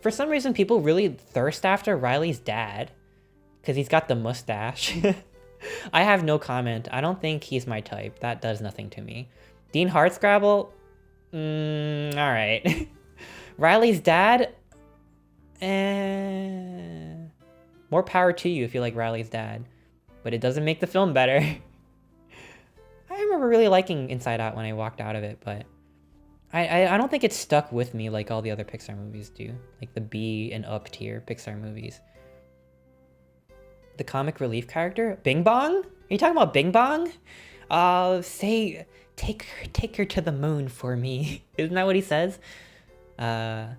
For some reason, people really thirst after Riley's dad, because he's got the mustache. I have no comment. I don't think he's my type. That does nothing to me. Dean Hardscrabble? Alright. Riley's dad? More power to you if you like Riley's dad. But it doesn't make the film better. I remember really liking Inside Out when I walked out of it, but I don't think it stuck with me like all the other Pixar movies do. Like the B and Up tier Pixar movies. The comic relief character? Bing Bong? Are you talking about Bing Bong? Take her to the moon for me. Isn't that what he says? Yeah,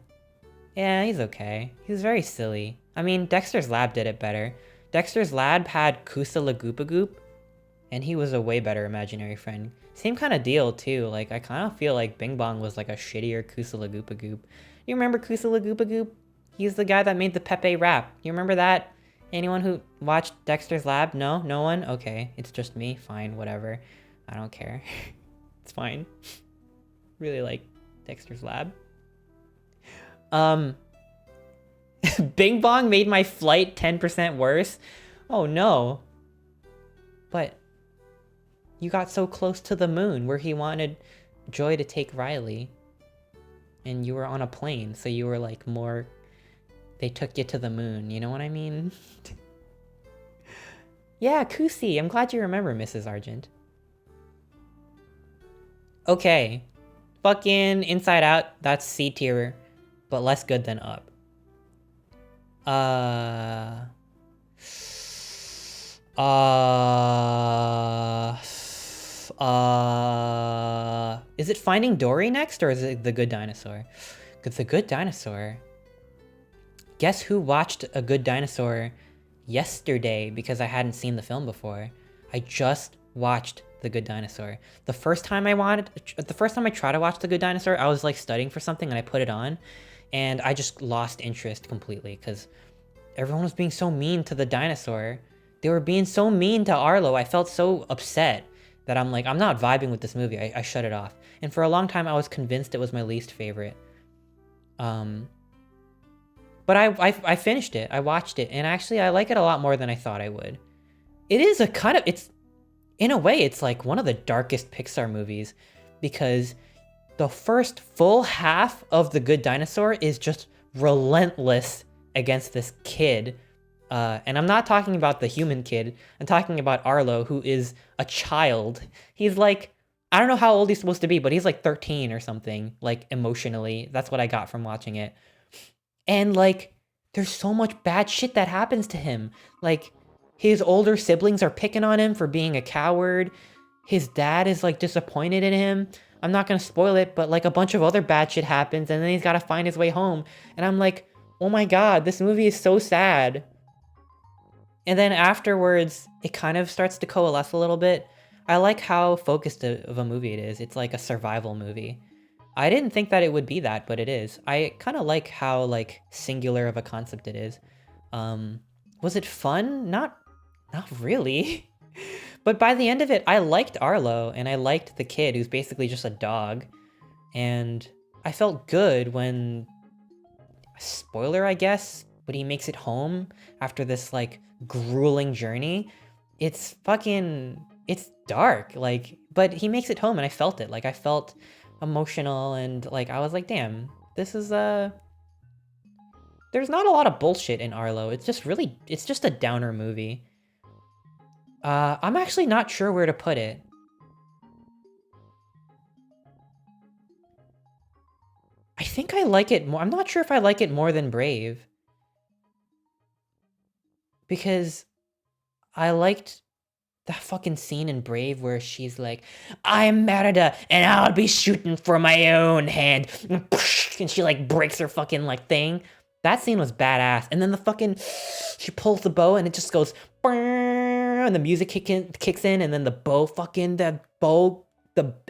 he's okay. He's very silly. I mean, Dexter's Lab did it better. Dexter's Lab had Kusa Lagoop, and he was a way better imaginary friend. Same kind of deal, too. Like, I kind of feel like Bing Bong was like a shittier Kusa Lagoop. You remember Kusa Lagoop? He's the guy that made the Pepe rap. You remember that? Anyone who watched Dexter's Lab? No? No one? Okay, it's just me. Fine, whatever. I don't care. It's fine. Really like Dexter's Lab. Bing Bong made my flight 10% worse. Oh no. But you got so close to the moon where he wanted Joy to take Riley. And you were on a plane, so you were like more... They took you to the moon, you know what I mean? Yeah, Kusi, I'm glad you remember, Mrs. Argent. Okay. Fucking Inside Out, that's C tier, but less good than Up. Is it Finding Dory next, or is it The Good Dinosaur? Because The Good Dinosaur... Guess who watched A Good Dinosaur yesterday because I hadn't seen the film before? I just watched The Good Dinosaur. The first time I tried to watch The Good Dinosaur, I was like studying for something and I put it on, and I just lost interest completely because everyone was being so mean to the dinosaur. They were being so mean to Arlo. I felt so upset that I'm like, I'm not vibing with this movie. I shut it off. And for a long time, I was convinced it was my least favorite. But I finished it. I watched it, and actually I like it a lot more than I thought I would. It is a kind of, it's, in a way, it's like one of the darkest Pixar movies, because the first full half of The Good Dinosaur is just relentless against this kid, And I'm not talking about the human kid. I'm talking about Arlo, who is a child. He's like, I don't know how old he's supposed to be, but he's like 13 or something, like emotionally. That's what I got from watching it. And like, there's so much bad shit that happens to him. Like, his older siblings are picking on him for being a coward. His dad is like disappointed in him. I'm not gonna spoil it, but like a bunch of other bad shit happens, and then he's gotta find his way home. And I'm like, oh my god, this movie is so sad. And then afterwards, it kind of starts to coalesce a little bit. I like how focused of a movie it is. It's like a survival movie. I didn't think that it would be that, but it is. I kind of like how like singular of a concept it is. Was it fun? Not really. But by the end of it, I liked Arlo and I liked the kid who's basically just a dog. And I felt good when, spoiler I guess, but he makes it home after this like grueling journey. It's dark, like, but he makes it home and I felt it. Like I felt emotional and like I was like, damn, this is there's not a lot of bullshit in Arlo. It's just a downer movie. I'm actually not sure where to put it. I think I like it more. I'm not sure if I like it more than Brave. Because I liked that fucking scene in Brave where she's like, I'm Merida and I'll be shooting for my own hand. And she like breaks her fucking like thing. That scene was badass. And then the fucking, she pulls the bow and it just goes, and the music kicks in, and then the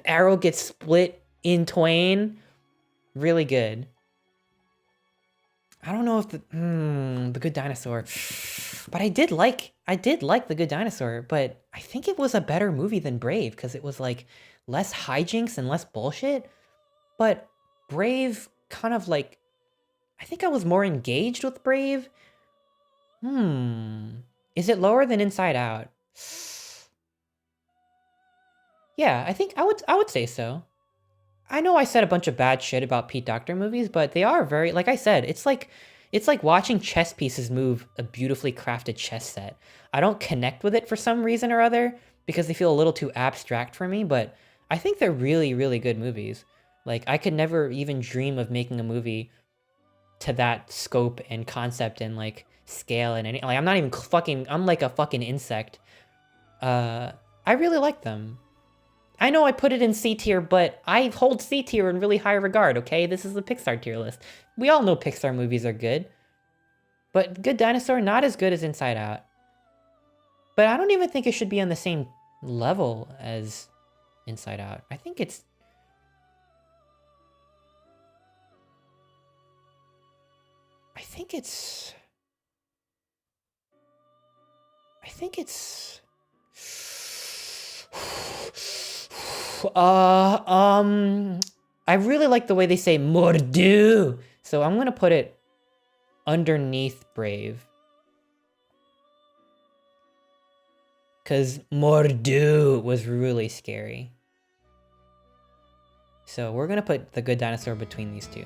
arrow gets split in twain. Really good. I don't know if the Good Dinosaur, but I did like The Good Dinosaur, but I think it was a better movie than Brave because it was like less hijinks and less bullshit. But Brave kind of like, I think I was more engaged with Brave. Is it lower than Inside Out? Yeah, I think I would say so. I know I said a bunch of bad shit about Pete Docter movies, but they are very, like I said, it's like watching chess pieces move a beautifully crafted chess set. I don't connect with it for some reason or other because they feel a little too abstract for me, but I think they're really, really good movies. Like I could never even dream of making a movie to that scope and concept and like scale and like I'm not even I'm like a fucking insect. I really like them. I know I put it in C tier, but I hold C tier in really high regard, okay? This is the Pixar tier list. We all know Pixar movies are good. But Good Dinosaur, not as good as Inside Out. But I don't even think it should be on the same level as Inside Out. I think it's... I really like the way they say mordu, so I'm gonna put it underneath Brave. Cause mordu was really scary. So we're gonna put The Good Dinosaur between these two.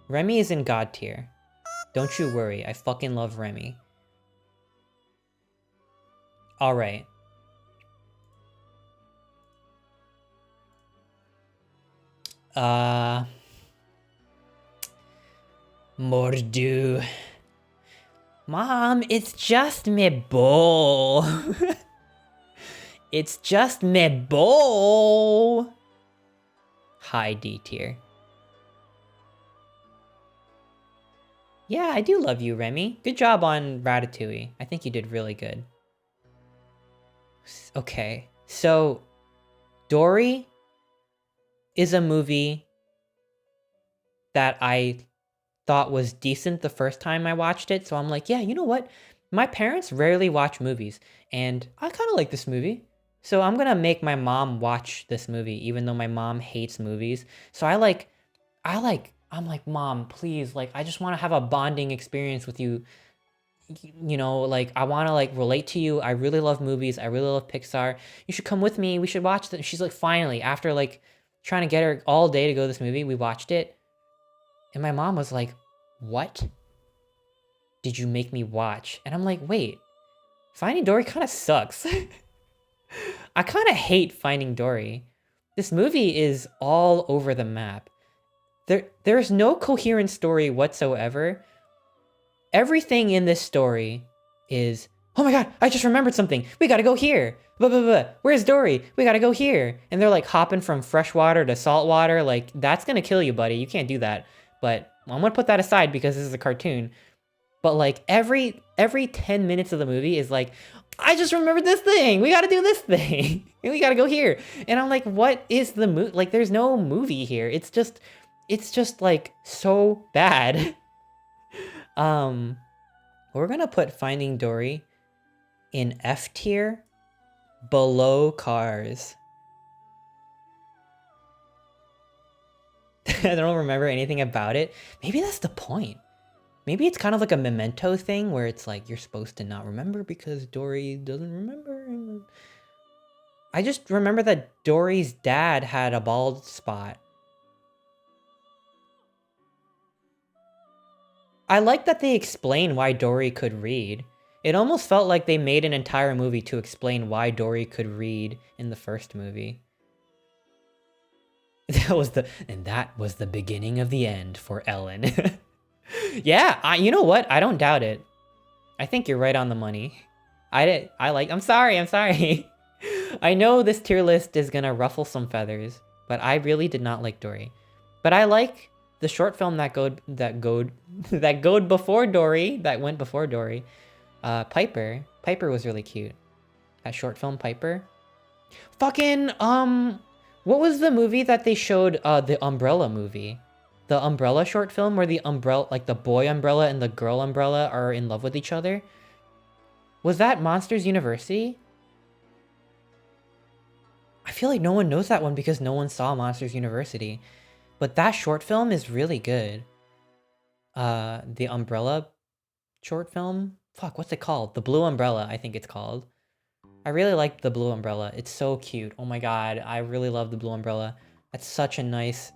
Remy is in God tier. Don't you worry, I fucking love Remy. Alright. Mordu. Mom, it's just me bowl. It's just me bowl. High D tier. Yeah, I do love you, Remy. Good job on Ratatouille. I think you did really good. Okay, so Dory is a movie that I thought was decent the first time I watched it. So I'm like, yeah, you know what? My parents rarely watch movies, and I kind of like this movie. So I'm gonna make my mom watch this movie, even though my mom hates movies. So I'm like, Mom, please, like, I just want to have a bonding experience with you. You know, like, I want to, like, relate to you. I really love movies. I really love Pixar. You should come with me. We should watch it. She's like, finally, after, like, trying to get her all day to go to this movie, we watched it. And my mom was like, what? did you make me watch? And I'm like, wait, Finding Dory kind of sucks. I kind of hate Finding Dory. This movie is all over the map. There's no coherent story whatsoever. Everything in this story is, oh my god, I just remembered something. We gotta go here. Blah, blah, blah. Where's Dory? We gotta go here. And they're like hopping from freshwater to saltwater. Like, that's gonna kill you, buddy. You can't do that. But I'm gonna put that aside because this is a cartoon. But like every 10 minutes of the movie is like, I just remembered this thing. We gotta do this thing. And we gotta go here. And I'm like, what is the movie? Like, there's no movie here. It's just like so bad. We're gonna put Finding Dory in F tier below Cars. I don't remember anything about it. Maybe that's the point. Maybe it's kind of like a Memento thing where it's like you're supposed to not remember because Dory doesn't remember. I just remember that Dory's dad had a bald spot. I like that they explain why Dory could read. It almost felt like they made an entire movie to explain why Dory could read in the first movie. That was the beginning of the end for Ellen. Yeah, you know what? I don't doubt it. I think you're right on the money. I'm sorry. I know this tier list is gonna ruffle some feathers, but I really did not like Dory. But I like the short film that went before Dory. Piper. Piper was really cute. That short film, Piper. Fucking, what was the movie that they showed, the Umbrella movie? The Umbrella short film where the umbrella, like the boy umbrella and the girl umbrella are in love with each other? Was that Monsters University? I feel like no one knows that one because no one saw Monsters University. But that short film is really good. The Umbrella short film? Fuck, what's it called? The Blue Umbrella, I think it's called. I really like the Blue Umbrella. It's so cute. Oh my god, I really love the Blue Umbrella. That's such a nice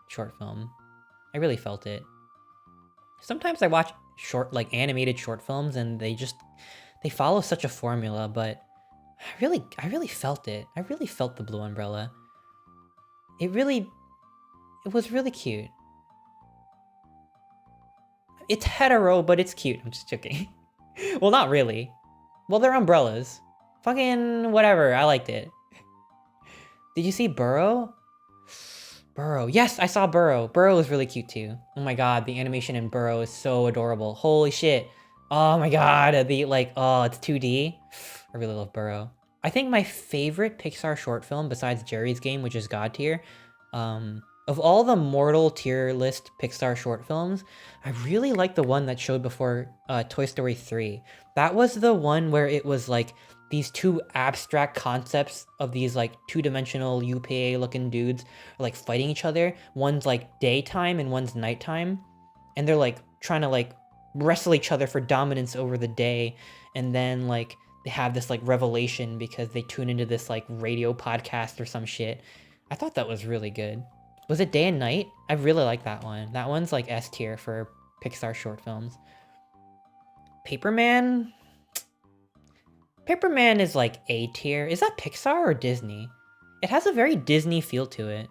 short film. I really felt it. Sometimes I watch animated short films and they follow such a formula, but I really felt it. I really felt the Blue Umbrella. It was really cute. It's hetero, but it's cute. I'm just joking. Well, not really. Well, they're umbrellas. Fucking whatever. I liked it. Did you see Burrow? Burrow. Yes, I saw Burrow. Burrow is really cute too. Oh my god, the animation in Burrow is so adorable. Holy shit. Oh my god, it's 2D. I really love Burrow. I think my favorite Pixar short film besides Jerry's Game, which is God tier, of all the mortal tier list Pixar short films, I really like the one that showed before Toy Story 3. That was the one where it was like these two abstract concepts of these like two-dimensional UPA looking dudes are like fighting each other. One's like daytime and one's nighttime. And they're like trying to like wrestle each other for dominance over the day. And then like they have this like revelation because they tune into this like radio podcast or some shit. I thought that was really good. Was it Day and Night? I really like that one. That one's like S tier for Pixar short films. Paperman? Paperman is like A tier. Is that Pixar or Disney? It has a very Disney feel to it.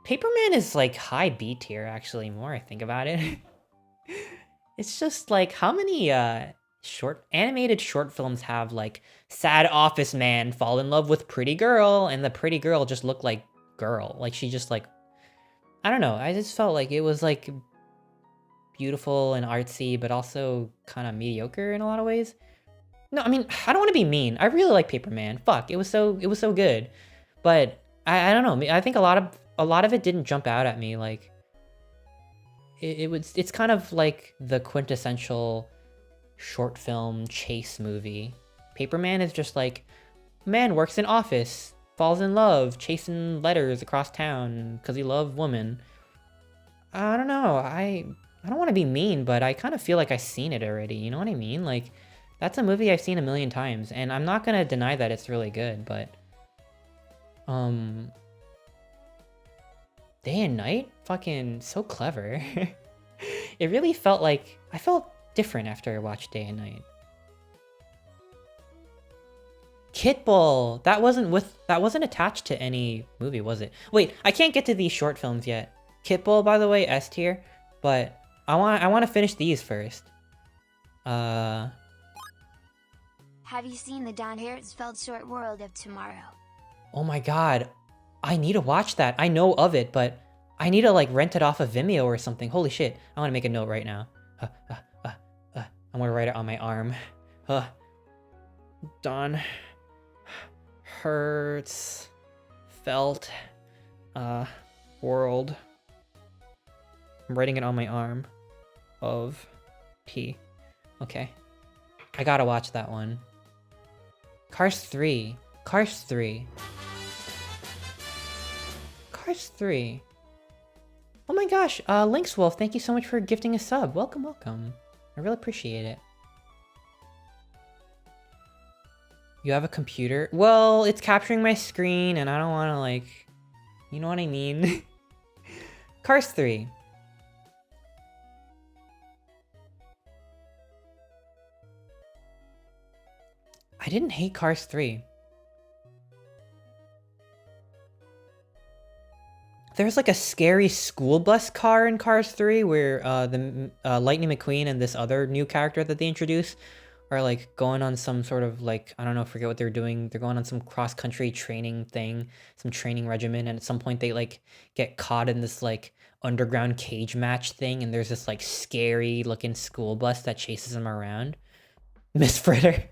Paperman is like high B tier, actually, more I think about it. It's just like, how many animated short films have like sad office man fall in love with pretty girl and the pretty girl just look like girl? Like she just like, I don't know. I just felt like it was like beautiful and artsy, but also kind of mediocre in a lot of ways. No, I mean, I don't want to be mean. I really like Paperman. Fuck, it was so good. But I don't know. I think a lot of it didn't jump out at me. Like it's kind of like the quintessential short film chase movie. Paperman is just like, man works in office, falls in love, chasing letters across town because he loves women. I don't know. I don't want to be mean, but I kind of feel like I've seen it already. You know what I mean? Like, that's a movie I've seen a million times, and I'm not gonna deny that it's really good, but Day and Night? Fucking so clever. It really felt like I felt different after I watched Day and Night. Kitbull! That wasn't attached to any movie, was it? Wait, I can't get to these short films yet. Kitbull, by the way, S tier, but I want to finish these first.
Have you seen the Don Hertzfeld short World of Tomorrow?
Oh my god. I need to watch that. I know of it, but I need to like rent it off of Vimeo or something. Holy shit. I want to make a note right now. I'm gonna write it on my arm. Don Hertzfeld World. I'm writing it on my arm. Of P. Okay. I gotta watch that one. Cars 3. Cars 3. Cars 3. Oh my gosh, Lynx Wolf, thank you so much for gifting a sub. Welcome, welcome. I really appreciate it. You have a computer? Well, it's capturing my screen and I don't want to like... You know what I mean? Cars 3. I didn't hate Cars 3. There's like a scary school bus car in Cars 3 where the Lightning McQueen and this other new character that they introduce are like going on some sort of like, I don't know, forget what they're doing. They're going on some cross-country training thing, some training regimen, and at some point they like get caught in this like underground cage match thing, and there's this like scary looking school bus that chases them around. Miss Fritter.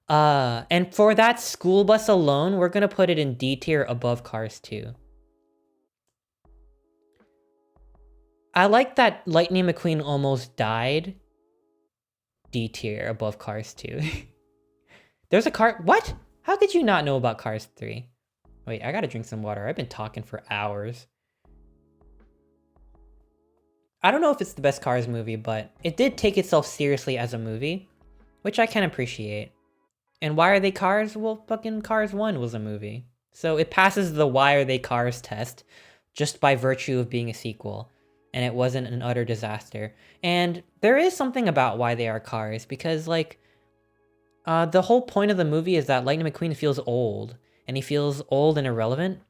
And for that school bus alone, we're gonna put it in D tier above Cars 2. I like that Lightning McQueen almost died. D tier above Cars 2. There's a car. What? How could you not know about Cars 3? Wait, I gotta drink some water. I've been talking for hours. I don't know if it's the best Cars movie, but it did take itself seriously as a movie, which I can appreciate. And Why Are They Cars? Well, fucking Cars 1 was a movie. So it passes the Why Are They Cars test just by virtue of being a sequel. And it wasn't an utter disaster. And there is something about Why They Are Cars, because, like, the whole point of the movie is that Lightning McQueen feels old. And he feels old and irrelevant.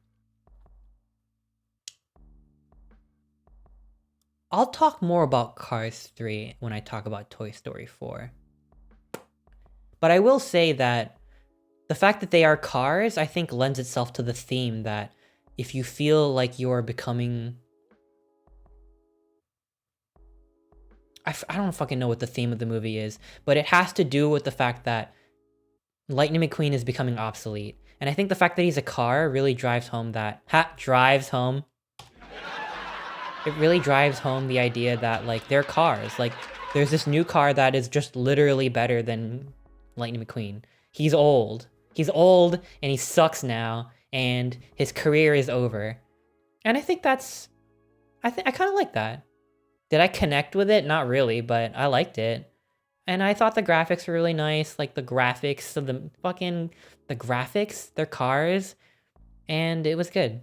I'll talk more about Cars 3 when I talk about Toy Story 4. But I will say that the fact that they are cars, I think, lends itself to the theme that if you feel like you're becoming... I don't fucking know what the theme of the movie is, but it has to do with the fact that Lightning McQueen is becoming obsolete. And I think the fact that he's a car really drives home that... It really drives home the idea that, like, they're cars. Like, there's this new car that is just literally better than Lightning McQueen. He's old. He's old, and he sucks now, and his career is over. And I think that's... I kind of like that. Did I connect with it? Not really, but I liked it. And I thought the graphics were really nice. Like, the graphics of the graphics, they're cars. And it was good.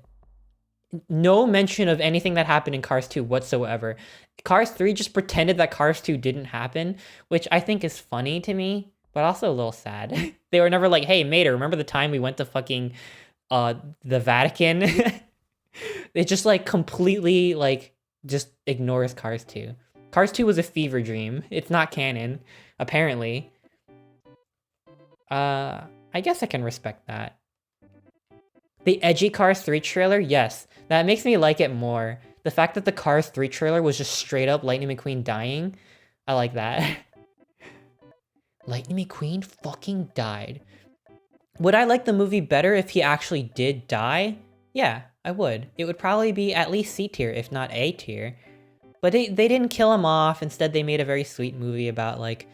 No mention of anything that happened in Cars 2 whatsoever. Cars 3 just pretended that Cars 2 didn't happen, which I think is funny to me, but also a little sad. They were never like, hey, Mater, remember the time we went to fucking the Vatican? It just, like, completely, like, just ignores Cars 2. Cars 2 was a fever dream. It's not canon, apparently. I guess I can respect that. The edgy Cars 3 trailer? Yes. That makes me like it more. The fact that the Cars 3 trailer was just straight up Lightning McQueen dying, I like that. Lightning McQueen fucking died. Would I like the movie better if he actually did die? Yeah, I would. It would probably be at least C tier, if not A tier. But they didn't kill him off. Instead, they made a very sweet movie about, like,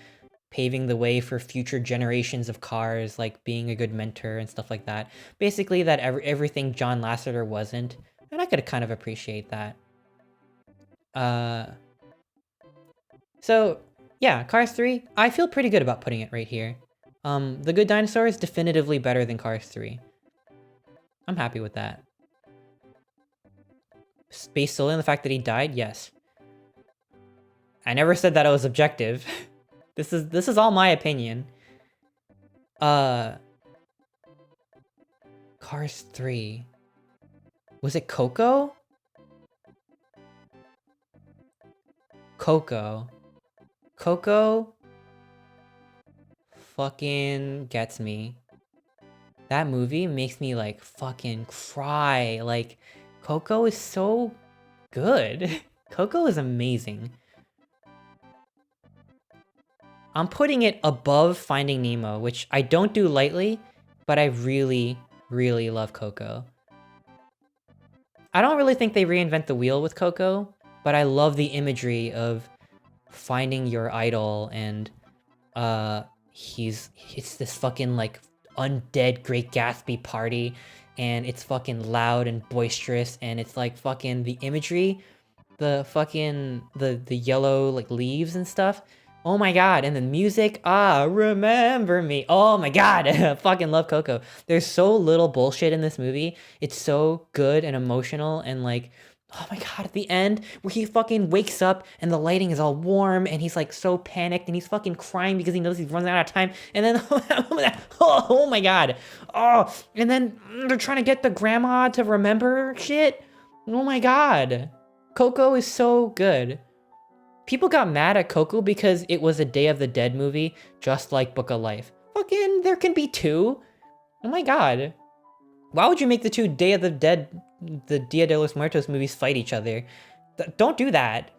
paving the way for future generations of cars, like being a good mentor and stuff like that. Basically, that everything John Lasseter wasn't. And I could kind of appreciate that. So, yeah, Cars 3, I feel pretty good about putting it right here. The Good Dinosaur is definitively better than Cars 3. I'm happy with that. Based solely on the fact that he died, yes. I never said that it was objective. This is all my opinion. Cars 3. Was it Coco? Coco fucking gets me. That movie makes me like fucking cry. Like, Coco is so good. Coco is amazing. I'm putting it above Finding Nemo, which I don't do lightly, but I really, really love Coco. I don't really think they reinvent the wheel with Coco, but I love the imagery of finding your idol and it's this fucking like undead Great Gatsby party, and it's fucking loud and boisterous, and it's like fucking the imagery, the fucking the yellow like leaves and stuff. Oh my god, and the music, remember me. Oh my god, I fucking love Coco. There's so little bullshit in this movie. It's so good and emotional, and like, oh my god, at the end, where he fucking wakes up and the lighting is all warm and he's like so panicked and he's fucking crying because he knows he's running out of time. And then, oh my god. Oh, and then they're trying to get the grandma to remember shit. Oh my god. Coco is so good. People got mad at Coco because it was a Day of the Dead movie, just like Book of Life. Fucking, there can be two. Oh my god. Why would you make the two Day of the Dead, the Dia de los Muertos movies fight each other? Don't do that.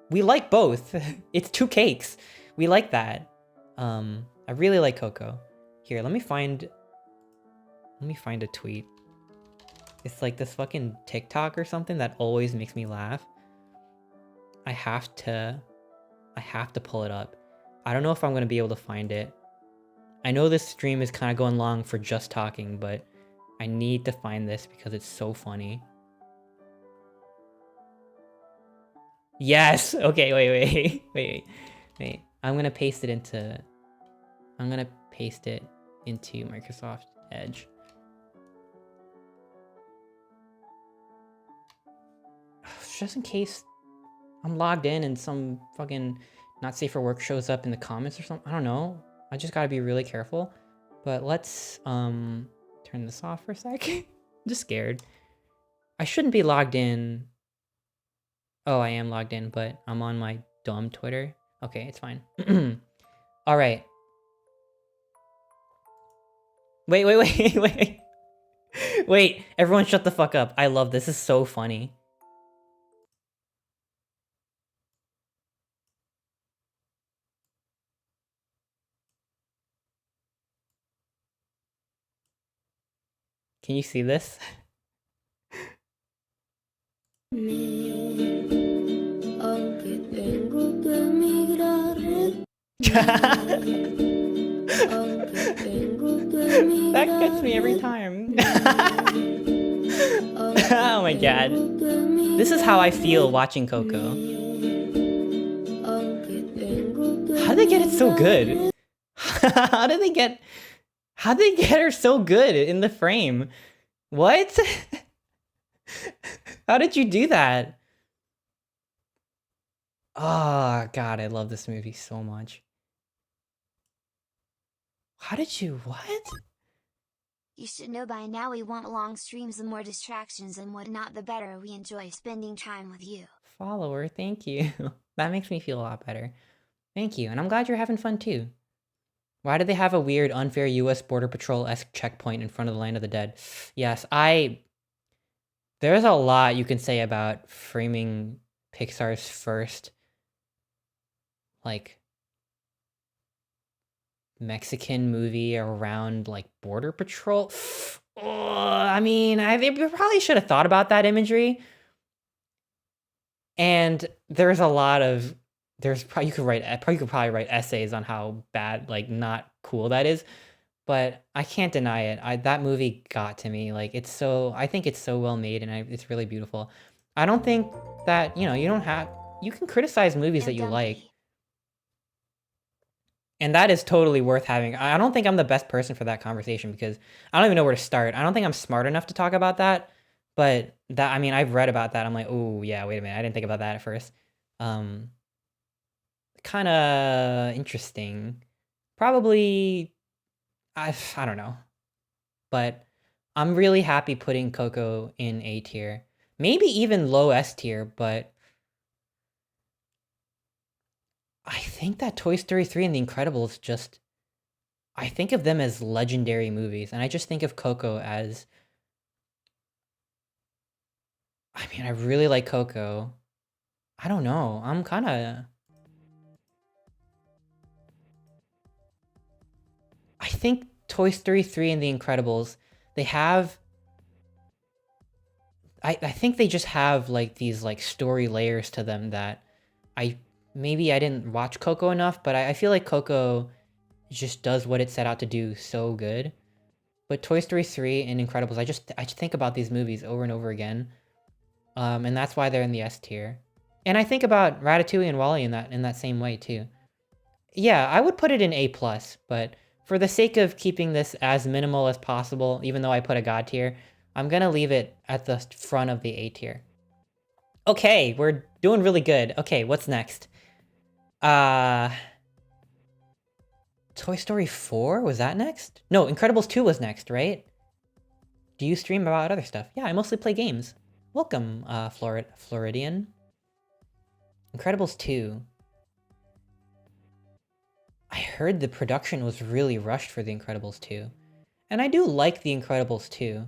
We like both. It's two cakes. We like that. I really like Coco. Here, let me find a tweet. It's like this fucking TikTok or something that always makes me laugh. I have to pull it up. I don't know if I'm gonna be able to find it. I know this stream is kind of going long for just talking, but I need to find this because it's so funny. Yes! Okay, wait. I'm gonna paste it into Microsoft Edge. Just in case I'm logged in and some fucking not safe for work shows up in the comments or something. I don't know. I just gotta be really careful. But let's turn this off for a sec. I'm just scared. I shouldn't be logged in. Oh, I am logged in, but I'm on my dumb Twitter. Okay, it's fine. All right. Wait. Wait, everyone shut the fuck up. I love this. This is so funny. Can you see this? That gets me every time. Oh my god. This is how I feel watching Coco. How did they get it so good? How did they get her so good in the frame? What? How did you do that? Oh god, I love this movie so much. How did you, what?
You should know by now we want long streams, the more distractions and whatnot, the better we enjoy spending time with you.
Follower, thank you. That makes me feel a lot better. Thank you, and I'm glad you're having fun too. Why did they have a weird, unfair US Border Patrol-esque checkpoint in front of the Land of the Dead? Yes, there's a lot you can say about framing Pixar's first, like, Mexican movie around, like, Border Patrol. I mean, they probably should have thought about that imagery. And there's a lot of, you could probably write essays on how bad, like, not cool that is. But I can't deny it. That movie got to me. Like, I think it's so well made, and it's really beautiful. I don't think that, you can criticize movies that you like. And that is totally worth having. I don't think I'm the best person for that conversation because I don't even know where to start. I don't think I'm smart enough to talk about that. But I've read about that. I'm like, oh yeah, wait a minute. I didn't think about that at first. kind of interesting. Probably, I don't know. But I'm really happy putting Coco in A tier. Maybe even low S tier, but I think that Toy Story 3 and The Incredibles just... I think of them as legendary movies, and I just think of Coco as... I mean, I really like Coco. I don't know. I'm kind of... I think Toy Story 3 and The Incredibles, they have... I think they just have like these like story layers to them that maybe I didn't watch Coco enough, but I feel like Coco just does what it set out to do so good. But Toy Story 3 and Incredibles, I just think about these movies over and over again. And that's why they're in the S tier. And I think about Ratatouille and WALL-E in that same way too. Yeah, I would put it in A+, but for the sake of keeping this as minimal as possible, even though I put a God tier, I'm gonna leave it at the front of the A tier. Okay, we're doing really good. Okay, what's next? Toy Story 4? Was that next? No, Incredibles 2 was next, right? Do you stream about other stuff? Yeah, I mostly play games. Welcome, Floridian. Incredibles 2. I heard the production was really rushed for The Incredibles 2. And I do like The Incredibles 2.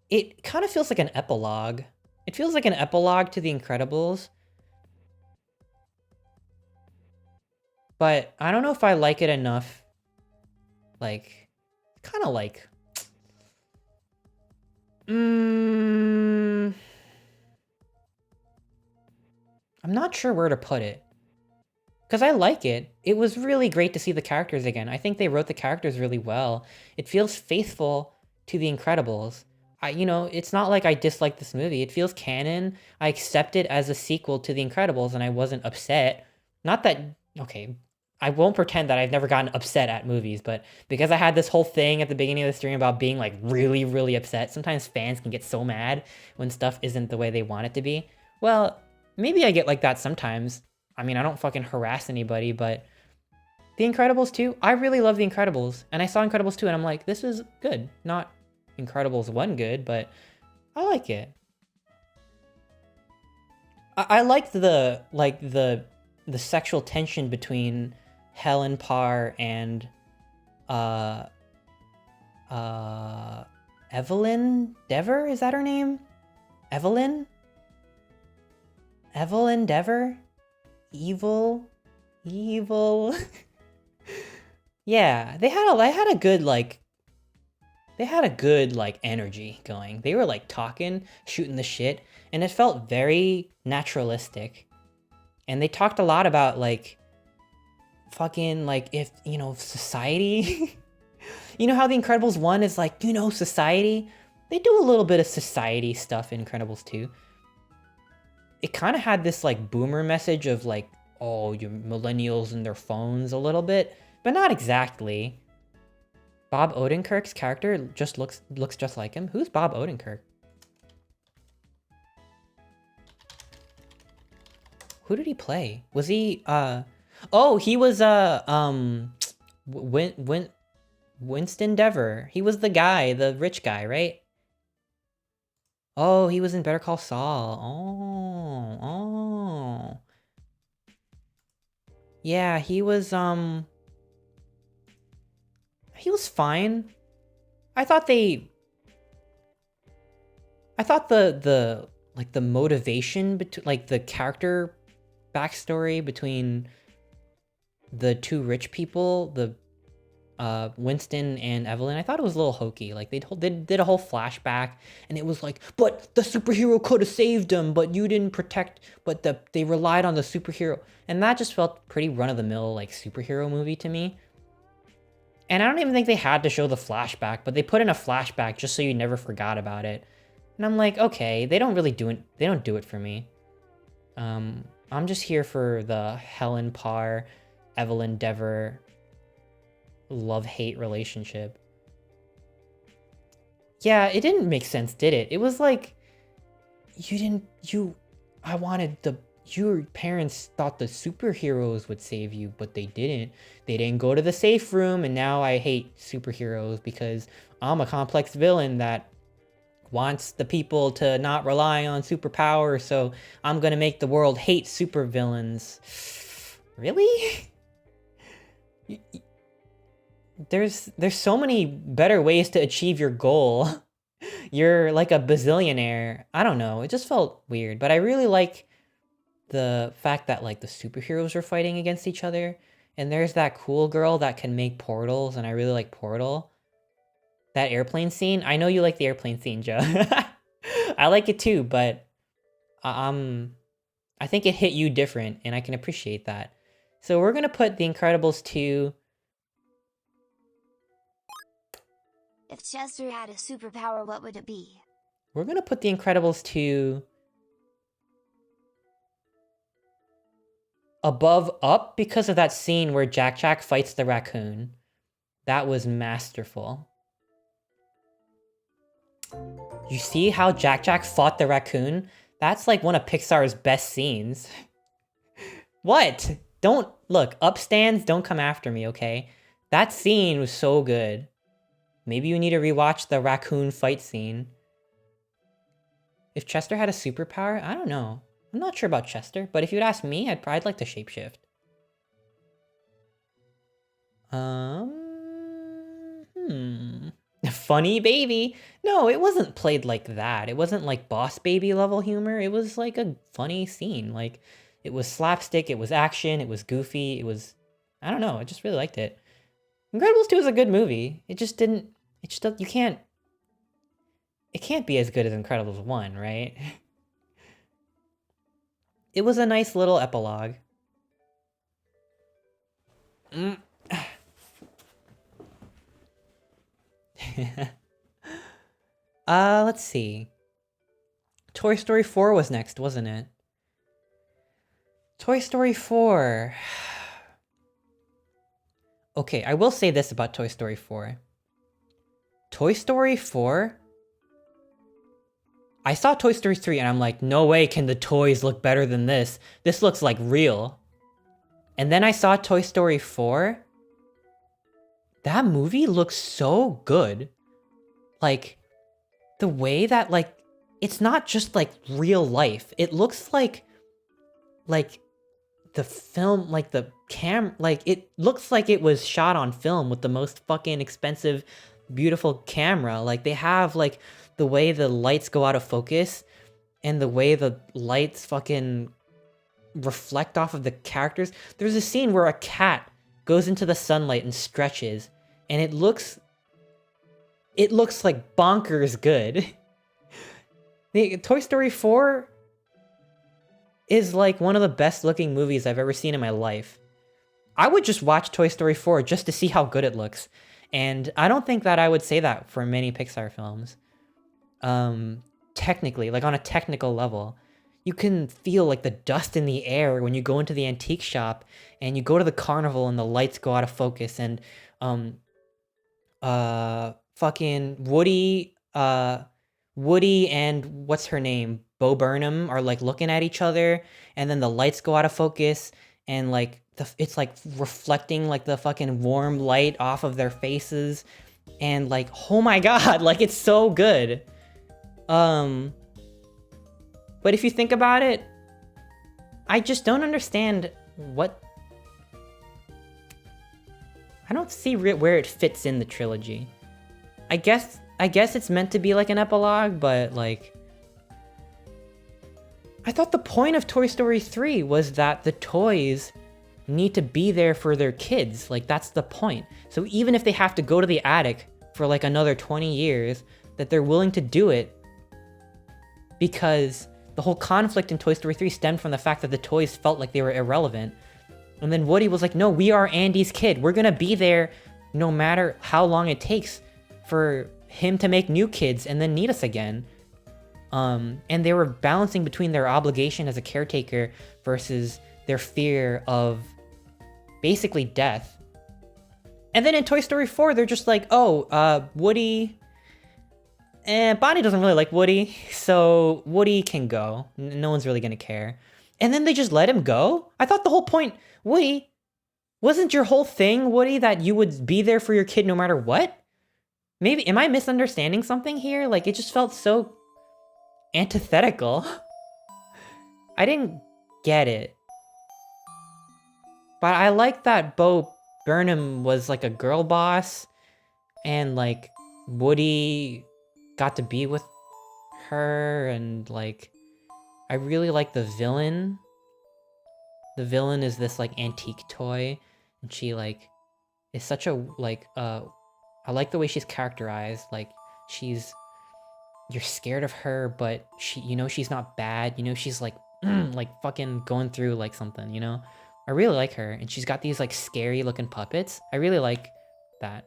It kind of feels like an epilogue. It feels like an epilogue to The Incredibles. But I don't know if I like it enough. Like, kind of like... I'm not sure where to put it. Because I like it. It was really great to see the characters again. I think they wrote the characters really well. It feels faithful to The Incredibles. It's not like I dislike this movie. It feels canon. I accept it as a sequel to The Incredibles, and I wasn't upset. Not that... Okay, I won't pretend that I've never gotten upset at movies, but because I had this whole thing at the beginning of the stream about being, like, really, really upset, sometimes fans can get so mad when stuff isn't the way they want it to be. Well, maybe I get like that sometimes. I mean, I don't fucking harass anybody, but The Incredibles 2, I really love The Incredibles. And I saw Incredibles 2 and I'm like, this is good. Not Incredibles 1 good, but I like it. I liked the sexual tension between Helen Parr and Evelyn Dever? Is that her name? Evelyn Dever? Evil. Yeah, they had a good energy going. They were like talking, shooting the shit, and it felt very naturalistic. And they talked a lot about like fucking like if, society. You know how The Incredibles 1 is like, society? They do a little bit of society stuff in Incredibles 2. It kind of had this like boomer message of like, oh, you millennials and their phones a little bit, but not exactly. Bob Odenkirk's character just looks just like him. Who's Bob Odenkirk? Who did he play? Was he oh, he was Winston Dever. He was the guy, the rich guy, right? Oh, he was in Better Call Saul. Oh. Yeah, he was fine. I thought the motivation between like the character backstory between the two rich people, the Winston and Evelyn, I thought it was a little hokey. Like they did a whole flashback, and it was like, but the superhero could have saved him, but you didn't protect. But they relied on the superhero, and that just felt pretty run of the mill like superhero movie to me. And I don't even think they had to show the flashback, but they put in a flashback just so you never forgot about it. And I'm like, okay, they don't do it for me. I'm just here for the Helen Parr, Evelyn Dever love-hate relationship. Yeah, it didn't make sense, did it? It was like, you your parents thought the superheroes would save you, but they didn't. They didn't go to the safe room, and now I hate superheroes because I'm a complex villain that wants the people to not rely on superpowers, so I'm gonna make the world hate supervillains. Really? There's so many better ways to achieve your goal. You're like a bazillionaire. I don't know. It just felt weird, but I really like the fact that like the superheroes are fighting against each other, and there's that cool girl that can make portals, and I really like Portal. That airplane scene. I know you like the airplane scene, Joe. I like it too, but I think it hit you different, and I can appreciate that. So we're gonna put The Incredibles 2.
If Chester had a superpower, what would it be?
We're gonna put The Incredibles 2 above Up because of that scene where Jack Jack fights the raccoon. That was masterful. You see how Jack Jack fought the raccoon? That's like one of Pixar's best scenes. What? Don't look, Up stands, don't come after me, okay? That scene was so good. Maybe you need to rewatch the raccoon fight scene. If Chester had a superpower, I don't know. I'm not sure about Chester, but if you'd ask me, I'd like to shapeshift. Funny Baby. No, it wasn't played like that. It wasn't like Boss Baby level humor. It was like a funny scene. Like, it was slapstick, it was action, it was goofy, it was... I don't know, I just really liked it. Incredibles 2 is a good movie. It just didn't... It just... You can't... It can't be as good as Incredibles 1, right? It was a nice little epilogue. Let's see. Toy Story 4 was next, wasn't it? Toy Story 4. Okay, I will say this about Toy Story 4. Toy Story 4? I saw Toy Story 3 and I'm like, no way can the toys look better than this. This looks like real. And then I saw Toy Story 4. That movie looks so good. Like, the way that, like, it's not just, like, real life. It looks like the film, like, the like, it looks like it was shot on film with the most fucking expensive, beautiful camera. Like, they have, like, the way the lights go out of focus and the way the lights fucking reflect off of the characters. There's a scene where a cat goes into the sunlight and stretches, and it looks like bonkers good. The Toy Story 4 is like one of the best looking movies I've ever seen in my life. I would just watch Toy Story 4 just to see how good it looks. And I don't think that I would say that for many Pixar films. Technically, like on a technical level, you can feel like the dust in the air when you go into the antique shop and you go to the carnival and the lights go out of focus, and fucking Woody and what's her name, Bo Burnham, are like looking at each other, and then the lights go out of focus, and like it's like reflecting like the fucking warm light off of their faces, and like, oh my god, like it's so good. But if you think about it, I just don't understand what... I don't see where it fits in the trilogy. I guess it's meant to be like an epilogue, but like... I thought the point of Toy Story 3 was that the toys need to be there for their kids. Like, that's the point. So even if they have to go to the attic for like another 20 years, that they're willing to do it, because the whole conflict in Toy Story 3 stemmed from the fact that the toys felt like they were irrelevant. And then Woody was like, no, we are Andy's kid. We're gonna be there no matter how long it takes for him to make new kids and then need us again. And they were balancing between their obligation as a caretaker versus their fear of basically death. And then in Toy Story 4, they're just like, oh, Woody... And Bonnie doesn't really like Woody, so Woody can go. No one's really gonna care. And then they just let him go? I thought the whole point, Woody, wasn't your whole thing, Woody, that you would be there for your kid no matter what? Maybe, am I misunderstanding something here? Like, it just felt so antithetical. I didn't get it. But I like that Bo Burnham was like a girl boss, and like Woody got to be with her, and like I really like the villain. The villain is this like antique toy, and she like is such a like I like the way she's characterized. Like you're scared of her, but she's not bad. She's like like fucking going through like something. I really like her, and she's got these like scary looking puppets. I really like that.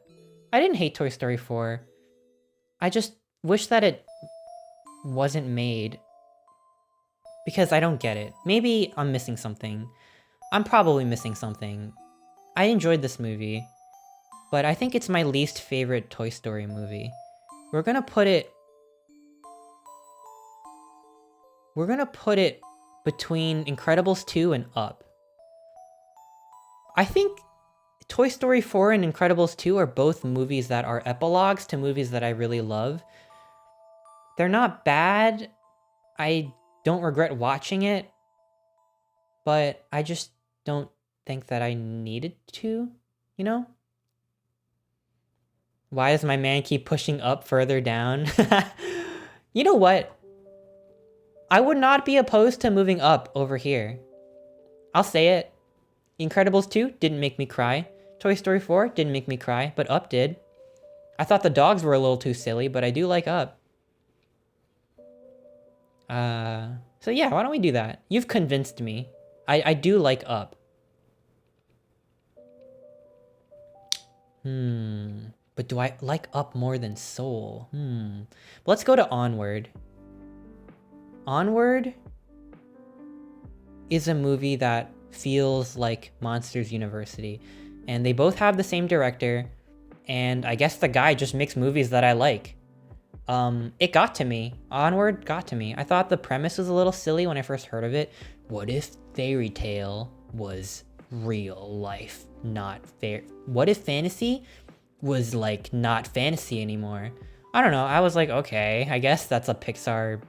I didn't hate Toy Story 4. I just wish that it wasn't made because I don't get it. Maybe I'm missing something. I'm probably missing something. I enjoyed this movie, but I think it's my least favorite Toy Story movie. We're gonna put it between Incredibles 2 and Up. I think Toy Story 4 and Incredibles 2 are both movies that are epilogues to movies that I really love. They're not bad. I don't regret watching it, but I just don't think that I needed to, Why does my man keep pushing up further down? You know what? I would not be opposed to moving up over here. I'll say it. Incredibles 2 didn't make me cry. Toy Story 4 didn't make me cry, but Up did. I thought the dogs were a little too silly, but I do like Up. So yeah, why don't we do that? You've convinced me. I do like Up. But do I like Up more than Soul? Let's go to Onward. Onward is a movie that feels like Monsters University, and they both have the same director, and I guess the guy just makes movies that I like. It got to me. Onward got to me. I thought the premise was a little silly when I first heard of it. What if Fairy Tale was real life, not fair? What if fantasy was like not fantasy anymore? I don't know. I was like, okay, I guess that's a Pixar.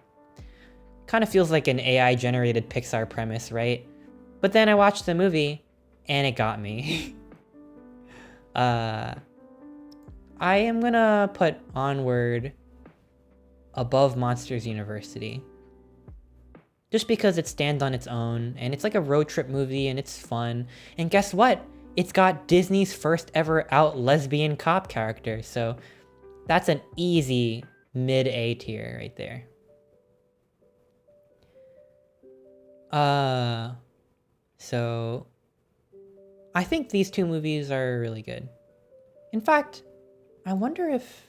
Kind of feels like an AI generated Pixar premise, right? But then I watched the movie and it got me. I am gonna put Onward above Monsters University. Just because it stands on its own, and it's like a road trip movie, and it's fun. And guess what? It's got Disney's first ever out lesbian cop character, so that's an easy mid-A tier right there. So I think these two movies are really good. In fact, I wonder if...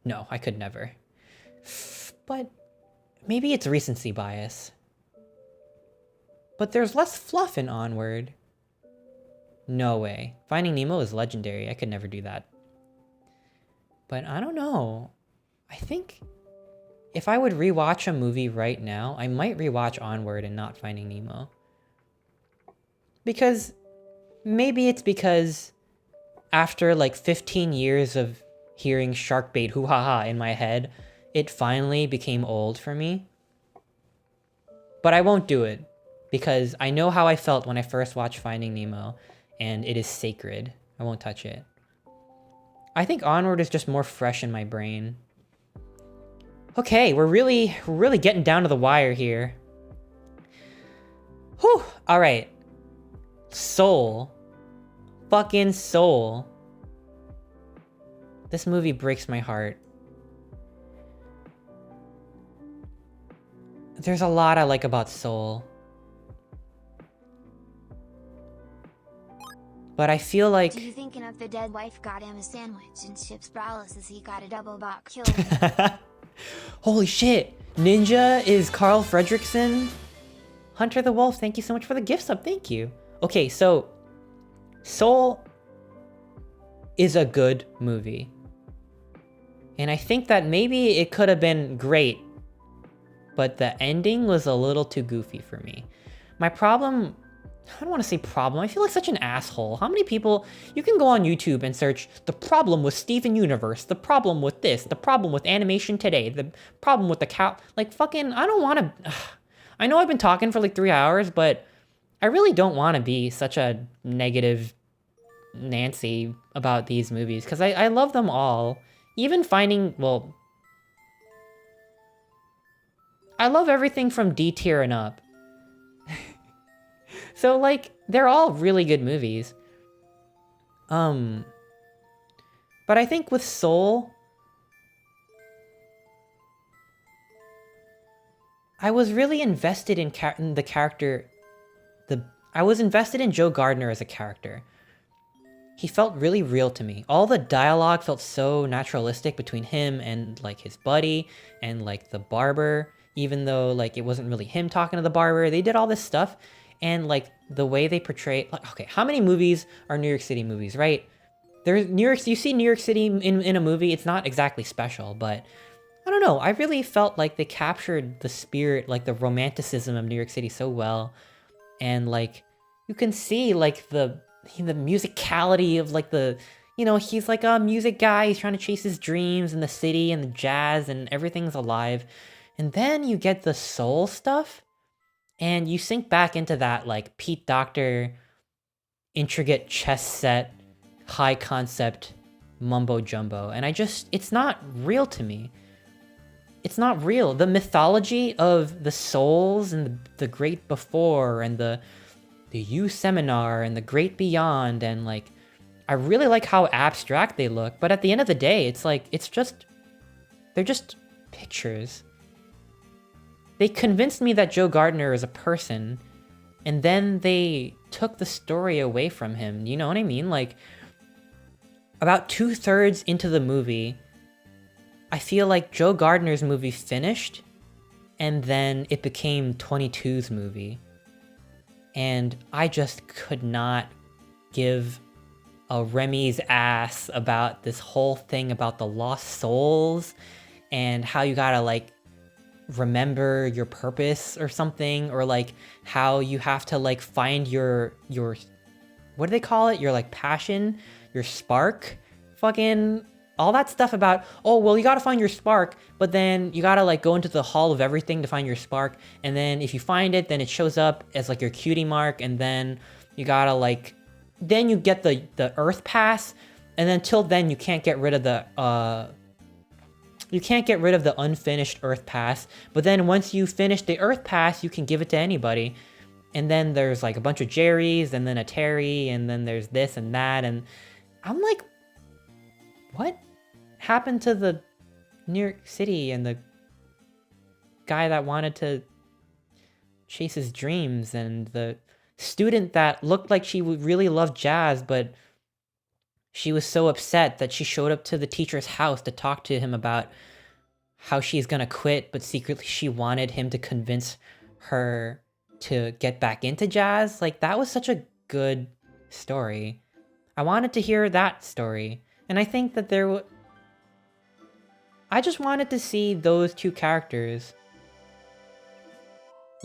No, I could never. But maybe it's recency bias. But there's less fluff in Onward. No way. Finding Nemo is legendary. I could never do that. But I don't know. I think if I would rewatch a movie right now, I might rewatch Onward and not Finding Nemo. Because maybe it's because after like 15 years of hearing shark bait hoo ha ha in my head, it finally became old for me. But I won't do it because I know how I felt when I first watched Finding Nemo, and it is sacred. I won't touch it. I think Onward is just more fresh in my brain. Okay, we're really getting down to the wire here. Whew, all right. Soul. Fucking Soul. This movie breaks my heart. There's a lot I like about Soul. But I feel like...
Do you thinking of the dead wife got him a sandwich and chips braless as he got a double bot kill?
Holy shit! Ninja is Carl Fredricksen? Hunter the Wolf, thank you so much for the gift sub, thank you. Okay, so... Soul is a good movie. And I think that maybe it could have been great, but the ending was a little too goofy for me. My problem, I don't want to say problem, I feel like such an asshole. How many people, you can go on YouTube and search the problem with Steven Universe, the problem with this, the problem with animation today, the problem with the cow, like fucking, I don't want to, I know I've been talking for like 3 hours, but I really don't want to be such a negative Nancy about these movies, because I love them all. Even finding, well, I love everything from D tier and up. So, like, they're all really good movies. But I think with Soul, I was really invested in the character. I was invested in Joe Gardner as a character. He felt really real to me. All the dialogue felt so naturalistic between him and, like, his buddy and, like, the barber. Even though, like, it wasn't really him talking to the barber. They did all this stuff. And, like, the way they portray, like, okay, how many movies are New York City movies, right? There's New York, you see New York City in a movie, it's not exactly special, but I don't know, I really felt like they captured the spirit, like the romanticism of New York City so well. And, like, you can see, like, the musicality of, like, the, you know, he's like a music guy, he's trying to chase his dreams in the city and the jazz and everything's alive. And then you get the soul stuff. And you sink back into that, like, Pete Docter, intricate chess set, high concept, mumbo jumbo. And it's not real to me. It's not real. The mythology of the souls and the great before and the U seminar and the great beyond. And, like, I really like how abstract they look. But at the end of the day, it's like, they're just pictures. They convinced me that Joe Gardner is a person, and then they took the story away from him. You know what I mean? Like, about 2/3 into the movie, I feel like Joe Gardner's movie finished, and then it became 22's movie. And I just could not give a Remy's ass about this whole thing about the lost souls, and how you gotta, like, remember your purpose or something, or like how you have to, like, find your what do they call it, your, like, passion, your spark, fucking all that stuff about, oh well, you gotta find your spark, but then you gotta, like, go into the hall of everything to find your spark, and then if you find it, then it shows up as, like, your cutie mark, and then you gotta, like, then you get the earth pass, and then till then you can't get rid of the unfinished Earth Pass, but then once you finish the Earth Pass, you can give it to anybody. And then there's, like, a bunch of Jerrys, and then a Terry, and then there's this and that, and I'm like, what happened to the New York City and the guy that wanted to chase his dreams, and the student that looked like she would really love jazz, but she was so upset that she showed up to the teacher's house to talk to him about how she's gonna quit, but secretly she wanted him to convince her to get back into jazz. Like, that was such a good story. I wanted to hear that story. And I think that I just wanted to see those two characters,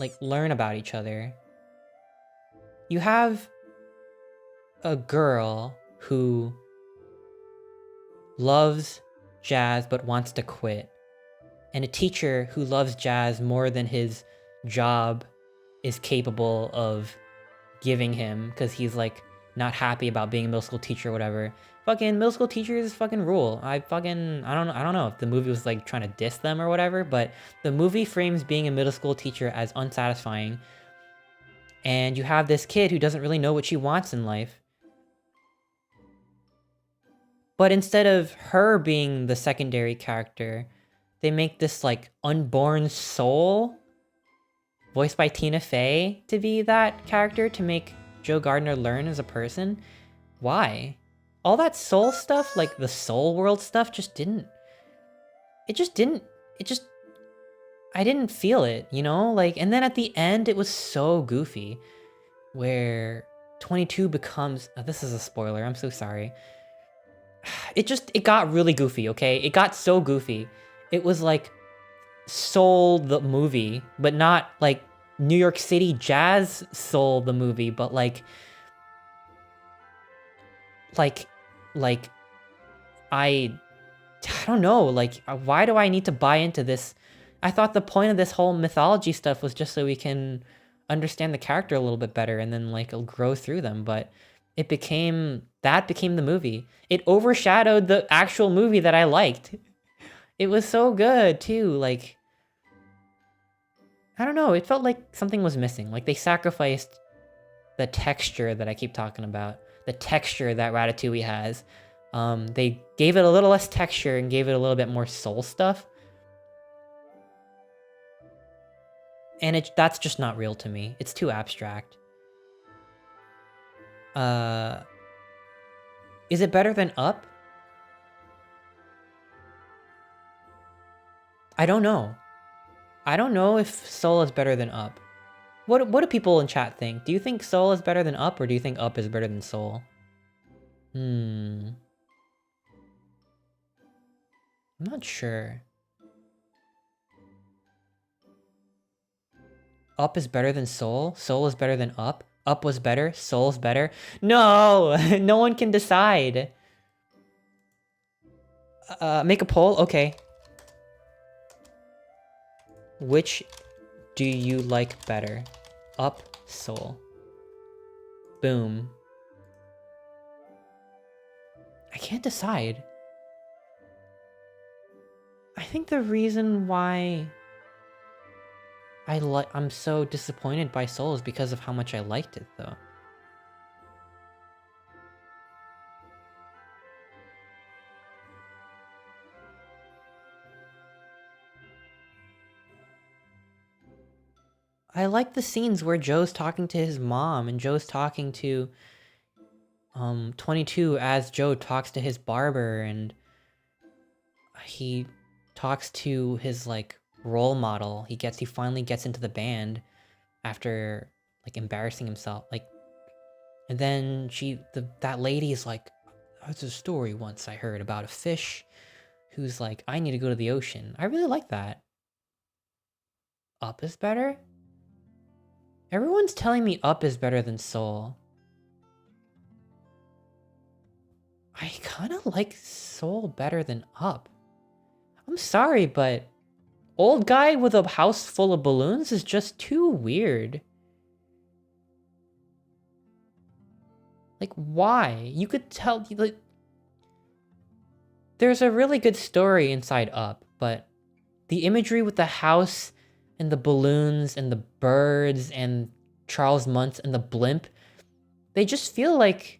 like, learn about each other. You have a girl who loves jazz but wants to quit, and a teacher who loves jazz more than his job is capable of giving him, because he's, like, not happy about being a middle school teacher or whatever. Fucking middle school teachers fucking rule. I don't know if the movie was, like, trying to diss them or whatever, but the movie frames being a middle school teacher as unsatisfying. And you have this kid who doesn't really know what she wants in life. But instead of her being the secondary character, they make this, like, unborn soul, voiced by Tina Fey, to be that character, to make Joe Gardner learn as a person. Why? All that soul stuff, like the soul world stuff, I didn't feel it, you know? Like, and then at the end, it was so goofy, where 22 becomes, oh, this is a spoiler, I'm so sorry. It got really goofy, okay? It got so goofy. It was like Soul the movie, but not like New York City Jazz Soul the movie, but like I don't know, like why do I need to buy into this? I thought the point of this whole mythology stuff was just so we can understand the character a little bit better and then like grow through them, but that became the movie. It overshadowed the actual movie that I liked. It was so good too, like I don't know, it felt like something was missing. Like they sacrificed the texture that I keep talking about, the texture that Ratatouille has. They gave it a little less texture and gave it a little bit more soul stuff. And that's just not real to me. It's too abstract. Is it better than Up? I don't know. I don't know if Soul is better than Up. What do people in chat think? Do you think Soul is better than Up, or do you think Up is better than Soul? I'm not sure. Up is better than Soul? Soul is better than Up? Up was better? Soul's better? No! No one can decide. Make a poll? Okay. Which do you like better? Up, Soul. Boom. I can't decide. I think the reason why I'm so disappointed by Soul is because of how much I liked it, though. I like the scenes where Joe's talking to his mom and Joe's talking to 22 as Joe talks to his barber, and he talks to his like role model. He finally gets into the band after like embarrassing himself, like, and then that lady is like, "That's a story once I heard about a fish who's like, I need to go to the ocean." I really like that. Up is better? Everyone's telling me Up is better than Soul. I kind of like Soul better than Up. I'm sorry, but old guy with a house full of balloons is just too weird. Like, why? You could tell, like, there's a really good story inside Up, but the imagery with the house and the balloons and the birds and Charles Muntz and the blimp, they just feel like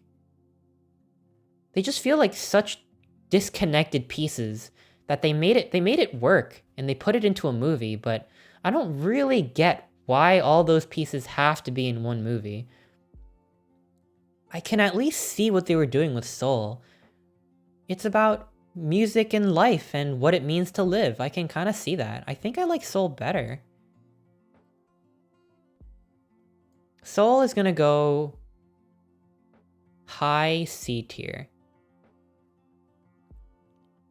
such disconnected pieces that they made it work and they put it into a movie, but I don't really get why all those pieces have to be in one movie. I can at least see what they were doing with Soul. It's about music and life and what it means to live. I can kind of see that. I think I like Soul better. Soul is gonna go high C tier.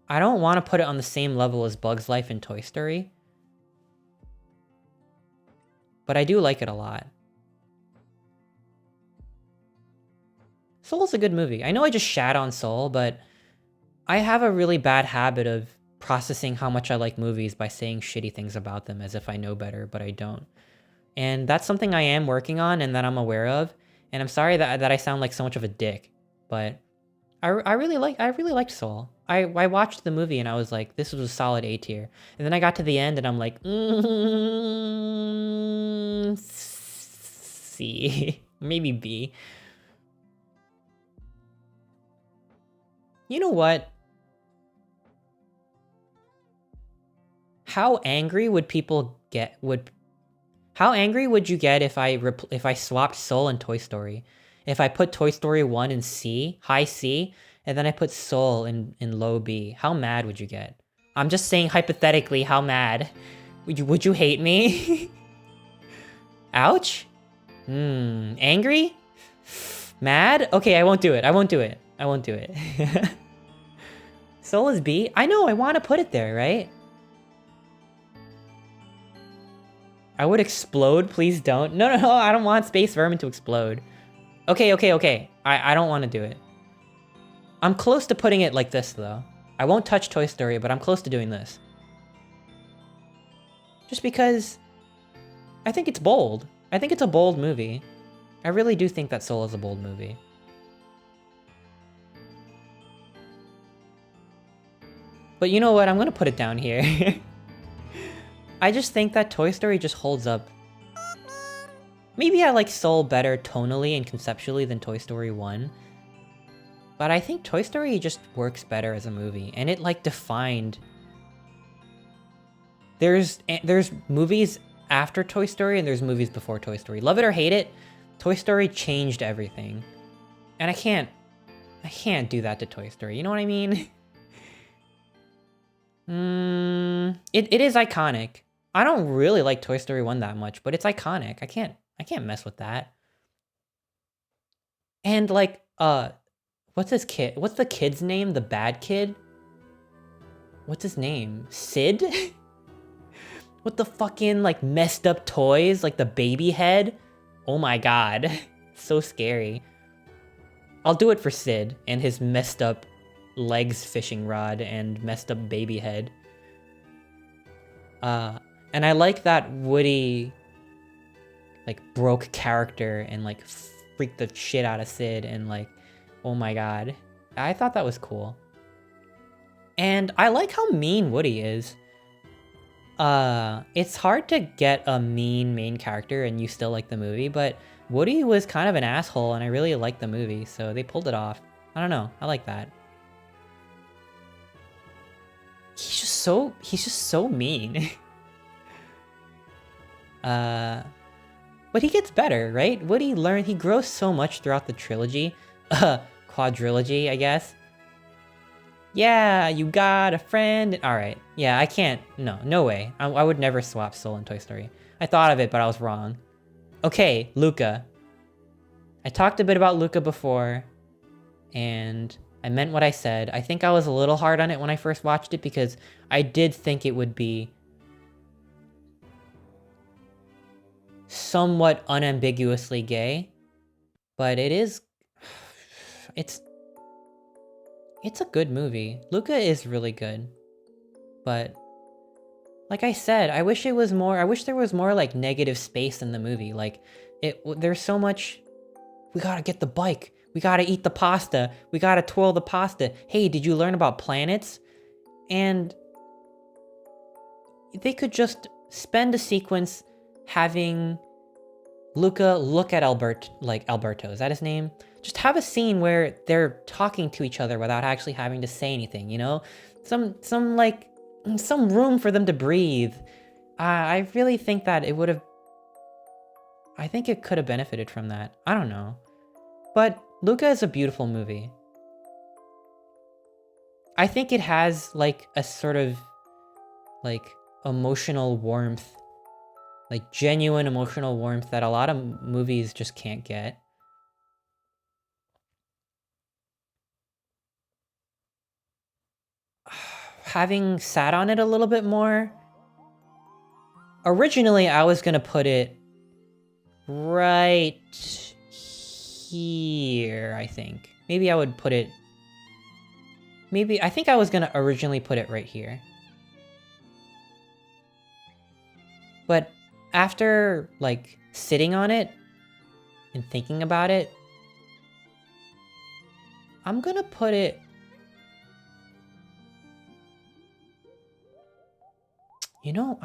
I don't want to put it on the same level as Bug's Life and Toy Story, but I do like it a lot. Soul's a good movie. I know I just shat on Soul, but I have a really bad habit of processing how much I like movies by saying shitty things about them as if I know better, but I don't. And that's something I am working on and that I'm aware of. And I'm sorry that I sound like so much of a dick, but I really liked Soul. I watched the movie and I was like, this was a solid A tier. And then I got to the end and I'm like, C, maybe B. You know what? How angry would people get? How angry would you get if I swapped Soul and Toy Story? If I put Toy Story 1 in C, high C, and then I put Soul in low B, how mad would you get? I'm just saying hypothetically, how mad? Would you hate me? Ouch? Angry? Mad? Okay, I won't do it. I won't do it. Soul is B? I know, I want to put it there, right? I would explode, please don't. No, no, no, I don't want Space Vermin to explode. Okay, okay, okay. I don't want to do it. I'm close to putting it like this, though. I won't touch Toy Story, but I'm close to doing this. Just because I think it's bold. I think it's a bold movie. I really do think that Soul is a bold movie. But you know what? I'm gonna put it down here. I just think that Toy Story just holds up. Maybe I like Soul better tonally and conceptually than Toy Story 1. But I think Toy Story just works better as a movie, and it like defined. There's movies after Toy Story and there's movies before Toy Story. Love it or hate it, Toy Story changed everything. And I can't do that to Toy Story. You know what I mean? It is iconic. I don't really like Toy Story 1 that much, but it's iconic. I can't mess with that. And like what's the kid's name? The bad kid? What's his name? Sid? With the fucking like messed up toys, like the baby head. Oh my god. So scary. I'll do it for Sid and his messed up legs fishing rod and messed up baby head. And I like that Woody like broke character and like freaked the shit out of Sid and like, oh my god. I thought that was cool. And I like how mean Woody is. It's hard to get a mean main character and you still like the movie, but Woody was kind of an asshole and I really liked the movie, so they pulled it off. I don't know, I like that. He's just so mean. But he gets better, right? Woody he grows so much throughout the trilogy. Quadrilogy, I guess. Yeah, you got a friend. Alright, yeah, I can't, no way. I would never swap Soul and Toy Story. I thought of it, but I was wrong. Okay, Luca. I talked a bit about Luca before, and I meant what I said. I think I was a little hard on it when I first watched it because I did think it would be somewhat unambiguously gay, but it's a good movie. Luca is really good, but like I said, I wish there was more like negative space in the movie. Like there's so much. We gotta get the bike. We gotta eat the pasta. We gotta twirl the pasta. Hey, did you learn about planets? And they could just spend a sequence having Luca look at Alberto. Is that his name? Just have a scene where they're talking to each other without actually having to say anything, you know? Some room for them to breathe. I really think that I think it could have benefited from that. I don't know. But Luca is a beautiful movie. I think it has like a sort of like emotional warmth, like genuine emotional warmth that a lot of movies just can't get. Having sat on it a little bit more, originally I was gonna put it right here, I think. Maybe I would put it... I think I was gonna originally put it right here. But after, like, sitting on it and thinking about it, I'm gonna put it... You know,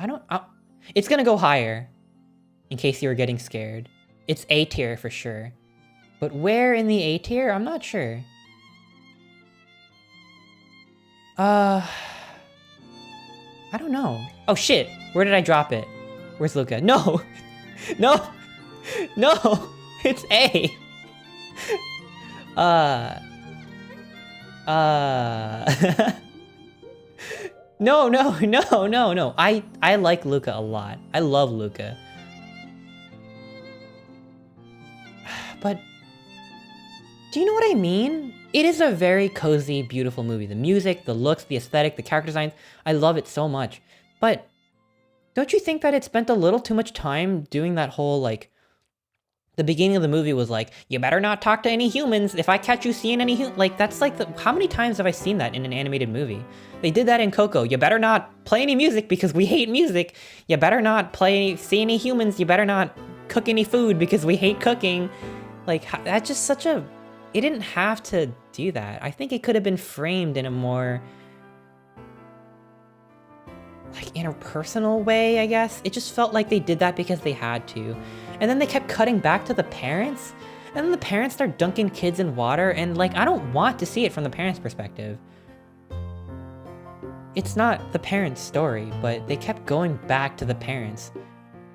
it's gonna go higher, in case you were getting scared. It's A tier for sure. But where in the A tier? I'm not sure. I don't know. Oh shit, where did I drop it? Where's Luca? No! No! No! It's A! No. I like Luca a lot. I love Luca. But do you know what I mean? It is a very cozy, beautiful movie. The music, the looks, the aesthetic, the character designs, I love it so much. But Don't you think that it spent a little too much time doing that whole, like, the beginning of the movie was like, you better not talk to any humans. If I catch you seeing any like, that's like, how many times have I seen that in an animated movie? They did that in Coco. You better not play any music because we hate music. You better not see any humans. You better not cook any food because we hate cooking. Like, that's just such a, it didn't have to do that. I think it could have been framed in a more, like, interpersonal way, I guess. It just felt like they did that because they had to. And then they kept cutting back to the parents, and then the parents start dunking kids in water, and like, I don't want to see it from the parents' perspective. It's not the parents' story, but they kept going back to the parents.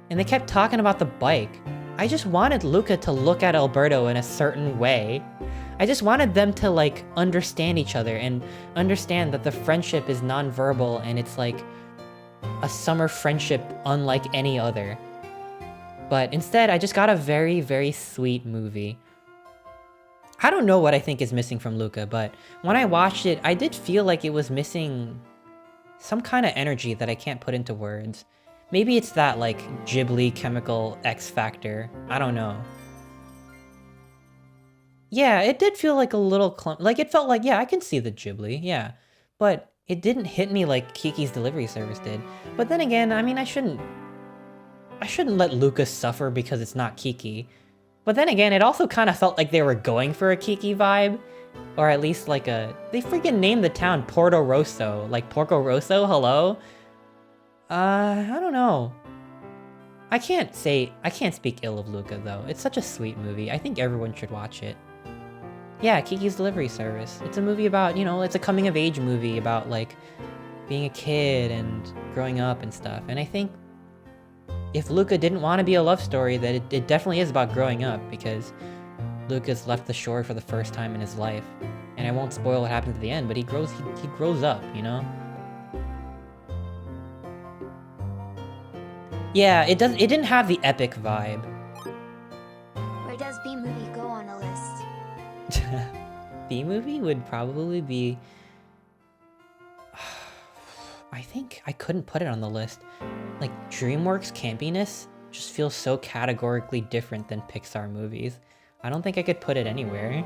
And they kept talking about the bike. I just wanted Luca to look at Alberto in a certain way. I just wanted them to like understand each other and understand that the friendship is nonverbal and it's like a summer friendship unlike any other. But instead, I just got a very, very sweet movie. I don't know what I think is missing from Luca, but when I watched it, I did feel like it was missing some kind of energy that I can't put into words. Maybe it's that, like, Ghibli chemical X factor. I don't know. Yeah, it did feel like a little like, it felt like, yeah, I can see the Ghibli, yeah. But it didn't hit me like Kiki's Delivery Service did. But then again, I mean, I shouldn't let Luca suffer because it's not Kiki. But then again, it also kind of felt like they were going for a Kiki vibe. Or at least like a... They freaking named the town Porto Rosso. Like Porco Rosso, hello? I don't know. I can't speak ill of Luca though. It's such a sweet movie. I think everyone should watch it. Yeah, Kiki's Delivery Service. It's a movie about, you know, it's a coming of age movie about like being a kid and growing up and stuff. And I think if Luca didn't want to be a love story, that it definitely is about growing up, because Luca's left the shore for the first time in his life. And I won't spoil what happens at the end, but he grows up, you know? Yeah, it didn't have the epic vibe.
Where does B-movie go on a list?
B-movie would probably be... I think I couldn't put it on the list. Like, DreamWorks campiness just feels so categorically different than Pixar movies. I don't think I could put it anywhere.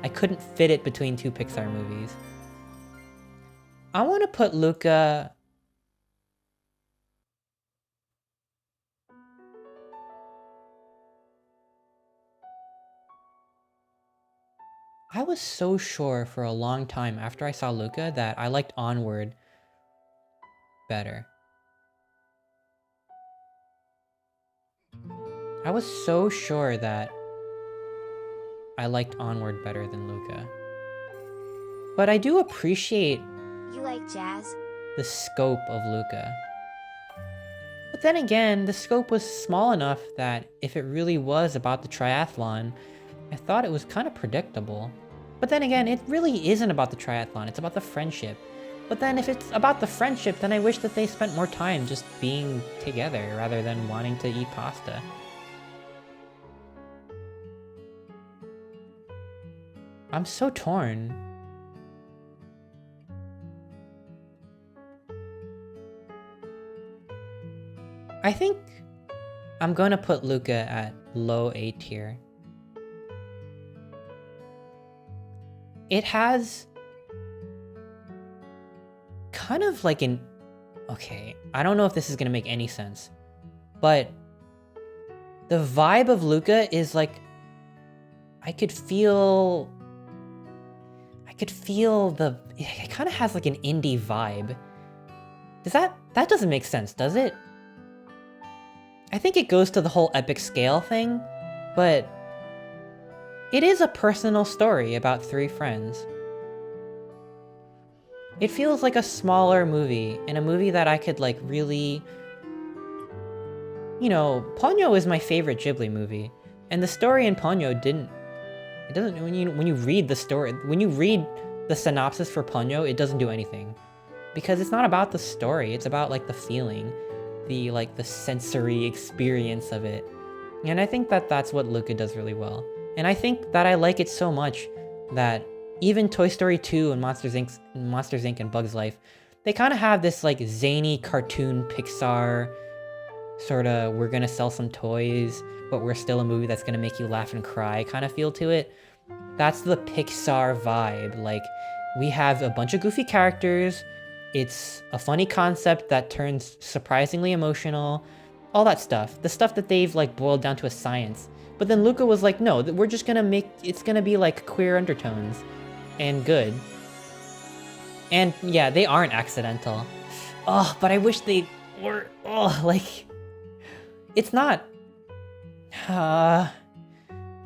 I couldn't fit it between two Pixar movies. I want to put Luca... I was so sure for a long time after I saw Luca that I liked Onward better. I was so sure that I liked Onward better than Luca. But I do appreciate...
You like jazz?
...the scope of Luca. But then again, the scope was small enough that if it really was about the triathlon, I thought it was kind of predictable. But then again, it really isn't about the triathlon, it's about the friendship. But then if it's about the friendship, then I wish that they spent more time just being together rather than wanting to eat pasta. I'm so torn. I think I'm gonna put Luca at low A tier. It has kind of like an... Okay, I don't know if this is gonna make any sense, but the vibe of Luca is like... I could feel the... It kind of has like an indie vibe. That doesn't make sense, does it? I think it goes to the whole epic scale thing, but it is a personal story about three friends. It feels like a smaller movie, and a movie that I could like really... You know, Ponyo is my favorite Ghibli movie, and the story in Ponyo didn't... It doesn't... When you read the story... When you read the synopsis for Ponyo, it doesn't do anything. Because it's not about the story, it's about like the feeling. The sensory experience of it. And I think that that's what Luca does really well. And I think that I like it so much that even Toy Story 2 and Monsters Inc. and Bugs Life, they kind of have this like zany cartoon Pixar sort of we're gonna sell some toys, but we're still a movie that's gonna make you laugh and cry kind of feel to it. That's the Pixar vibe. Like, we have a bunch of goofy characters, it's a funny concept that turns surprisingly emotional, all that stuff. The stuff that they've like boiled down to a science. But then Luca was like, no, we're just gonna make, it's gonna be like queer undertones and good. And yeah, they aren't accidental. Oh, but I wish they were, oh, like, it's not. The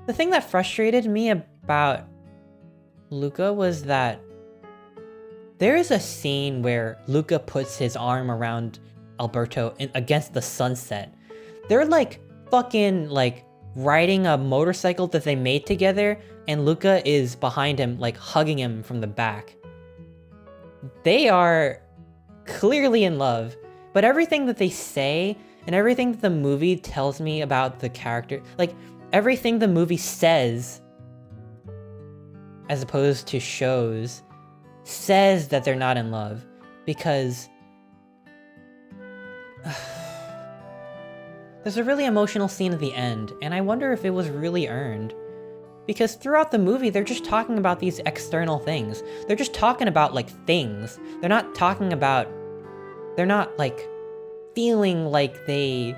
thing that frustrated me about Luca was that there is a scene where Luca puts his arm around Alberto against the sunset. They're like fucking like riding a motorcycle that they made together, and Luca is behind him like hugging him from the back. They are clearly in love, but everything that they say and everything that the movie tells me about the character, like everything the movie says as opposed to shows, says that they're not in love, because there's a really emotional scene at the end, and I wonder if it was really earned. Because throughout the movie, they're just talking about these external things. They're just talking about, like, things. They're not talking about... They're not, like, feeling like they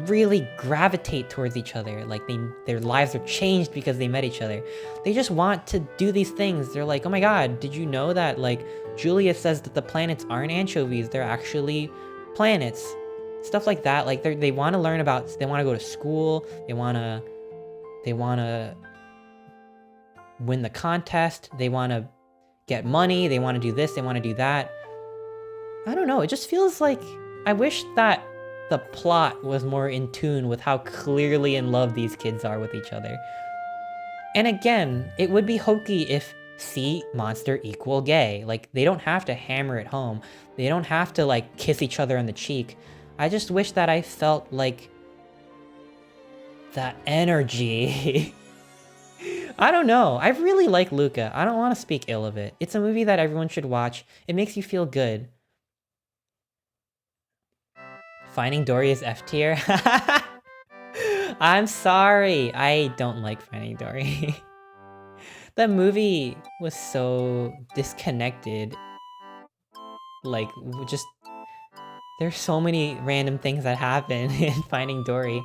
really gravitate towards each other. Like, their lives are changed because they met each other. They just want to do these things. They're like, oh my god, did you know that, like, Julia says that the planets aren't anchovies, they're actually planets. Stuff like that. Like, they want to learn about... They want to go to school. They want to win the contest, they want to get money, they want to do this, they want to do that. I don't know, it just feels like I wish that the plot was more in tune with how clearly in love these kids are with each other. And again, it would be hokey if see monster equal gay. Like, they don't have to hammer it home. They don't have to, like, kiss each other on the cheek. I just wish that I felt like that energy. I don't know. I really like Luca. I don't want to speak ill of it. It's a movie that everyone should watch. It makes you feel good. Finding Dory is F tier? I'm sorry. I don't like Finding Dory. That movie was so disconnected. Like, just... There's so many random things that happen in Finding Dory.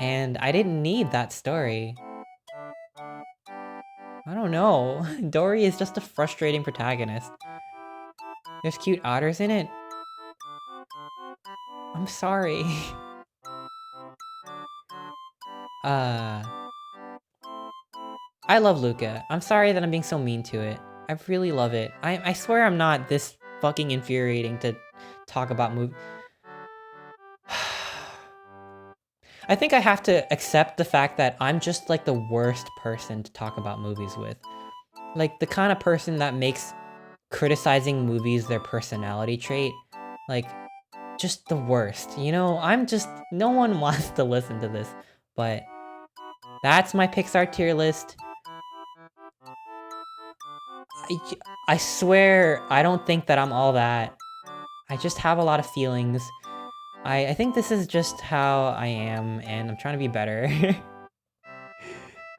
And I didn't need that story. I don't know. Dory is just a frustrating protagonist. There's cute otters in it. I'm sorry. I love Luca. I'm sorry that I'm being so mean to it. I really love it. I swear I'm not this fucking infuriating to talk about movies. I think I have to accept the fact that I'm just like the worst person to talk about movies with. Like, the kind of person that makes criticizing movies their personality trait. Like, just the worst. You know, I'm just... No one wants to listen to this. But that's my Pixar tier list. I swear, I don't think that I'm all that. I just have a lot of feelings. I think this is just how I am, and I'm trying to be better.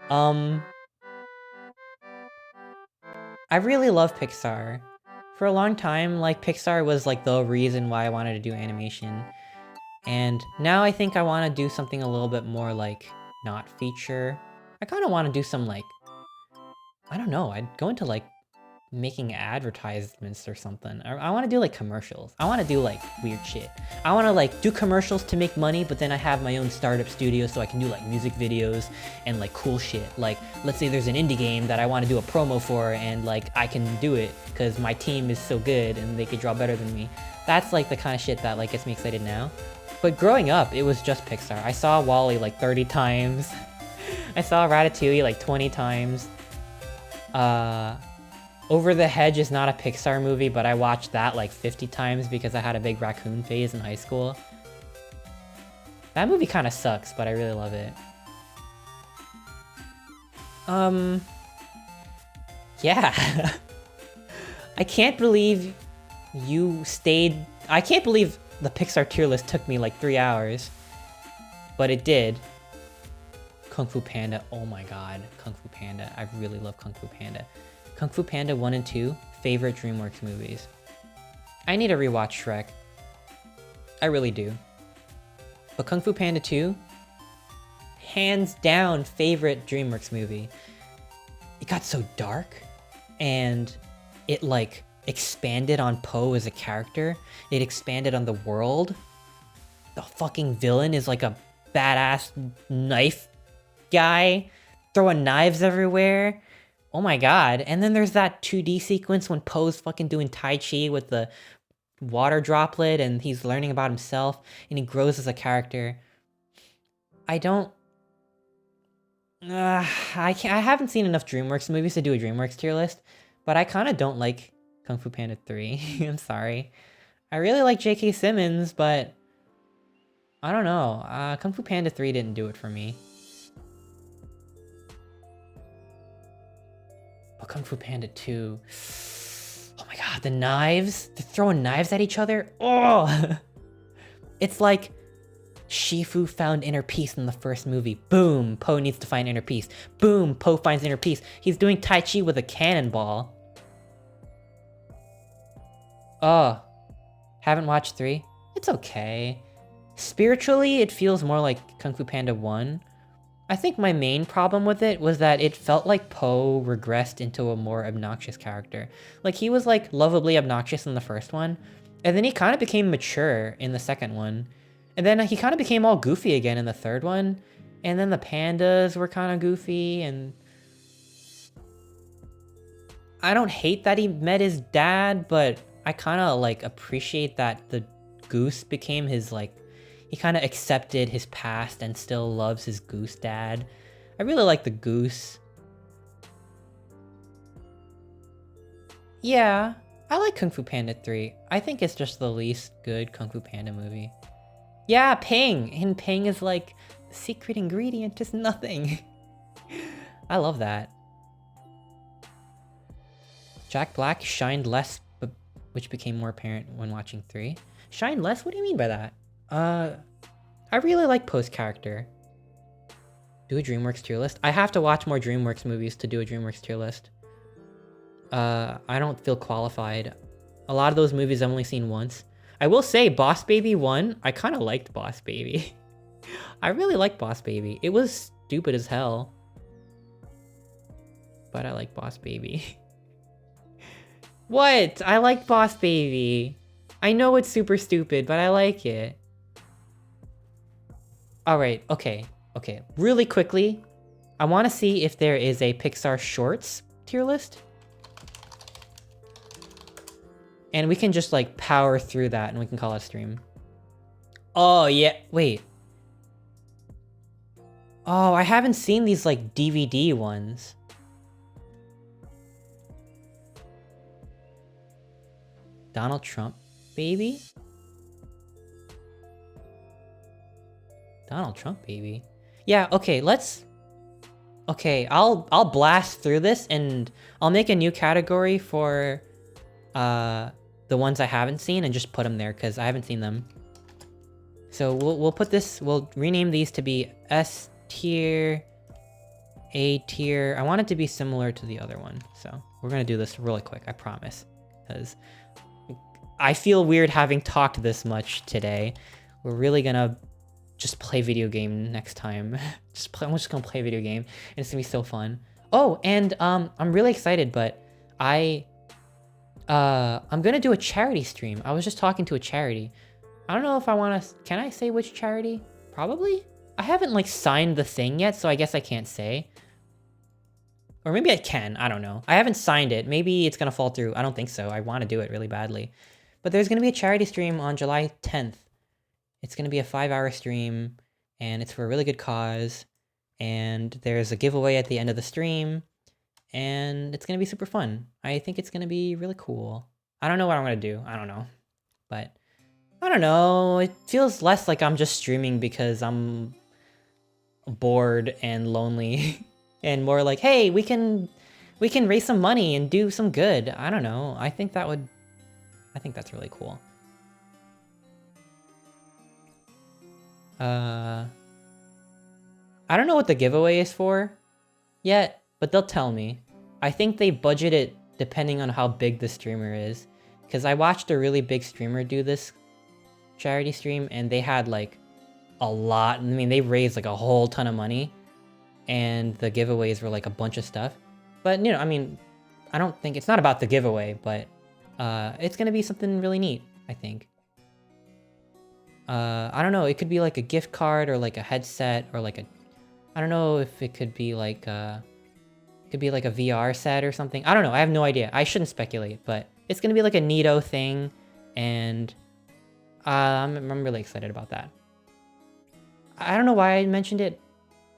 I really love Pixar. For a long time, like, Pixar was like the reason why I wanted to do animation. And now I think I want to do something a little bit more like not feature. I kind of want to do some like, I don't know, I'd go into like making advertisements or something. I want to do like commercials. I want to do like weird shit. I want to like do commercials to make money, but then I have my own startup studio so I can do like music videos and like cool shit. Like, let's say there's an indie game that I want to do a promo for, and like I can do it because my team is so good and they could draw better than me. That's like the kind of shit that like gets me excited now. But growing up, it was just Pixar. I saw WALL-E like 30 times. I saw Ratatouille like 20 times. Over the Hedge is not a Pixar movie, but I watched that like 50 times because I had a big raccoon phase in high school. That movie kind of sucks, but I really love it. Yeah. I can't believe you stayed... I can't believe the Pixar tier list took me like 3 hours. But it did. Kung Fu Panda, oh my god, Kung Fu Panda. I really love Kung Fu Panda. Kung Fu Panda 1 and 2, favorite DreamWorks movies. I need to rewatch Shrek. I really do. But Kung Fu Panda 2, hands down favorite DreamWorks movie. It got so dark, and it like expanded on Po as a character. It expanded on the world. The fucking villain is like a badass knife guy throwing knives everywhere. Oh my god. And then there's that 2D sequence when Poe's fucking doing Tai Chi with the water droplet and he's learning about himself and he grows as a character. I haven't seen enough DreamWorks movies to do a DreamWorks tier list, but I kind of don't like Kung Fu Panda 3. I'm sorry. I really like J.K. Simmons, but I don't know. Kung Fu Panda 3 didn't do it for me. But Kung Fu Panda 2... Oh my god, the knives! They're throwing knives at each other? Oh! It's like Shifu found inner peace in the first movie. Boom! Po needs to find inner peace. Boom! Po finds inner peace. He's doing Tai Chi with a cannonball. Oh. Haven't watched 3? It's okay. Spiritually, it feels more like Kung Fu Panda 1. I think my main problem with it was that it felt like Po regressed into a more obnoxious character. Like, he was, like, lovably obnoxious in the first one, and then he kind of became mature in the second one. And then he kind of became all goofy again in the third one, and then the pandas were kind of goofy, and... I don't hate that he met his dad, but I kind of, like, appreciate that the goose became his, like... He kind of accepted his past and still loves his goose dad. I really like the goose. Yeah, I like Kung Fu Panda 3. I think it's just the least good Kung Fu Panda movie. Yeah, Ping! And Ping is like, the secret ingredient is nothing. I love that. Jack Black shined less, but which became more apparent when watching 3. Shine less? What do you mean by that? I really like Poe's character. Do a DreamWorks tier list? I have to watch more DreamWorks movies to do a DreamWorks tier list. I don't feel qualified. A lot of those movies I've only seen once. I will say, Boss Baby 1, I kind of liked Boss Baby. I really liked Boss Baby. It was stupid as hell. But I like Boss Baby. What? I like Boss Baby. I know it's super stupid, but I like it. Alright, okay. Really quickly, I want to see if there is a Pixar Shorts tier list. And we can just, like, power through that and we can call it a stream. Oh, yeah. Wait. Oh, I haven't seen these, like, DVD ones. Donald Trump, baby? Donald Trump, baby. Yeah, okay, let's... Okay, I'll blast through this and I'll make a new category for the ones I haven't seen and just put them there because I haven't seen them. So we'll put this, we'll rename these to be S tier, A tier. I want it to be similar to the other one. So we're gonna do this really quick, I promise. Because I feel weird having talked this much today. We're really gonna just play video game next time. I'm just gonna play a video game and it's gonna be so fun. Oh, and I'm really excited, but I'm gonna do a charity stream. I was just talking to a charity. I don't know if I want to... Can I say which charity? Probably? I haven't, like, signed the thing yet, so I guess I can't say. Or maybe I can. I don't know. I haven't signed it. Maybe it's gonna fall through. I don't think so. I want to do it really badly. But there's gonna be a charity stream on July 10th. It's gonna be a 5-hour stream, and it's for a really good cause. And there's a giveaway at the end of the stream. And it's gonna be super fun. I think it's gonna be really cool. I don't know what I'm gonna do. I don't know. But... I don't know, it feels less like I'm just streaming because I'm bored and lonely and more like, hey, we can raise some money and do some good. I don't know. I think that's really cool. I don't know what the giveaway is for yet, but they'll tell me. I think they budget it depending on how big the streamer is. Because I watched a really big streamer do this charity stream, and they had like a lot. I mean, they raised like a whole ton of money, and the giveaways were like a bunch of stuff. But, you know, I mean, I don't think it's not about the giveaway, but it's gonna be something really neat, I think. I don't know, it could be like a gift card or like a headset or like a, I don't know if it could be like a VR set or something. I don't know, I have no idea. I shouldn't speculate, but it's gonna be like a neato thing, and I'm really excited about that. I don't know why I mentioned it.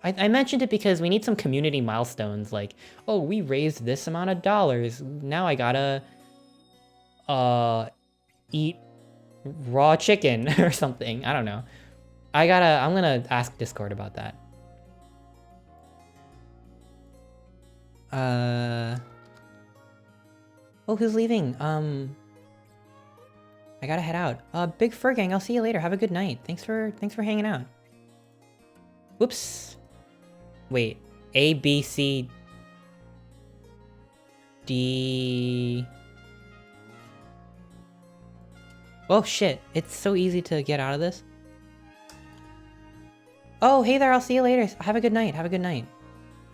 I mentioned it because we need some community milestones, like, oh, we raised this amount of dollars. Now I gotta eat raw chicken or something. I don't know. I'm gonna ask Discord about that. Oh, who's leaving? I gotta head out. Big Fur Gang, I'll see you later. Have a good night. Thanks for hanging out. Whoops. Wait, A, B, C, D. Oh shit, it's so easy to get out of this. Oh, hey there, I'll see you later. Have a good night, have a good night.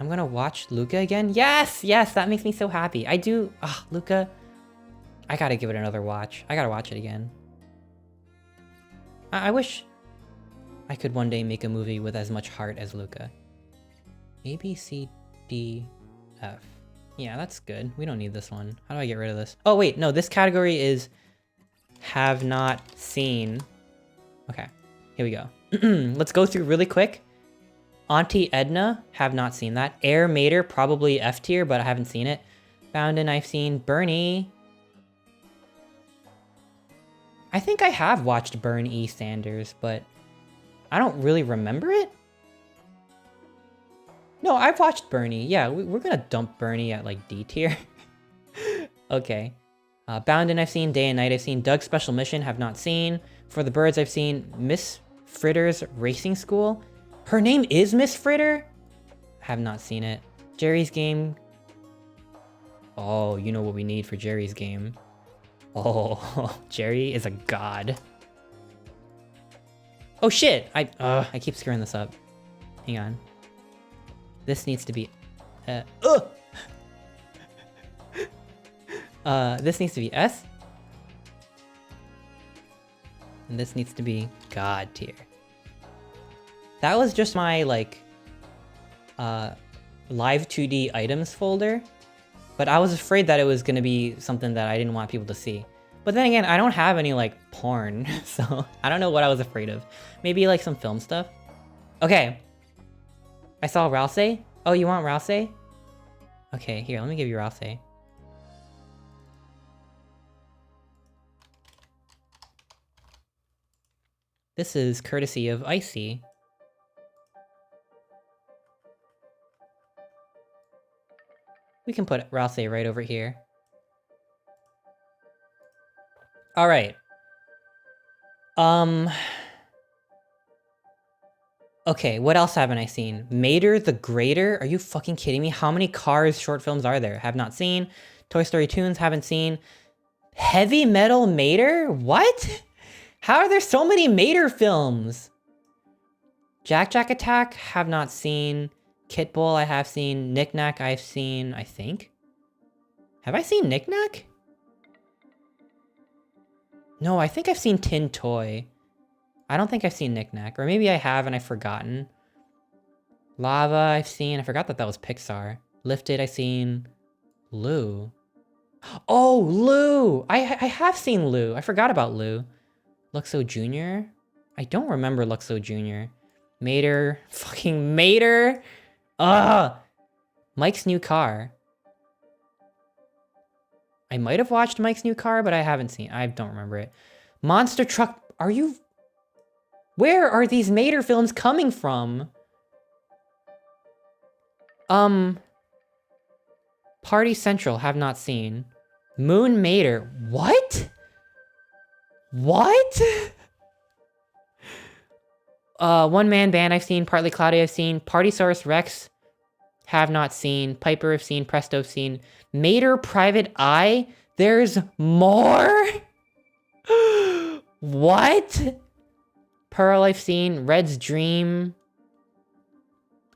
I'm gonna watch Luca again. Yes, yes, that makes me so happy. I do, Luca. I gotta give it another watch. I gotta watch it again. I wish I could one day make a movie with as much heart as Luca. A, B, C, D, F. Yeah, that's good. We don't need this one. How do I get rid of this? Oh, wait, no, this category is have not seen. Okay, here we go. Let's go through really quick. Auntie Edna, have not seen that. Air Mater, probably F tier, but I haven't seen it. Boundin', I've seen. Bernie. I think I have watched Burn E. Sanders, but I don't really remember it. No, I've watched Bernie. Yeah, we're gonna dump Bernie at like D tier. Okay. Boundin' I've seen. Day and Night I've seen. Doug's Special Mission have not seen. For the Birds I've seen. Miss Fritter's Racing School. Her name is Miss Fritter? Have not seen it. Jerry's Game. Oh, you know what we need for Jerry's Game. Oh, Jerry is a god. Oh shit! I keep screwing this up. Hang on. This needs to be... this needs to be S. And this needs to be God tier. That was just my, like, live 2D items folder. But I was afraid that it was gonna be something that I didn't want people to see. But then again, I don't have any, like, porn. So, I don't know what I was afraid of. Maybe, like, some film stuff? Okay. I saw Rousey. Oh, you want Rousey? Okay, here, let me give you Rousey. This is courtesy of Icy. We can put Rousey right over here. Alright. Okay, what else haven't I seen? Mater the Greater? Are you fucking kidding me? How many Cars short films are there? Have not seen. Toy Story Toons, haven't seen. Heavy Metal Mater? What? How are there so many Mater films? Jack Jack Attack, have not seen. Kit Bull, I have seen. Knick Knack, I've seen, I think. Have I seen Knick Knack? No, I think I've seen Tin Toy. I don't think I've seen Knick Knack, or maybe I have and I've forgotten. Lava, I've seen. I forgot that that was Pixar. Lifted, I've seen. Lou. Oh, Lou! I have seen Lou. I forgot about Lou. Luxo Jr.? I don't remember Luxo Jr. Mater. Fucking Mater! Ugh! Mike's New Car. I might have watched Mike's New Car, but I haven't seen. I don't remember it. Monster Truck. Are you... Where are these Mater films coming from? Party Central, have not seen. Moon Mater. What? What? One Man Band I've seen, Partly Cloudy I've seen, Partysaurus Rex have not seen, Piper I've seen, Presto I've seen, Mater Private Eye. There's more? What? Pearl I've seen, Red's Dream.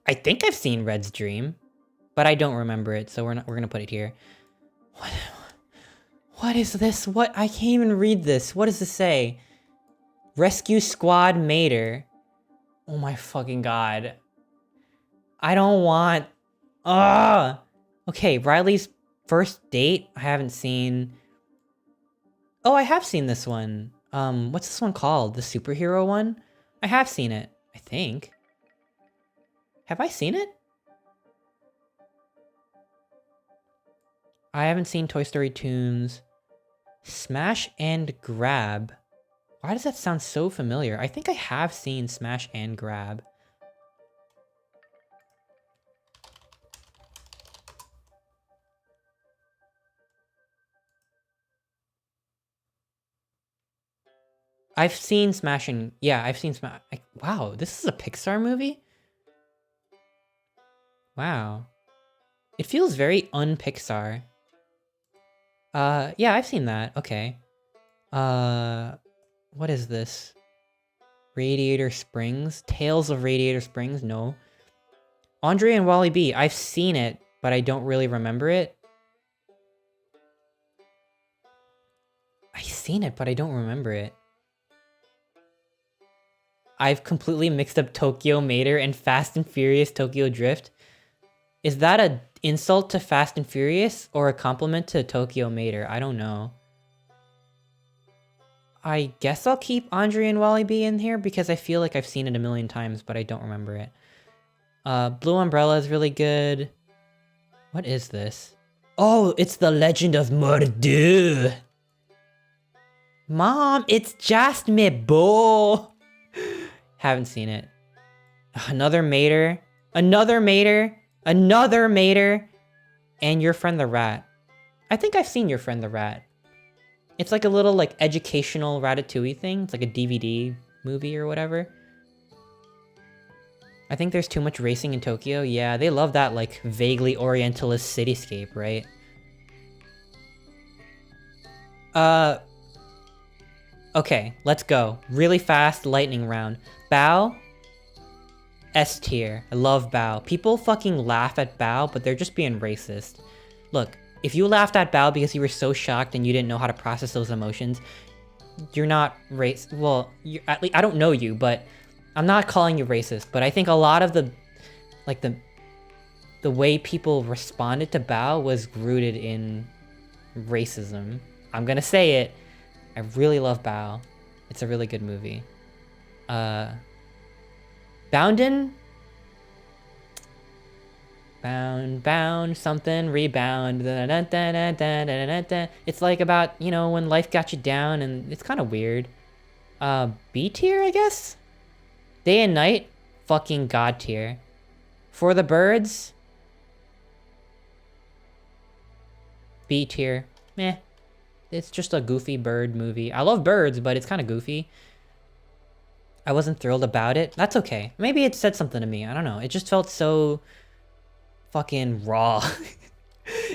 I think I've seen Red's Dream, but I don't remember it, so we're gonna put it here. What is this? What? I can't even read this. What does this say? Rescue Squad Mater. Oh my fucking god. I don't want... Ugh! Okay, Riley's First Date, I haven't seen. Oh, I have seen this one. What's this one called? The superhero one? I have seen it, I think. Have I seen it? I haven't seen Toy Story Toons. Smash and Grab. Why does that sound so familiar? I think I have seen Smash and Grab. I've seen Smash and... Yeah, I've seen Smash... Wow, this is a Pixar movie? Wow. It feels very un-Pixar. Yeah, I've seen that. Okay. What is this? Radiator Springs? Tales of Radiator Springs? No. Andre and Wally B. I've seen it, but I don't really remember it. I've seen it, but I don't remember it. I've completely mixed up Tokyo Mater and Fast and Furious Tokyo Drift. Is that an insult to Fast and Furious or a compliment to Tokyo Mater? I don't know. I guess I'll keep Andre and Wally B in here because I feel like I've seen it a million times, but I don't remember it. Blue Umbrella is really good. What is this? Oh, it's The Legend of Mordu. Mom, it's just me, bo. Haven't seen it. Another Mater. Another Mater. Another Mater. And Your Friend the Rat. I think I've seen Your Friend the Rat. It's like a little like educational Ratatouille thing. It's like a DVD movie or whatever. I think there's too much racing in Tokyo. Yeah, they love that like vaguely orientalist cityscape, right? Okay, let's go. Really fast lightning round. Bao. S tier. I love Bao. People fucking laugh at Bao, but they're just being racist. Look, if you laughed at Bao because you were so shocked and you didn't know how to process those emotions, you're not racist. Well, at least I don't know you, but I'm not calling you racist. But I think a lot of the, like the way people responded to Bao was rooted in racism. I'm gonna say it. I really love Bao. It's a really good movie. Bounden? Bound, something, rebound. It's like about, you know, when life got you down and it's kind of weird. B tier, I guess? Day and Night? Fucking God tier. For the Birds? B tier. Meh. It's just a goofy bird movie. I love birds, but it's kind of goofy. I wasn't thrilled about it. That's okay. Maybe it said something to me. I don't know. It just felt so fucking raw.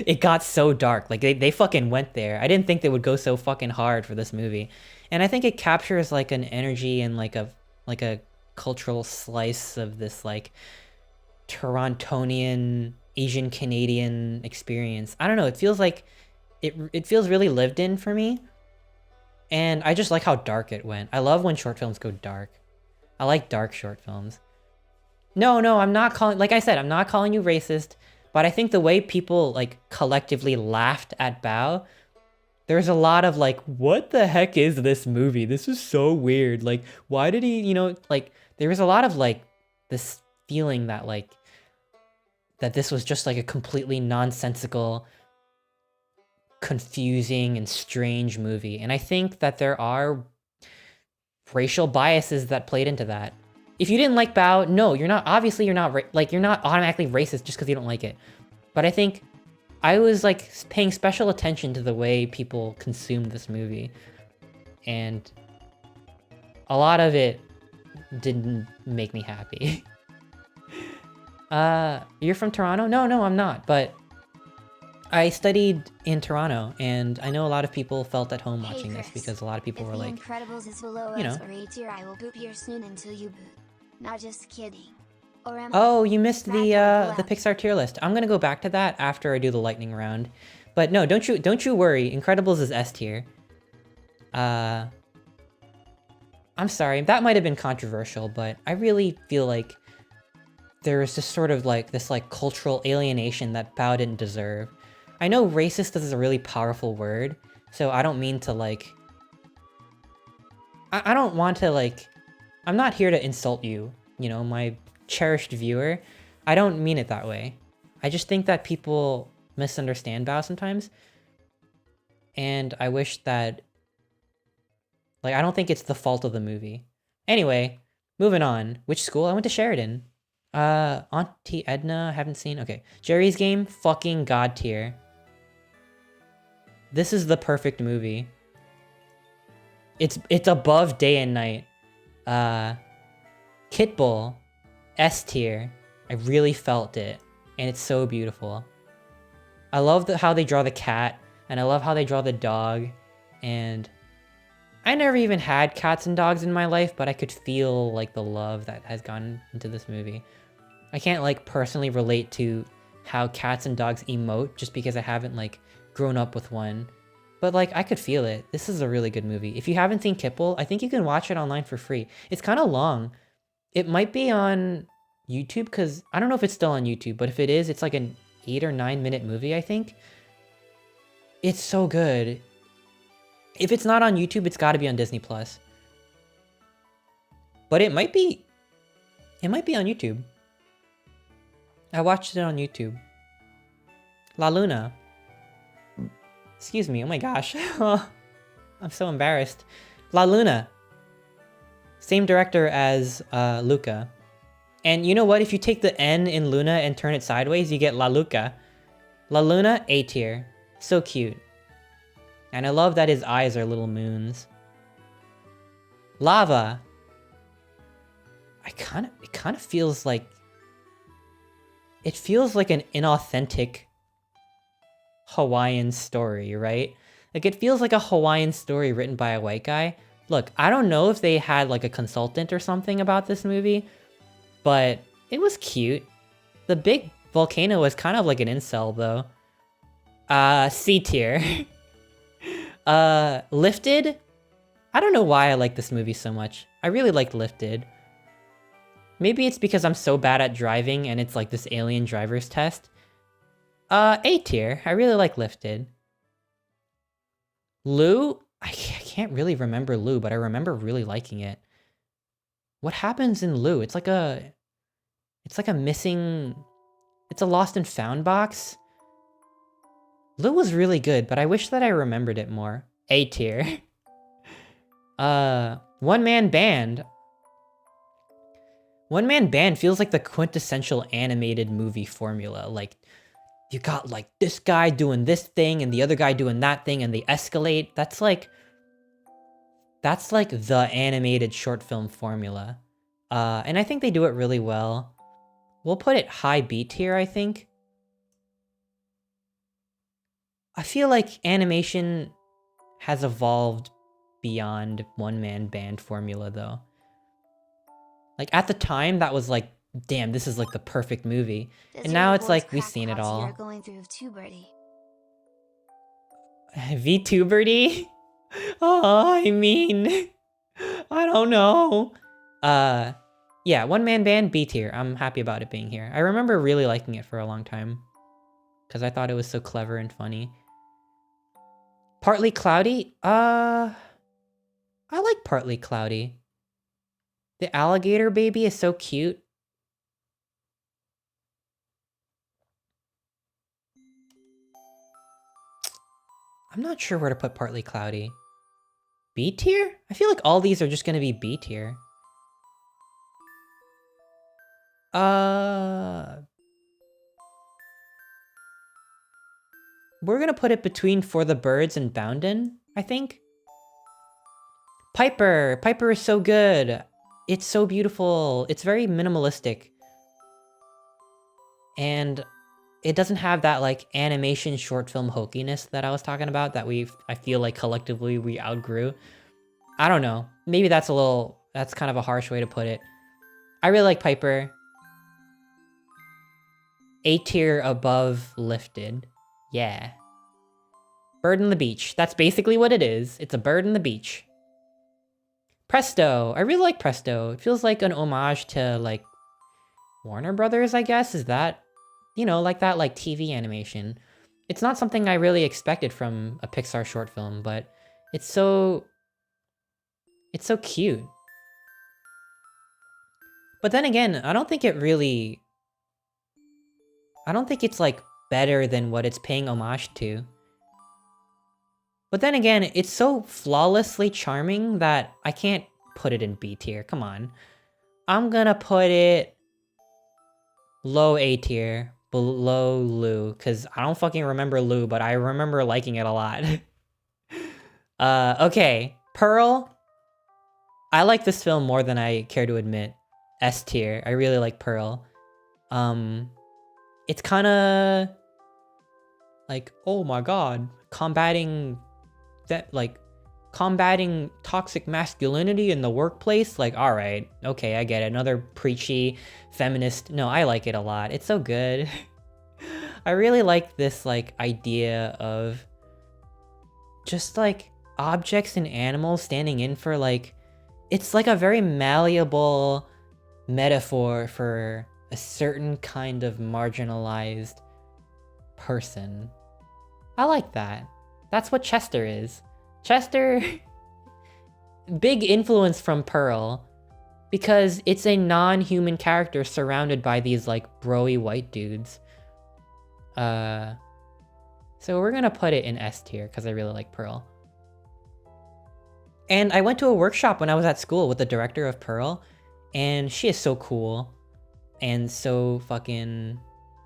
It got so dark. Like they fucking went there. I didn't think they would go so fucking hard for this movie. And I think it captures like an energy and like a cultural slice of this like Torontonian Asian Canadian experience. I don't know. It feels like it feels really lived in for me. And I just like how dark it went. I love when short films go dark. I like dark short films. No, I'm not calling... Like I said, I'm not calling you racist. But I think the way people, like, collectively laughed at Bao... There's a lot of, like, what the heck is this movie? This is so weird. Like, why did he, you know... Like, there was a lot of, like, this feeling that, like... That this was just, like, a completely nonsensical... confusing and strange movie, and I think that there are racial biases that played into that. If you didn't like Bao, no, you're not, obviously you're not, like, you're not automatically racist just because you don't like it. But I think I was, like, paying special attention to the way people consumed this movie. And a lot of it didn't make me happy. You're from Toronto? No, I'm not, but I studied in Toronto, and I know a lot of people felt at home
Hey
watching this
Chris,
because a lot of people
if
were
The
like,
Incredibles is below
you
us
know,
or A tier, I will boot here soon until you boot. Not just kidding. Or am I?
oh, you missed
Bad boy
the
collab.
Pixar tier list. I'm gonna go back to that after I do the lightning round. But no, don't you worry. Incredibles is S tier. I'm sorry, that might have been controversial, but I really feel like there is just sort of like this like cultural alienation that Bao didn't deserve. I know racist is a really powerful word, so I don't mean to like... I don't want to like... I'm not here to insult you, you know, my cherished viewer. I don't mean it that way. I just think that people misunderstand Bao sometimes. And I wish that... Like, I don't think it's the fault of the movie. Anyway, moving on. Which school? I went to Sheridan. Auntie Edna, haven't seen. Okay. Jerry's Game, fucking god tier. This is the perfect movie. It's above Day and Night. Kit Bull, S tier. I really felt it, and it's so beautiful. I love how they draw the cat, and I love how they draw the dog, and I never even had cats and dogs in my life, but I could feel like the love that has gone into this movie. I can't like personally relate to how cats and dogs emote just because I haven't like grown up with one. But like I could feel it. This is a really good movie. If you haven't seen Kit Bull, I think you can watch it online for free. It's kind of long. It might be on YouTube because I don't know if it's still on YouTube, but if it is, it's like an 8 or 9 minute movie, I think. It's so good. If it's not on YouTube, it's got to be on Disney Plus. But it might be on YouTube. I watched it on YouTube. La Luna. Excuse me, oh my gosh. I'm so embarrassed. La Luna. Same director as Luca. And you know what? If you take the N in Luna and turn it sideways, you get La Luca. La Luna, A tier. So cute. And I love that his eyes are little moons. Lava. It kind of feels like... It feels like an inauthentic Hawaiian story, right? Like it feels like a Hawaiian story written by a white guy. Look, I don't know if they had like a consultant or something about this movie, but it was cute. The big volcano was kind of like an incel though. C tier. Lifted? I don't know why I like this movie so much. I really liked Lifted. Maybe it's because I'm so bad at driving and it's like this alien driver's test. A tier. I really like Lifted. Lou? I can't really remember Lou, but I remember really liking it. What happens in Lou? It's like a missing... It's a lost and found box. Lou was really good, but I wish that I remembered it more. A tier. One Man Band. One Man Band feels like the quintessential animated movie formula. Like, you got like this guy doing this thing and the other guy doing that thing and they escalate. That's like the animated short film formula. And I think they do it really well. We'll put it high B tier, I think. I feel like animation has evolved beyond One Man Band formula though. Like at the time that was like, damn, this is like the perfect movie.
Does
And
your
now it's
boys
like we've seen it
crackpots
all.
You're going through tuberty.
VTuberty? Oh, I mean, I don't know. Yeah, One Man Band, B tier. I'm happy about it being here. I remember really liking it for a long time. Because I thought it was so clever and funny. Partly Cloudy? I like Partly Cloudy. The alligator baby is so cute. I'm not sure where to put Partly Cloudy. B tier? I feel like all these are just gonna be B tier. We're gonna put it between For the Birds and Bounden, I think. Piper! Piper is so good! it's so beautiful. It's very minimalistic. And it doesn't have that like animation short film hokiness that I was talking about that I feel like collectively we outgrew. I don't know. Maybe that's kind of a harsh way to put it. I really like Piper. A tier above Lifted. Yeah. Bird on the beach. That's basically what it is. It's a bird on the beach. Presto. I really like Presto. It feels like an homage to like Warner Brothers, I guess. Is that, like that like TV animation. It's not something I really expected from a Pixar short film, but it's so cute. But then again, I don't think it's like better than what it's paying homage to. But then again, it's so flawlessly charming that I can't put it in B tier. Come on. I'm gonna put it low A tier, below Lou, because I don't fucking remember Lou, but I remember liking it a lot. Okay. Pearl. I like this film more than I care to admit. S tier. I really like Pearl. It's kind of like, oh my god, combating toxic masculinity in the workplace. Like, all right, okay, I get it. Another preachy feminist. No, I like it a lot. It's so good. I really like this like idea of just like objects and animals standing in for like, it's like a very malleable metaphor for a certain kind of marginalized person. I like that. That's what Chester is. Chester, big influence from Pearl, because it's a non-human character surrounded by these like broy white dudes. So we're gonna put it in S tier because I really like Pearl. And I went to a workshop when I was at school with the director of Pearl, and she is so cool and so fucking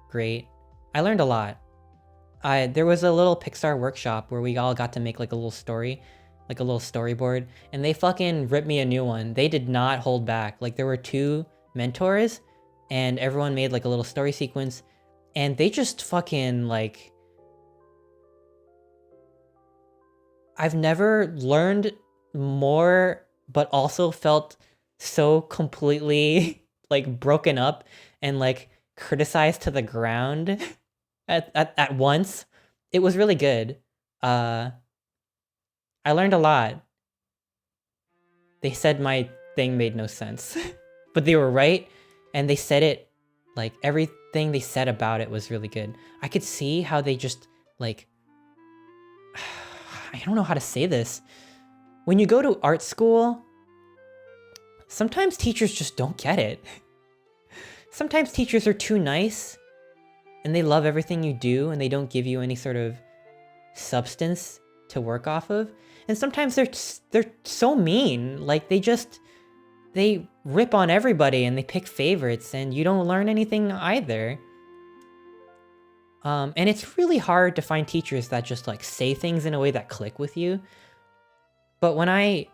great. I learned a lot. There was a little Pixar workshop where we all got to make like a little story, like a little storyboard, and they fucking ripped me a new one. They did not hold back. Like there were 2 mentors and everyone made like a little story sequence, and they just fucking like, I've never learned more, but also felt so completely like broken up and like criticized to the ground at once. It was really good. I learned a lot. They said my thing made no sense, but they were right, and they said it like everything they said about it was really good. I could see how they just like, I don't know how to say this. When you go to art school, sometimes teachers just don't get it. Sometimes teachers are too nice and they love everything you do and they don't give you any sort of substance to work off of. And sometimes they're so mean. Like they rip on everybody and they pick favorites and you don't learn anything either. And it's really hard to find teachers that just like say things in a way that click with you. But when I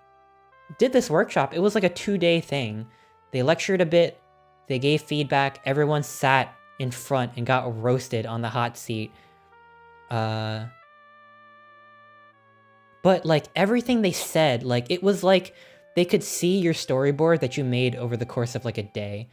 did this workshop, it was like a 2-day thing. They lectured a bit, they gave feedback, everyone sat in front and got roasted on the hot seat. But like everything they said, like it was like they could see your storyboard that you made over the course of like a day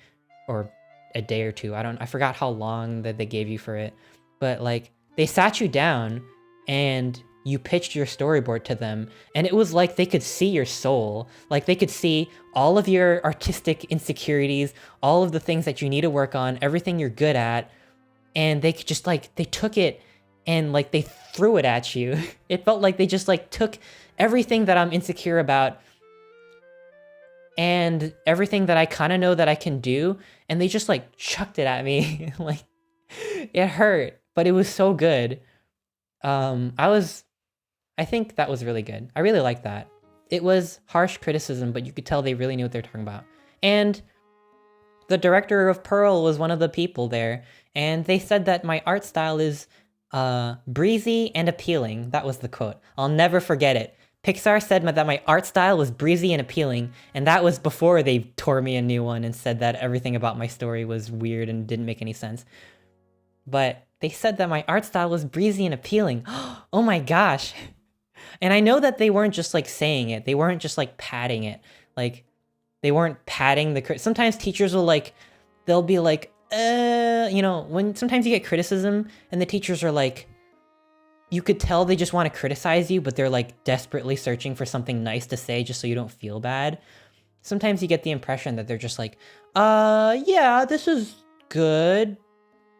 or a day or 2. I forgot how long that they gave you for it. But like they sat you down and you pitched your storyboard to them, and it was like they could see your soul. Like they could see all of your artistic insecurities, all of the things that you need to work on, everything you're good at, and they could just like, they took it and like they threw it at you. It felt like they just like took everything that I'm insecure about and everything that I kind of know that I can do, and they just like chucked it at me. Like it hurt, but it was so good. I think that was really good. I really liked that. It was harsh criticism, but you could tell they really knew what they were talking about. And the director of Pearl was one of the people there, and they said that my art style is breezy and appealing. That was the quote. I'll never forget it. Pixar said that my art style was breezy and appealing, and that was before they tore me a new one and said that everything about my story was weird and didn't make any sense. But they said that my art style was breezy and appealing. Oh my gosh. And I know that they weren't just like saying it. They weren't just like padding it. Like, they weren't padding the... Sometimes teachers will like... They'll be like, you know, when sometimes you get criticism and the teachers are like... You could tell they just want to criticize you, but they're like desperately searching for something nice to say just so you don't feel bad. Sometimes you get the impression that they're just like, yeah, this is good.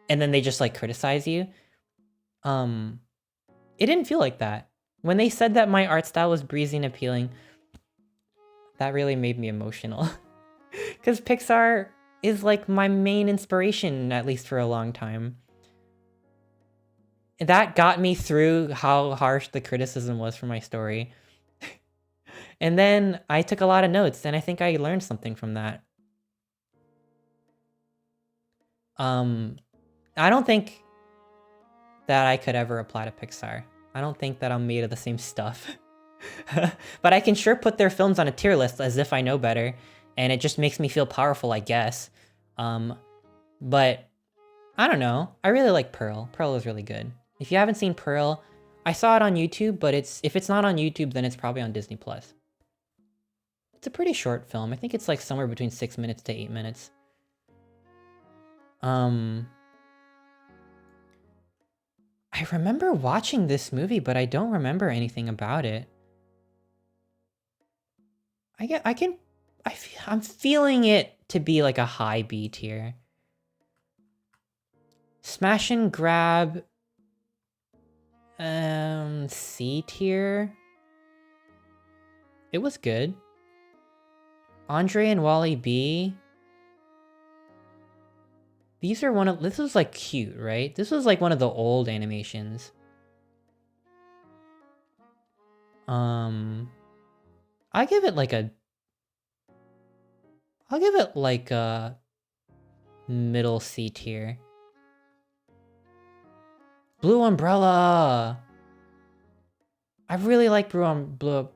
And then they just like criticize you. It didn't feel like that. When they said that my art style was breezy and appealing, that really made me emotional. Because Pixar is like my main inspiration, at least for a long time. That got me through how harsh the criticism was for my story. And then I took a lot of notes, and I think I learned something from that. I don't think that I could ever apply to Pixar. I don't think that I'm made of the same stuff. But I can sure put their films on a tier list as if I know better, and it just makes me feel powerful, I guess. But I don't know. I really like Pearl. Pearl is really good. If you haven't seen Pearl, I saw it on YouTube, but if it's not on YouTube, then it's probably on Disney+. It's a pretty short film. I think it's like somewhere between 6 minutes to 8 minutes. I remember watching this movie, but I don't remember anything about it. I'm feeling it to be like a high B tier. Smash and Grab, C tier. It was good. Andre and Wally B. This was like cute, right? This was like one of the old animations. I'll give it like a middle C tier. Blue Umbrella. I really like Blue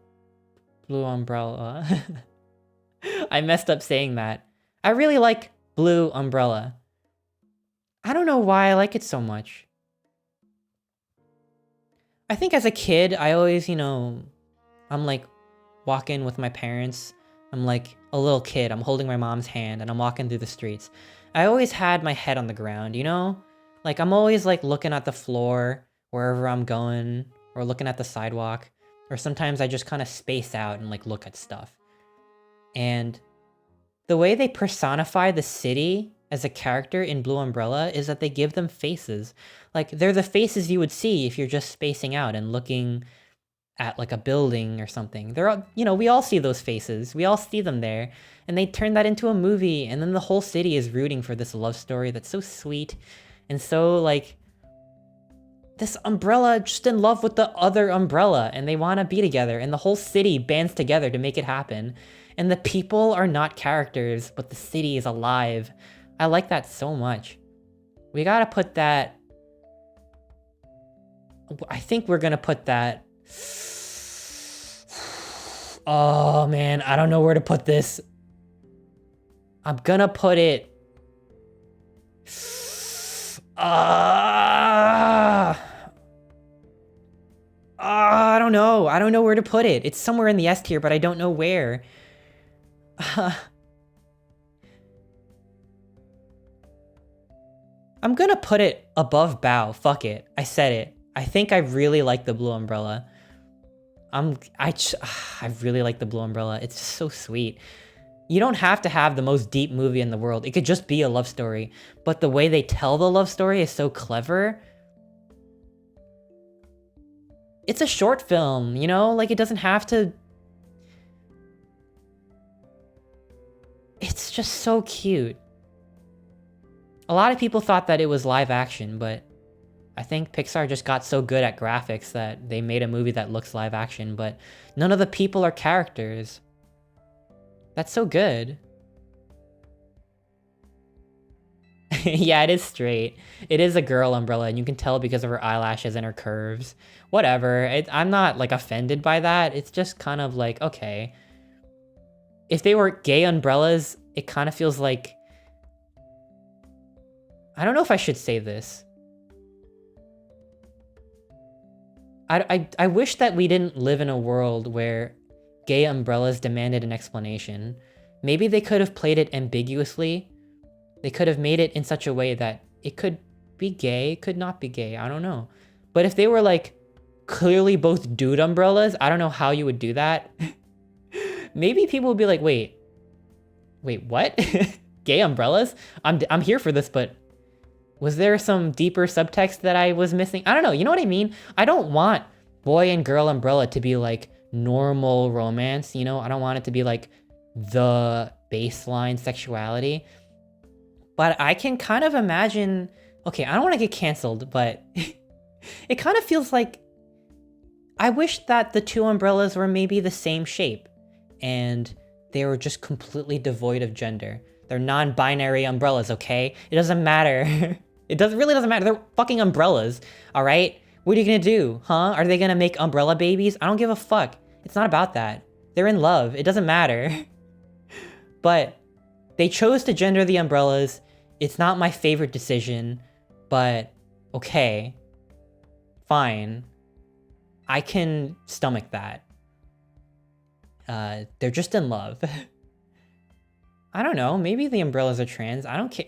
Umbrella. I messed up saying that. I really like Blue Umbrella. I don't know why I like it so much. I think as a kid, I always, I'm like walking with my parents. I'm like a little kid. I'm holding my mom's hand and I'm walking through the streets. I always had my head on the ground, you know? Like I'm always like looking at the floor wherever I'm going or looking at the sidewalk. Or sometimes I just kind of space out and like look at stuff. And the way they personify the city as a character in Blue Umbrella is that they give them faces. Like they're the faces you would see if you're just spacing out and looking at like a building or something. They're all, we all see those faces. We all see them there. And they turn that into a movie, and then the whole city is rooting for this love story that's so sweet. And so like this umbrella just in love with the other umbrella, and they want to be together, and the whole city bands together to make it happen. And the people are not characters, but the city is alive. I like that so much. We gotta put that... I think we're gonna put that... Oh man, I don't know where to put this. I'm gonna put it... I don't know. I don't know where to put it. It's somewhere in the S tier, but I don't know where. I'm gonna put it above Bow. Fuck it. I said it. I think I really like the Blue Umbrella. I really like the Blue Umbrella. It's just so sweet. You don't have to have the most deep movie in the world. It could just be a love story. But the way they tell the love story is so clever. It's a short film, Like, it doesn't have to... It's just so cute. A lot of people thought that it was live action, but I think Pixar just got so good at graphics that they made a movie that looks live action, but none of the people are characters. That's so good. Yeah, it is straight. It is a girl umbrella, and you can tell because of her eyelashes and her curves. Whatever. I'm not like offended by that. It's just kind of like, okay. If they were gay umbrellas, it kind of feels like... I don't know if I should say this. I wish that we didn't live in a world where gay umbrellas demanded an explanation. Maybe they could have played it ambiguously. They could have made it in such a way that it could be gay, could not be gay, I don't know. But if they were like clearly both dude umbrellas, I don't know how you would do that. Maybe people would be like, wait, what? Gay umbrellas? I'm here for this, but was there some deeper subtext that I was missing? I don't know, you know what I mean? I don't want boy and girl umbrella to be like normal romance, you know? I don't want it to be like the baseline sexuality. But I can kind of imagine, okay, I don't want to get canceled, but it kind of feels like I wish that the two umbrellas were maybe the same shape and they were just completely devoid of gender. They're non-binary umbrellas, okay? It doesn't matter. Really doesn't matter. They're fucking umbrellas, all right? What are you gonna do, huh? Are they gonna make umbrella babies? I don't give a fuck. It's not about that. They're in love. It doesn't matter. But they chose to gender the umbrellas. It's not my favorite decision, but okay, fine. I can stomach that. They're just in love. I don't know. Maybe the umbrellas are trans. I don't care.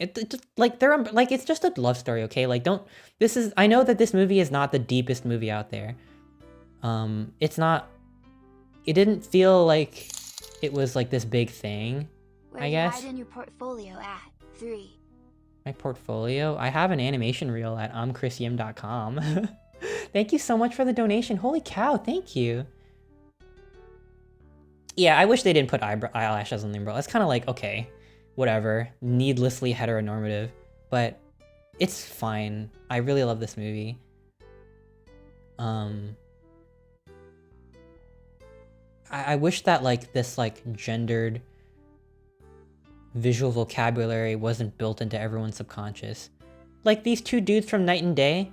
Like it's just a love story, okay? Like I know that this movie is not the deepest movie out there. It's not. It didn't feel like it was like this big thing. I guess.
Where in your portfolio at 3.
My portfolio? I have an animation reel at chrisyim.com. Thank you so much for the donation. Holy cow, thank you. Yeah, I wish they didn't put eyelashes on the umbrella. It's kind of like, okay, whatever. Needlessly heteronormative. But it's fine. I really love this movie. I wish that like this like gendered visual vocabulary wasn't built into everyone's subconscious. Like these two dudes from Night and Day,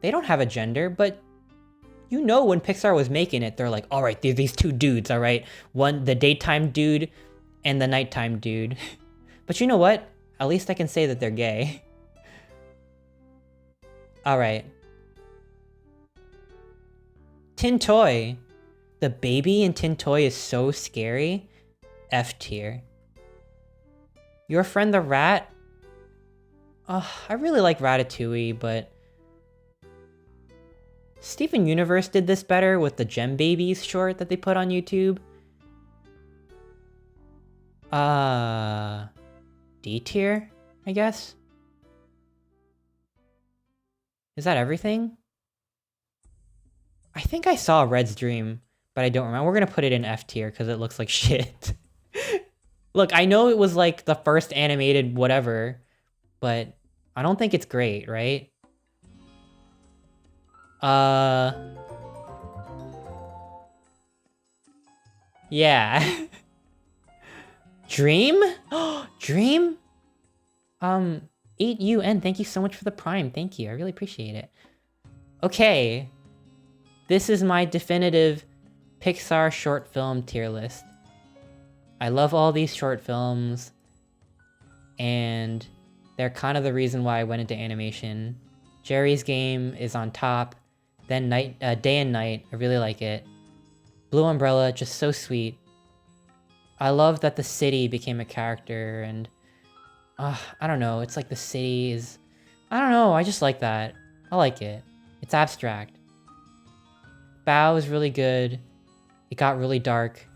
they don't have a gender, but you know when Pixar was making it, they're like, all right, these two dudes, all right? One, the daytime dude and the nighttime dude. But you know what? At least I can say that they're gay. All right. Tin Toy. The baby in Tin Toy is so scary. F tier. Your Friend the Rat? I really like Ratatouille, but Steven Universe did this better with the Gem Babies short that they put on YouTube. D tier, I guess? Is that everything? I think I saw Red's Dream, but I don't remember. We're gonna put it in F tier because it looks like shit. Look, I know it was like the first animated whatever, but I don't think it's great, right? Yeah. Dream? Dream? 8UN, thank you so much for the Prime. Thank you, I really appreciate it. Okay. This is my definitive Pixar short film tier list. I love all these short films, and they're kind of the reason why I went into animation. Jerry's Game is on top, then Day and Night, I really like it. Blue Umbrella, just so sweet. I love that the city became a character, and I don't know, it's like the city is, I don't know, I just like that. I like it. It's abstract. Bao is really good. It got really dark.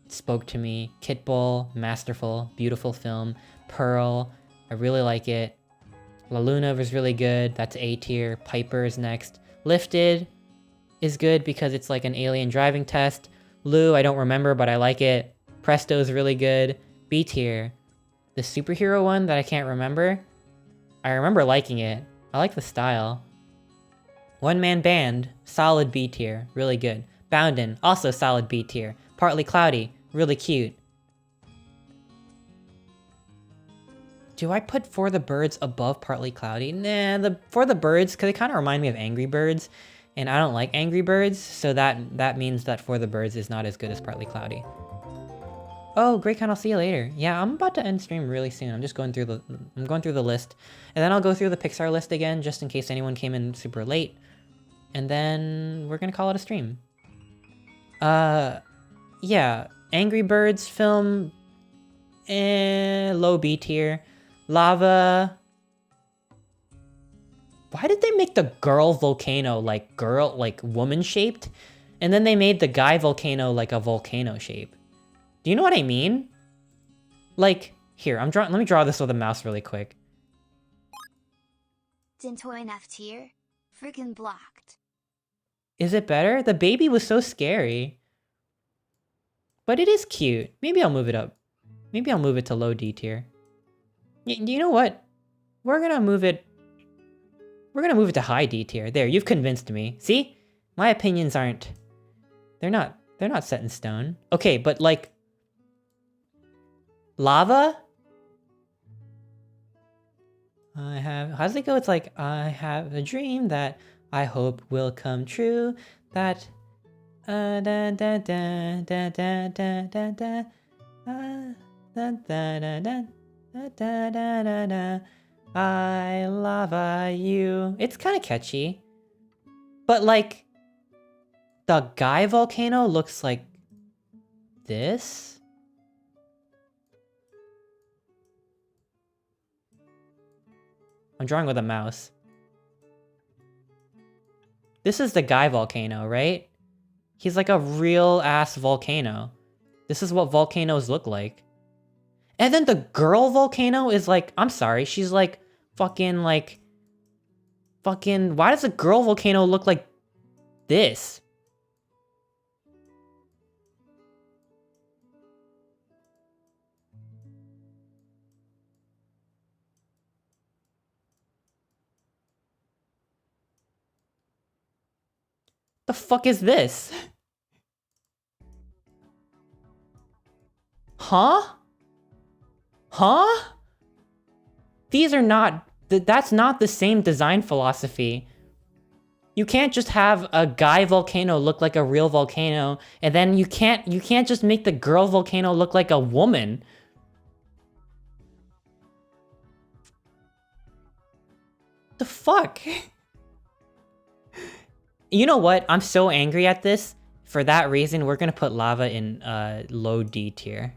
It spoke to me. Kit Bull, masterful, beautiful film. Pearl, I really like it. La Luna was really good. That's A tier. Piper is next. Lifted is good because it's like an alien driving test. Lou, I don't remember, but I like it. Presto is really good. B tier. The superhero one that I can't remember, I remember liking it. I like the style. One Man Band, solid B tier, really good. Bounden, also solid B tier. Partly Cloudy, really cute. Do I put For the Birds above Partly Cloudy? Nah, For the Birds, because they kind of remind me of Angry Birds, and I don't like Angry Birds, so that means that For the Birds is not as good as Partly Cloudy. Oh, great, I'll see you later. Yeah, I'm about to end stream really soon. I'm just going through the list, and then I'll go through the Pixar list again, just in case anyone came in super late, and then we're gonna call it a stream. Yeah, Angry Birds film, low B tier. Lava. Why did they make the girl volcano like woman shaped? And then they made the guy volcano like a volcano shape. Do you know what I mean? Like, here, let me draw this with a mouse really quick.
Tintoy in F tier? Freaking blocked.
Is it better? The baby was so scary. But it is cute. Maybe I'll move it up. Maybe I'll move it to low D tier. You know what? We're gonna move it to high D tier. There, you've convinced me. See? My opinions aren't... They're not set in stone. Okay, but like... Lava? How does it go? It's like, I have a dream that I hope will come true. That... da da da da da da da da da da da. Da, da, da, da. I lava you. It's kind of catchy. But like, the guy volcano looks like this? I'm drawing with a mouse. This is the guy volcano, right? He's like a real ass volcano. This is what volcanoes look like. And then the girl volcano is like, I'm sorry, she's like fucking, why does a girl volcano look like this? The fuck is this? Huh? Huh? These are not... That's not the same design philosophy. You can't just have a guy volcano look like a real volcano, and then you can't just make the girl volcano look like a woman. The fuck? You know what? I'm so angry at this. For that reason, we're gonna put lava in low D tier.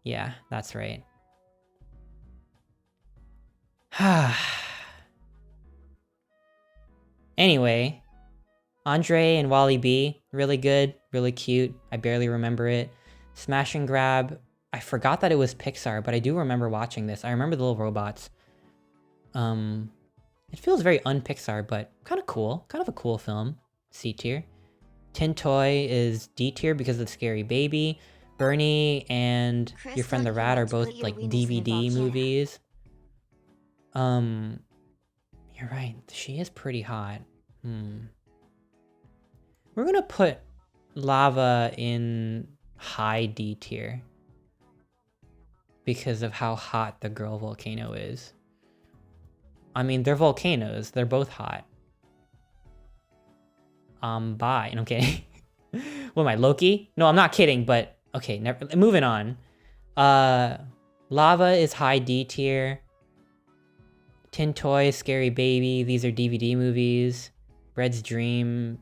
Yeah, that's right. Anyway, Andre and Wally B, really good, really cute. I barely remember it. Smash and Grab, I forgot that it was Pixar, but I do remember watching this. I remember the little robots. It feels very un-Pixar, but kind of cool. Kind of a cool film. C tier. Tintoy is D tier because of the scary baby. Bernie and Your Friend the Rat are both like DVD movies. You're right. She is pretty hot. We're gonna put Lava in high D tier because of how hot the girl volcano is. I mean, they're volcanoes. They're both hot. Bye. No, I'm kidding. What am I, Loki? No, I'm not kidding, but okay, moving on. Lava is high D tier. Tintoy, Scary Baby, these are DVD movies. Red's Dream.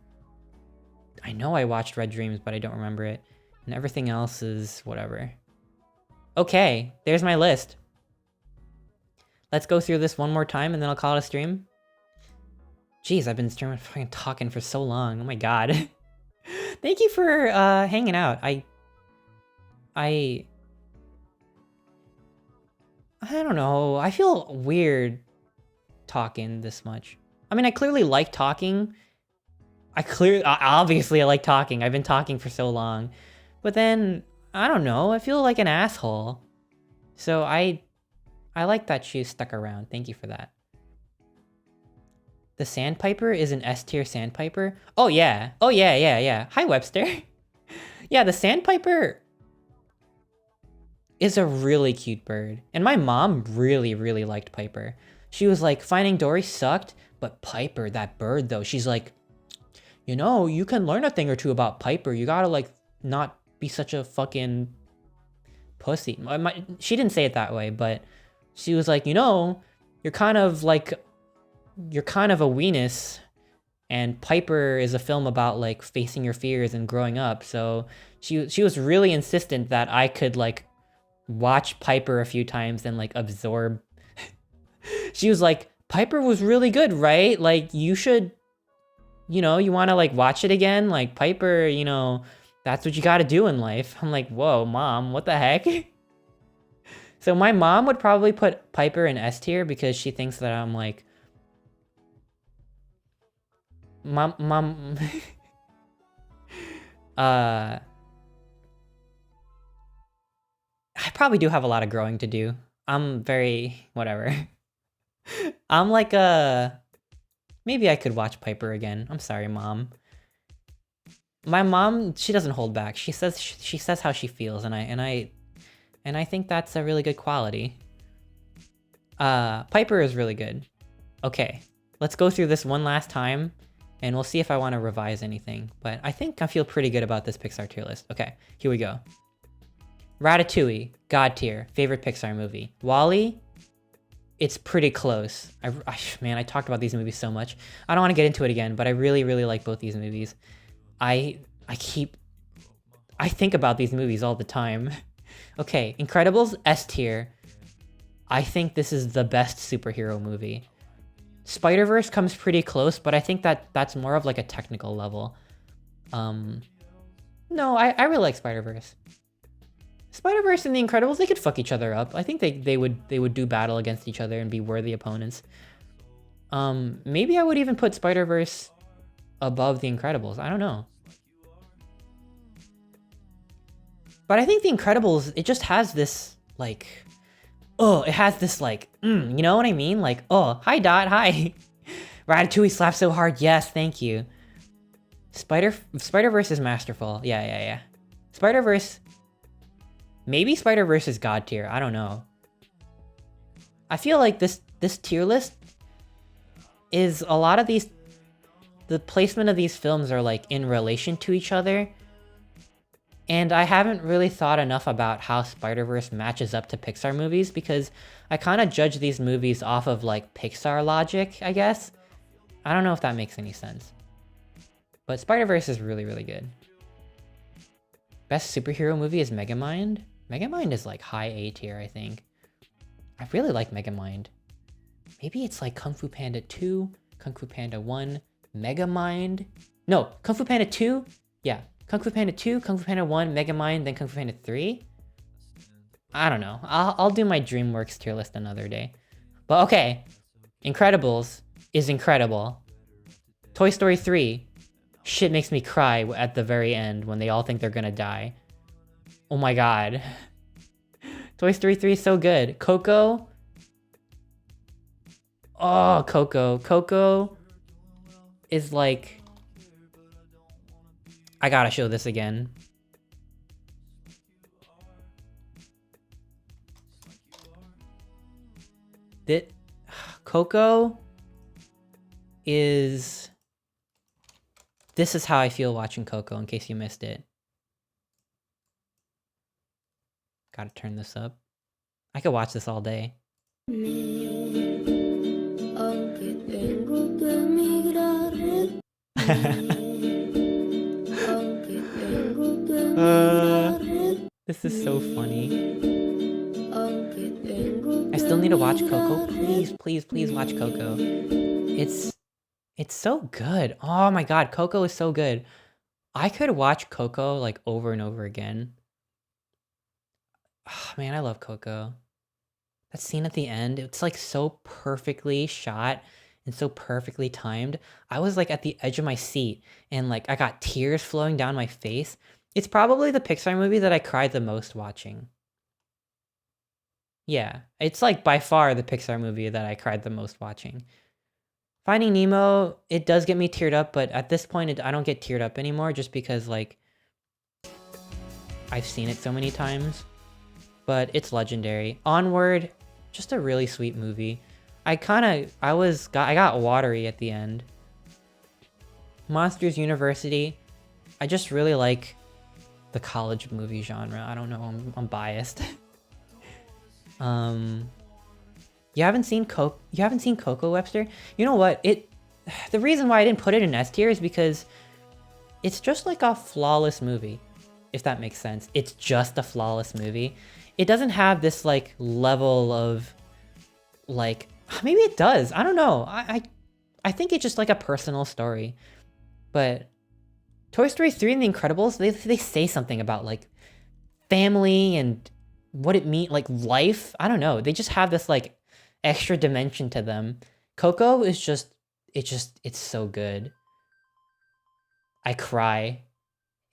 I know I watched Red Dreams, but I don't remember it. And everything else is whatever. Okay, there's my list. Let's go through this one more time and then I'll call it a stream. Jeez, I've been streaming fucking talking for so long. Oh my god. Thank you for hanging out. I don't know. I feel weird talking this much. I mean, I clearly like talking. Obviously I like talking. I've been talking for so long. But then, I don't know. I feel like an asshole. So I like that she stuck around. Thank you for that. The Sandpiper is an S tier Sandpiper? Oh yeah. Oh yeah. Hi, Webster. Yeah, the Sandpiper... is a really cute bird. And my mom really, really liked Piper. She was like, Finding Dory sucked, but Piper, that bird though, she's like, you know, you can learn a thing or two about Piper. You gotta like not be such a fucking pussy. She didn't say it that way, but she was like, you know, you're kind of a weenus, and Piper is a film about like facing your fears and growing up. So she was really insistent that I could like watch Piper a few times and like absorb. She was like, Piper was really good, right? Like you should, you know, you want to like watch it again? Like Piper, you know, that's what you got to do in life. I'm like, whoa, mom, what the heck? So my mom would probably put Piper in S tier because she thinks that I'm like, mom, I probably do have a lot of growing to do. I'm very, whatever. I'm like maybe I could watch Piper again. I'm sorry, mom. My mom, she doesn't hold back. She says how she feels, and I think that's a really good quality. Piper is really good. Okay, let's go through this one last time, and we'll see if I want to revise anything. But I think I feel pretty good about this Pixar tier list. Okay, here we go. Ratatouille, God tier, favorite Pixar movie. WALL-E, it's pretty close. Man, I talked about these movies so much. I don't want to get into it again, but I really, really like both these movies. I think about these movies all the time. Okay, Incredibles, S tier. I think this is the best superhero movie. Spider-Verse comes pretty close, but I think that's more of like a technical level. No, I really like Spider-Verse. Spider-Verse and The Incredibles, they could fuck each other up. I think they would do battle against each other and be worthy opponents. Maybe I would even put Spider-Verse above The Incredibles. I don't know. But I think The Incredibles, it just has this, like... Oh, it has this, like... you know what I mean? Like, oh, hi, Dot, hi! Ratatouille slaps so hard. Yes, thank you. Spider-Verse is masterful. Yeah. Spider-Verse... Maybe Spider-Verse is God tier. I don't know. I feel like this tier list is a lot of these... The placement of these films are like in relation to each other. And I haven't really thought enough about how Spider-Verse matches up to Pixar movies because I kind of judge these movies off of like Pixar logic, I guess. I don't know if that makes any sense. But Spider-Verse is really, really good. Best superhero movie is Megamind. Megamind is like high A tier, I think. I really like Megamind. Maybe it's like Kung Fu Panda 2, Kung Fu Panda 1, Megamind. No, Kung Fu Panda 2? Yeah, Kung Fu Panda 2, Kung Fu Panda 1, Megamind, then Kung Fu Panda 3? I don't know. I'll do my DreamWorks tier list another day. But okay, Incredibles is incredible. Toy Story 3, shit makes me cry at the very end when they all think they're gonna die. Oh my god. Toy Story 3 is so good. Coco. Oh, Coco. Coco is like... I gotta show this again. Coco is... This is how I feel watching Coco, in case you missed it. Gotta turn this up. I could watch this all day. This is so funny. I still need to watch Coco. Please watch Coco. It's so good. Oh my god, Coco is so good. I could watch Coco like over and over again. Oh, man, I love Coco. That scene at the end, it's like so perfectly shot and so perfectly timed. I was like at the edge of my seat and like I got tears flowing down my face. It's probably the Pixar movie that I cried the most watching. Yeah, it's like by far the Pixar movie that I cried the most watching. Finding Nemo, it does get me teared up, but at this point I don't get teared up anymore just because like I've seen it so many times. but it's legendary. Onward, just a really sweet movie. I got watery at the end. Monsters University, I just really like the college movie genre. I don't know, I'm biased. You haven't seen Coco, Webster? You know what? The reason why I didn't put it in S tier is because it's just like a flawless movie, if that makes sense. It's just a flawless movie. It doesn't have this like level of like, maybe it does. I don't know. I think it's just like a personal story. But Toy Story 3 and The Incredibles, they say something about like family and what it means, like life. I don't know. They just have this like extra dimension to them. Coco is it's so good. I cry.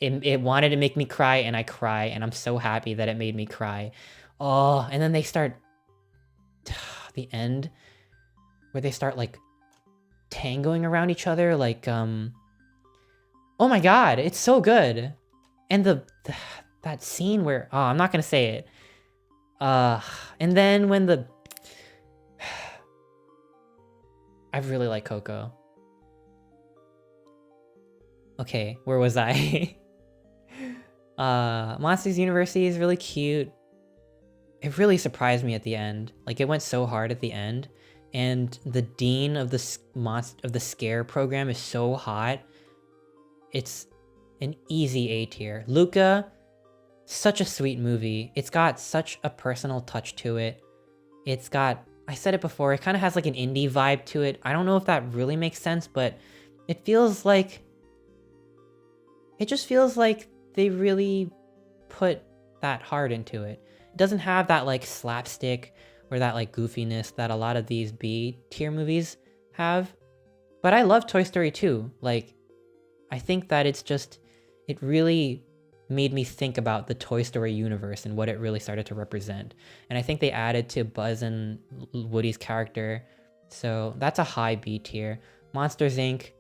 It wanted to make me cry, and I cry, and I'm so happy that it made me cry. Oh, and then they start the end where they start like tangoing around each other, like oh my god, it's so good. And that scene where, oh, I'm not gonna say it. And then when I really like Coco. Okay, where was I? Monsters University is really cute. It really surprised me at the end. Like, it went so hard at the end. And the dean of the scare program is so hot. It's an easy A tier. Luca, such a sweet movie. It's got such a personal touch to it. It's got, I said it before, it kind of has like an indie vibe to it. I don't know if that really makes sense, but it just feels like they really put that heart into it. It doesn't have that like slapstick or that like goofiness that a lot of these B tier movies have. But I love Toy Story 2. Like, I think that it really made me think about the Toy Story universe and what it really started to represent. And I think they added to Buzz and Woody's character. So that's a high B tier. Monsters Inc.,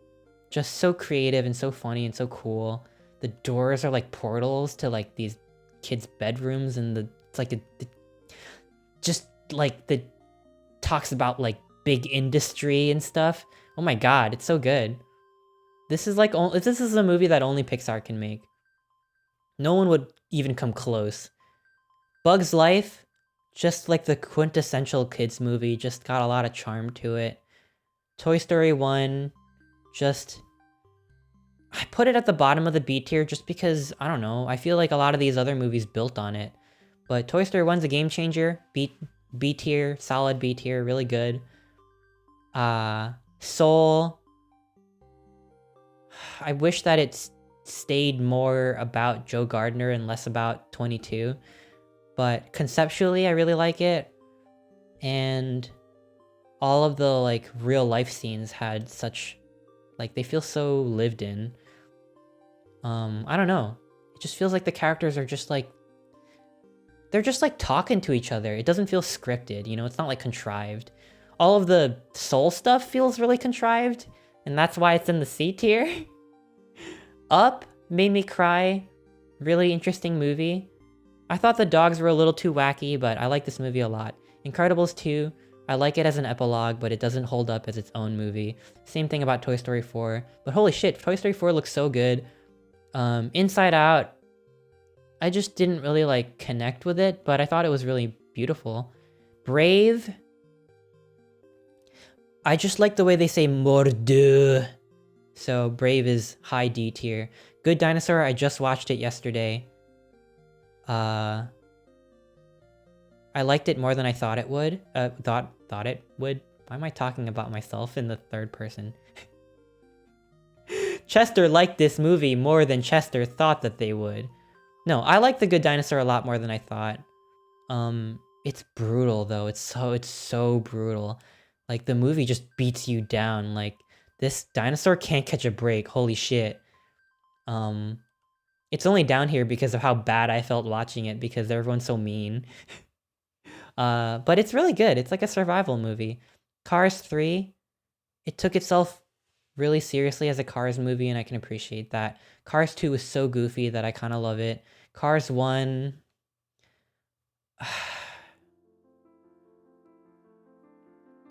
just so creative and so funny and so cool. The doors are like portals to like these kids' bedrooms, and it's like just like the talks about like big industry and stuff. Oh my god, it's so good. This is a movie that only Pixar can make. No one would even come close. Bug's Life, just like the quintessential kids movie, just got a lot of charm to it. Toy Story 1, I put it at the bottom of the B tier just because, I don't know, I feel like a lot of these other movies built on it. But Toy Story 1's a game changer. B tier, solid B tier, really good. Soul, I wish that it stayed more about Joe Gardner and less about 22. But conceptually, I really like it. And all of the like real life scenes had such, like, they feel so lived in. I don't know. It just feels like the characters are just like, they're just like talking to each other. It doesn't feel scripted, you know? It's not like contrived. All of the soul stuff feels really contrived, and that's why it's in the C tier. Up made me cry. Really interesting movie. I thought the dogs were a little too wacky, but I like this movie a lot. Incredibles 2, I like it as an epilogue, but it doesn't hold up as its own movie. Same thing about Toy Story 4. But holy shit, Toy Story 4 looks so good. Inside Out, I just didn't really like connect with it, but I thought it was really beautiful. Brave, I just like the way they say mordu. So Brave is high D tier. Good Dinosaur, I just watched it yesterday. I liked it more than I thought it would. Thought it would. Why am I talking about myself in the third person? Chester liked this movie more than Chester thought that they would. No, I like The Good Dinosaur a lot more than I thought. It's brutal though. It's so brutal. Like, the movie just beats you down. Like, this dinosaur can't catch a break. Holy shit. It's only down here because of how bad I felt watching it, because everyone's so mean. But it's really good. It's like a survival movie. Cars 3, it took itself really seriously as a Cars movie, and I can appreciate that. Cars 2 was so goofy that I kind of love it. Cars 1,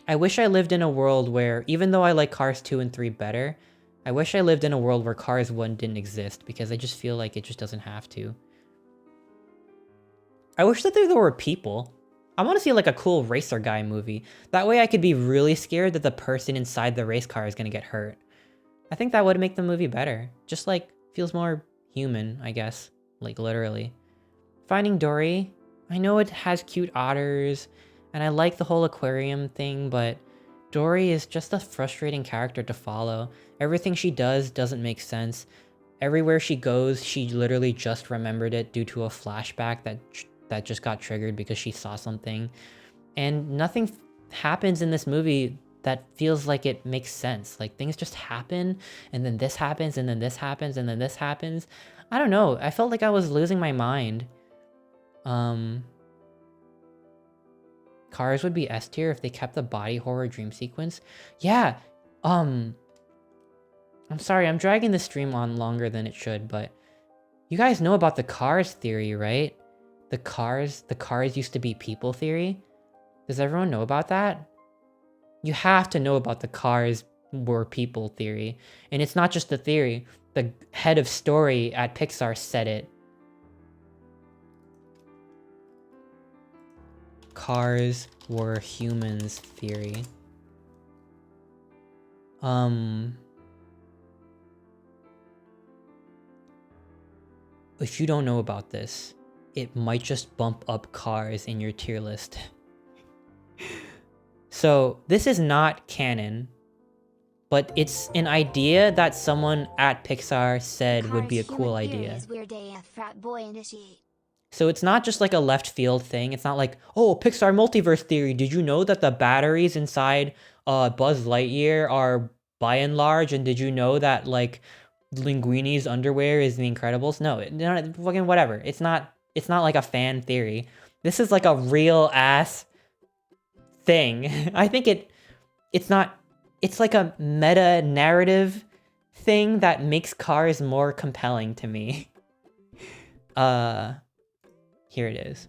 I wish I lived in a world where, even though I like Cars 2 and 3 better, I wish I lived in a world where Cars 1 didn't exist, because I just feel like it just doesn't have to. I wish that there were people. I want to see like a cool racer guy movie. That way I could be really scared that the person inside the race car is going to get hurt. I think that would make the movie better. Just like, feels more human, I guess. Like, literally. Finding Dory. I know it has cute otters, and I like the whole aquarium thing, but Dory is just a frustrating character to follow. Everything she does doesn't make sense. Everywhere she goes, she literally just remembered it due to a flashback that just got triggered because she saw something. And nothing happens in this movie that feels like it makes sense. Like, things just happen, and then this happens, and then this happens, and then this happens. I don't know. I felt like I was losing my mind. Cars would be S tier if they kept the body horror dream sequence. Yeah. I'm sorry, I'm dragging the stream on longer than it should, but you guys know about the Cars theory, right? The cars used to be people theory. Does everyone know about that? You have to know about the cars were people theory. And it's not just a theory. The head of story at Pixar said it. Cars were humans theory. If you don't know about this, it might just bump up Cars in your tier list. So this is not canon, but it's an idea that someone at Pixar said would be a cool idea. So it's not just like a left field thing. It's not like, oh, Pixar multiverse theory. Did you know that the batteries inside Buzz Lightyear are by and large? And did you know that like Linguini's underwear is The Incredibles? No, fucking whatever. It's not like a fan theory. This is like a real ass thing. I think it's like a meta narrative thing that makes Cars more compelling to me. Here it is.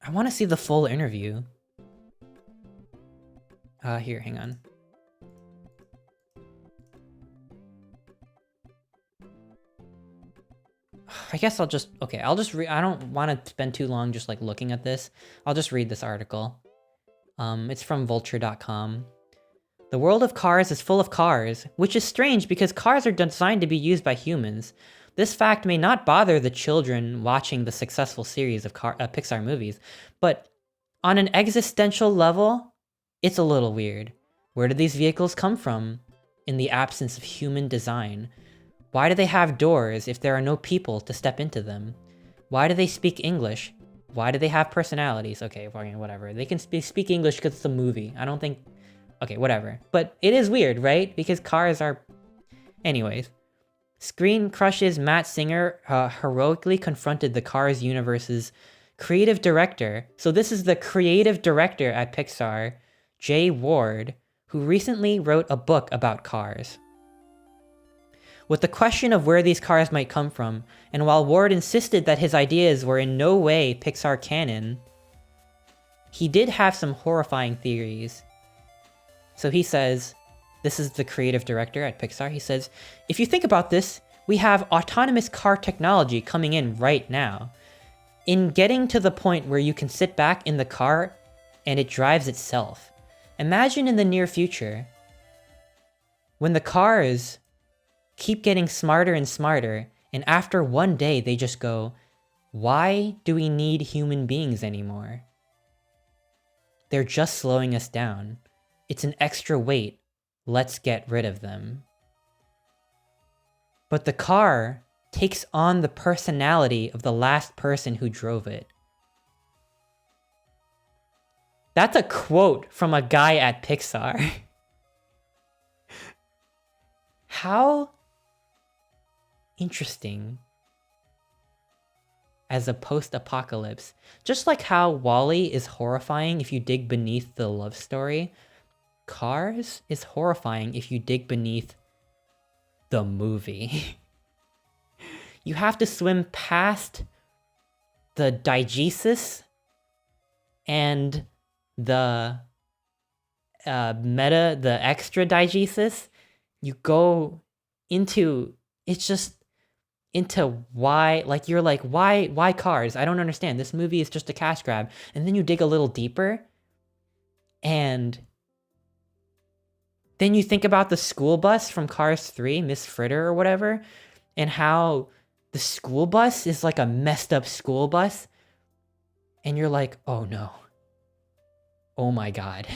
I want to see the full interview. Here, hang on. I guess I'll just I don't want to spend too long just like looking at this. I'll just read this article. It's from vulture.com. The world of Cars is full of cars, which is strange because cars are designed to be used by humans. This fact may not bother the children watching the successful series of Pixar movies, but on an existential level, it's a little weird. Where do these vehicles come from in the absence of human design? Why do they have doors if there are no people to step into them? Why do they speak English? Why do they have personalities? Okay, whatever. They can speak English because it's a movie. I don't think... Okay, whatever. But it is weird, right? Because cars are... Anyways. Screen Crush's Matt Singer heroically confronted the Cars universe's creative director. So this is the creative director at Pixar, Jay Ward, who recently wrote a book about cars. With the question of where these cars might come from, and while Ward insisted that his ideas were in no way Pixar canon, he did have some horrifying theories. So he says, this is the creative director at Pixar, he says, if you think about this, we have autonomous car technology coming in right now. In getting to the point where you can sit back in the car and it drives itself. Imagine in the near future, when the cars keep getting smarter and smarter, and after one day they just go, why do we need human beings anymore? They're just slowing us down. It's an extra weight. Let's get rid of them. But the car takes on the personality of the last person who drove it. That's a quote from a guy at Pixar. How interesting. As a post-apocalypse. Just like how WALL-E is horrifying if you dig beneath the love story, Cars is horrifying if you dig beneath the movie. You have to swim past the diegesis and the the extra diegesis, you go into, it's just into why, like, you're like, why cars? I don't understand. This movie is just a cash grab. And then you dig a little deeper, and then you think about the school bus from Cars 3, Miss Fritter or whatever, and how the school bus is like a messed up school bus. And you're like, oh no. Oh my god.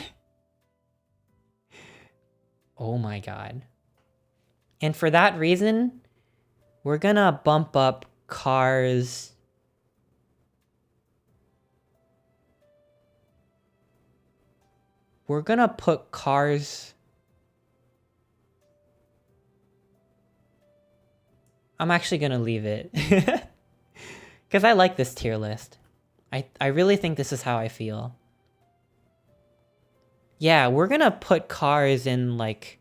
Oh my god. And for that reason, we're gonna bump up Cars. We're gonna put Cars. I'm actually gonna leave it. Because I like this tier list. I really think this is how I feel. Yeah, we're gonna put Cars in, like,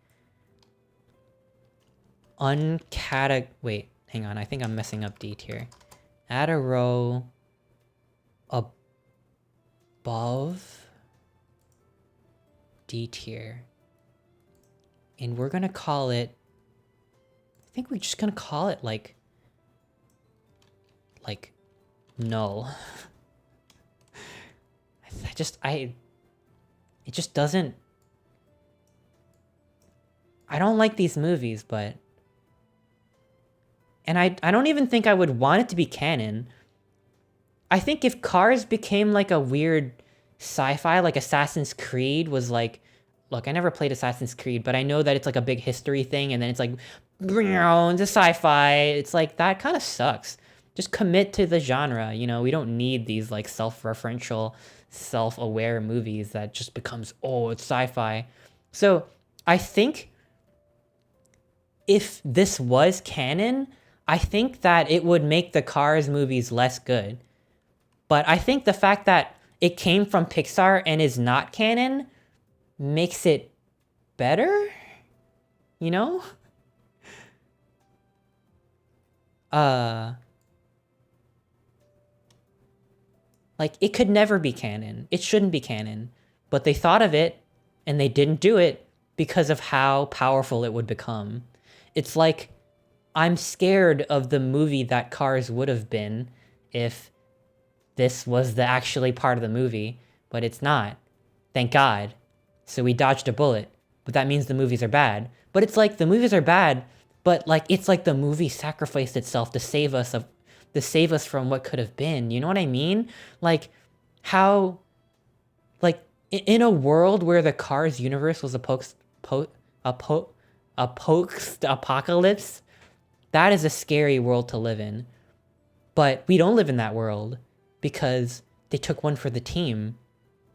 wait, hang on. I think I'm messing up D tier. Add a row above D tier. And we're gonna call it, I think we're just gonna call it, like null. It just doesn't... I don't like these movies, but... And I don't even think I would want it to be canon. I think if Cars became like a weird sci-fi, like Assassin's Creed was like... Look, I never played Assassin's Creed, but I know that it's like a big history thing, and then it's like... It's a sci-fi. It's like, that kind of sucks. Just commit to the genre, you know? We don't need these like self-referential, self-aware movies that just becomes, oh, it's sci-fi. So I think if this was canon, I think that it would make the Cars movies less good. But I think the fact that it came from Pixar and is not canon makes it better, you know? Like, it could never be canon. It shouldn't be canon. But they thought of it, and they didn't do it because of how powerful it would become. It's like, I'm scared of the movie that Cars would have been if this was the actually part of the movie, but it's not. Thank God. So we dodged a bullet, but that means the movies are bad. But it's like, the movies are bad, but like, it's like the movie sacrificed itself to save us from what could have been. You know what I mean? Like, how, like, in a world where the Cars universe was a post-apocalypse, that is a scary world to live in. But we don't live in that world because they took one for the team,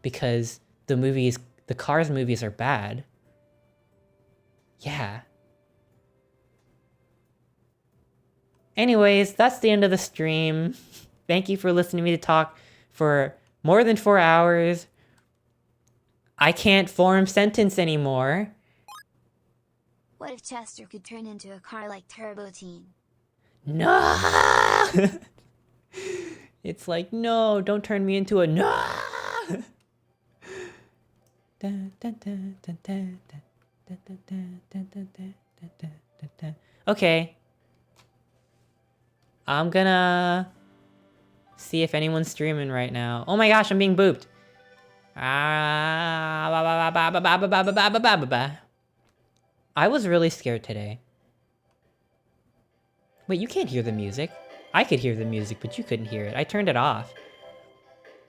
because the Cars movies are bad. Yeah. Anyways, that's the end of the stream. Thank you for listening to me talk for more than 4 hours. I can't form sentence anymore.
What if Chester could turn into a car like Turbo Teen?
No! It's like, no, don't turn me into a no! Okay. I'm gonna see if anyone's streaming right now. Oh my gosh, I'm being booped. I was really scared today. Wait, you can't hear the music. I could hear the music, but you couldn't hear it. I turned it off.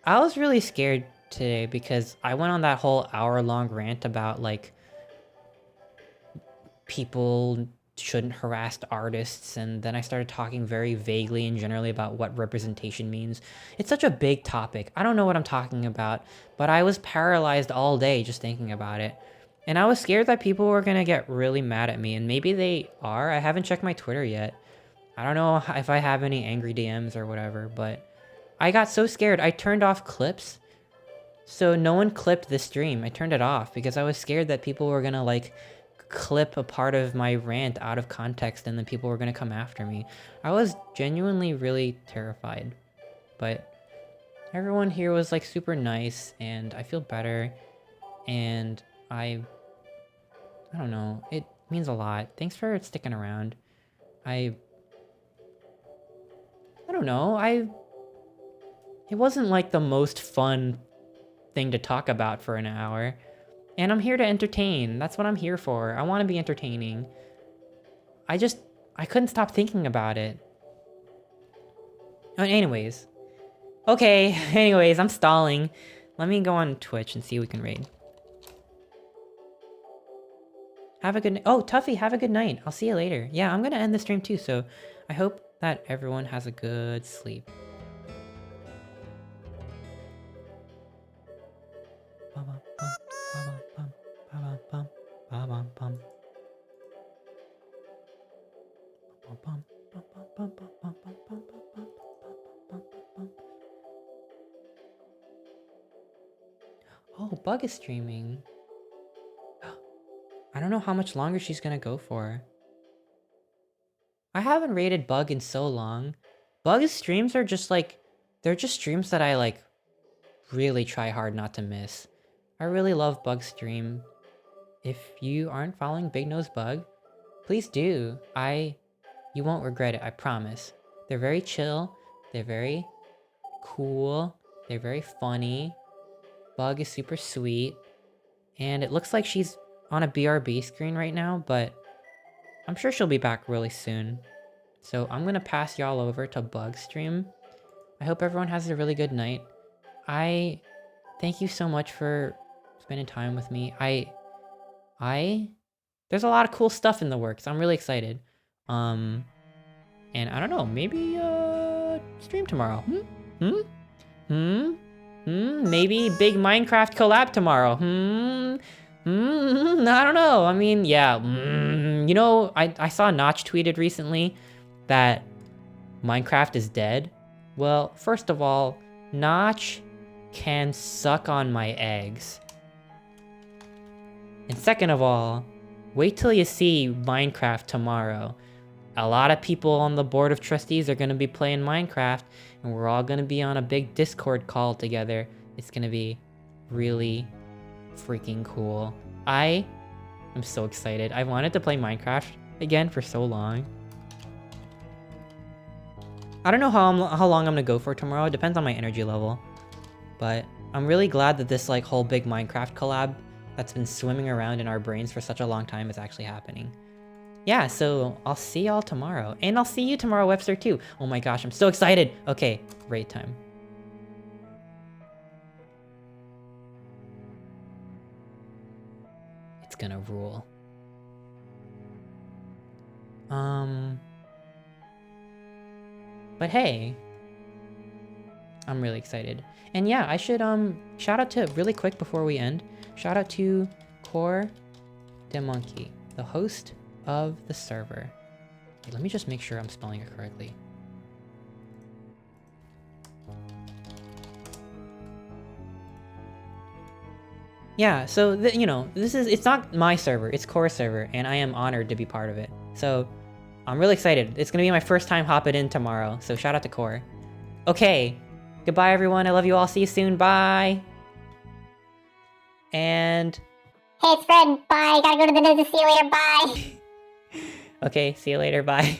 I was really scared today because I went on that whole hour-long rant about, like, people shouldn't harass artists, and then I started talking very vaguely and generally about what representation means. It's such a big topic. I don't know what I'm talking about, but I was paralyzed all day just thinking about it. And I was scared that people were gonna get really mad at me, and maybe they are. I haven't checked my Twitter yet. I don't know if I have any angry DMs or whatever, but I got so scared. I turned off clips, so no one clipped this stream. I turned it off because I was scared that people were gonna, like, clip a part of my rant out of context and then people were gonna come after me. I was genuinely really terrified. But Everyone here was like super nice, and I feel better. And I don't know. It means a lot. Thanks for sticking around. I don't know. It wasn't like the most fun thing to talk about for an hour. And I'm here to entertain. That's what I'm here for. I want to be entertaining. I couldn't stop thinking about it. Anyways. Okay, anyways, I'm stalling. Let me go on Twitch and see if we can raid. Have a good oh, Tuffy, have a good night. I'll see you later. Yeah, I'm gonna end the stream too, so I hope that everyone has a good sleep. Oh, Bug is streaming. I don't know how much longer she's gonna go for. I haven't rated Bug in so long. Bug's streams are just like, they're just streams that I like really try hard not to miss. I really love Bug's stream. If you aren't following Big Nose Bug, please do. You won't regret it, I promise. They're very chill, they're very cool, they're very funny. Bug is super sweet, and it looks like she's on a BRB screen right now, but I'm sure she'll be back really soon. So I'm gonna pass y'all over to Bug's stream. I hope everyone has a really good night. I thank you so much for spending time with me. There's a lot of cool stuff in the works. I'm really excited. And I don't know, maybe stream tomorrow. Maybe big Minecraft collab tomorrow. I don't know. I mean, yeah. You know, I saw Notch tweeted recently that Minecraft is dead. Well, first of all, Notch can suck on my eggs. And second of all, wait till you see Minecraft tomorrow. A lot of people on the board of trustees are going to be playing Minecraft, and we're all going to be on a big Discord call together. It's going to be really freaking cool. I am so excited. I wanted to play Minecraft again for so long. I don't know how long I'm going to go for tomorrow. It depends on my energy level. But I'm really glad that this like whole big Minecraft collab that's been swimming around in our brains for such a long time is actually happening. Yeah, so I'll see y'all tomorrow. And I'll see you tomorrow, Webster, too. Oh my gosh, I'm so excited. Okay, raid time. It's gonna rule. But hey, I'm really excited. And yeah, I should shout out to, really quick before we end, shout out to Core de Monkey, the host of the server. Wait, let me just make sure I'm spelling it correctly. Yeah, so you know, it's not my server, it's Core's server, and I am honored to be part of it. So I'm really excited. It's gonna be my first time hopping in tomorrow, so shout out to Core. Okay, goodbye everyone, I love you all, see you soon, bye! And...
Hey, it's Fred, bye, gotta go to the nose, see you later, bye!
Okay, see you later, bye.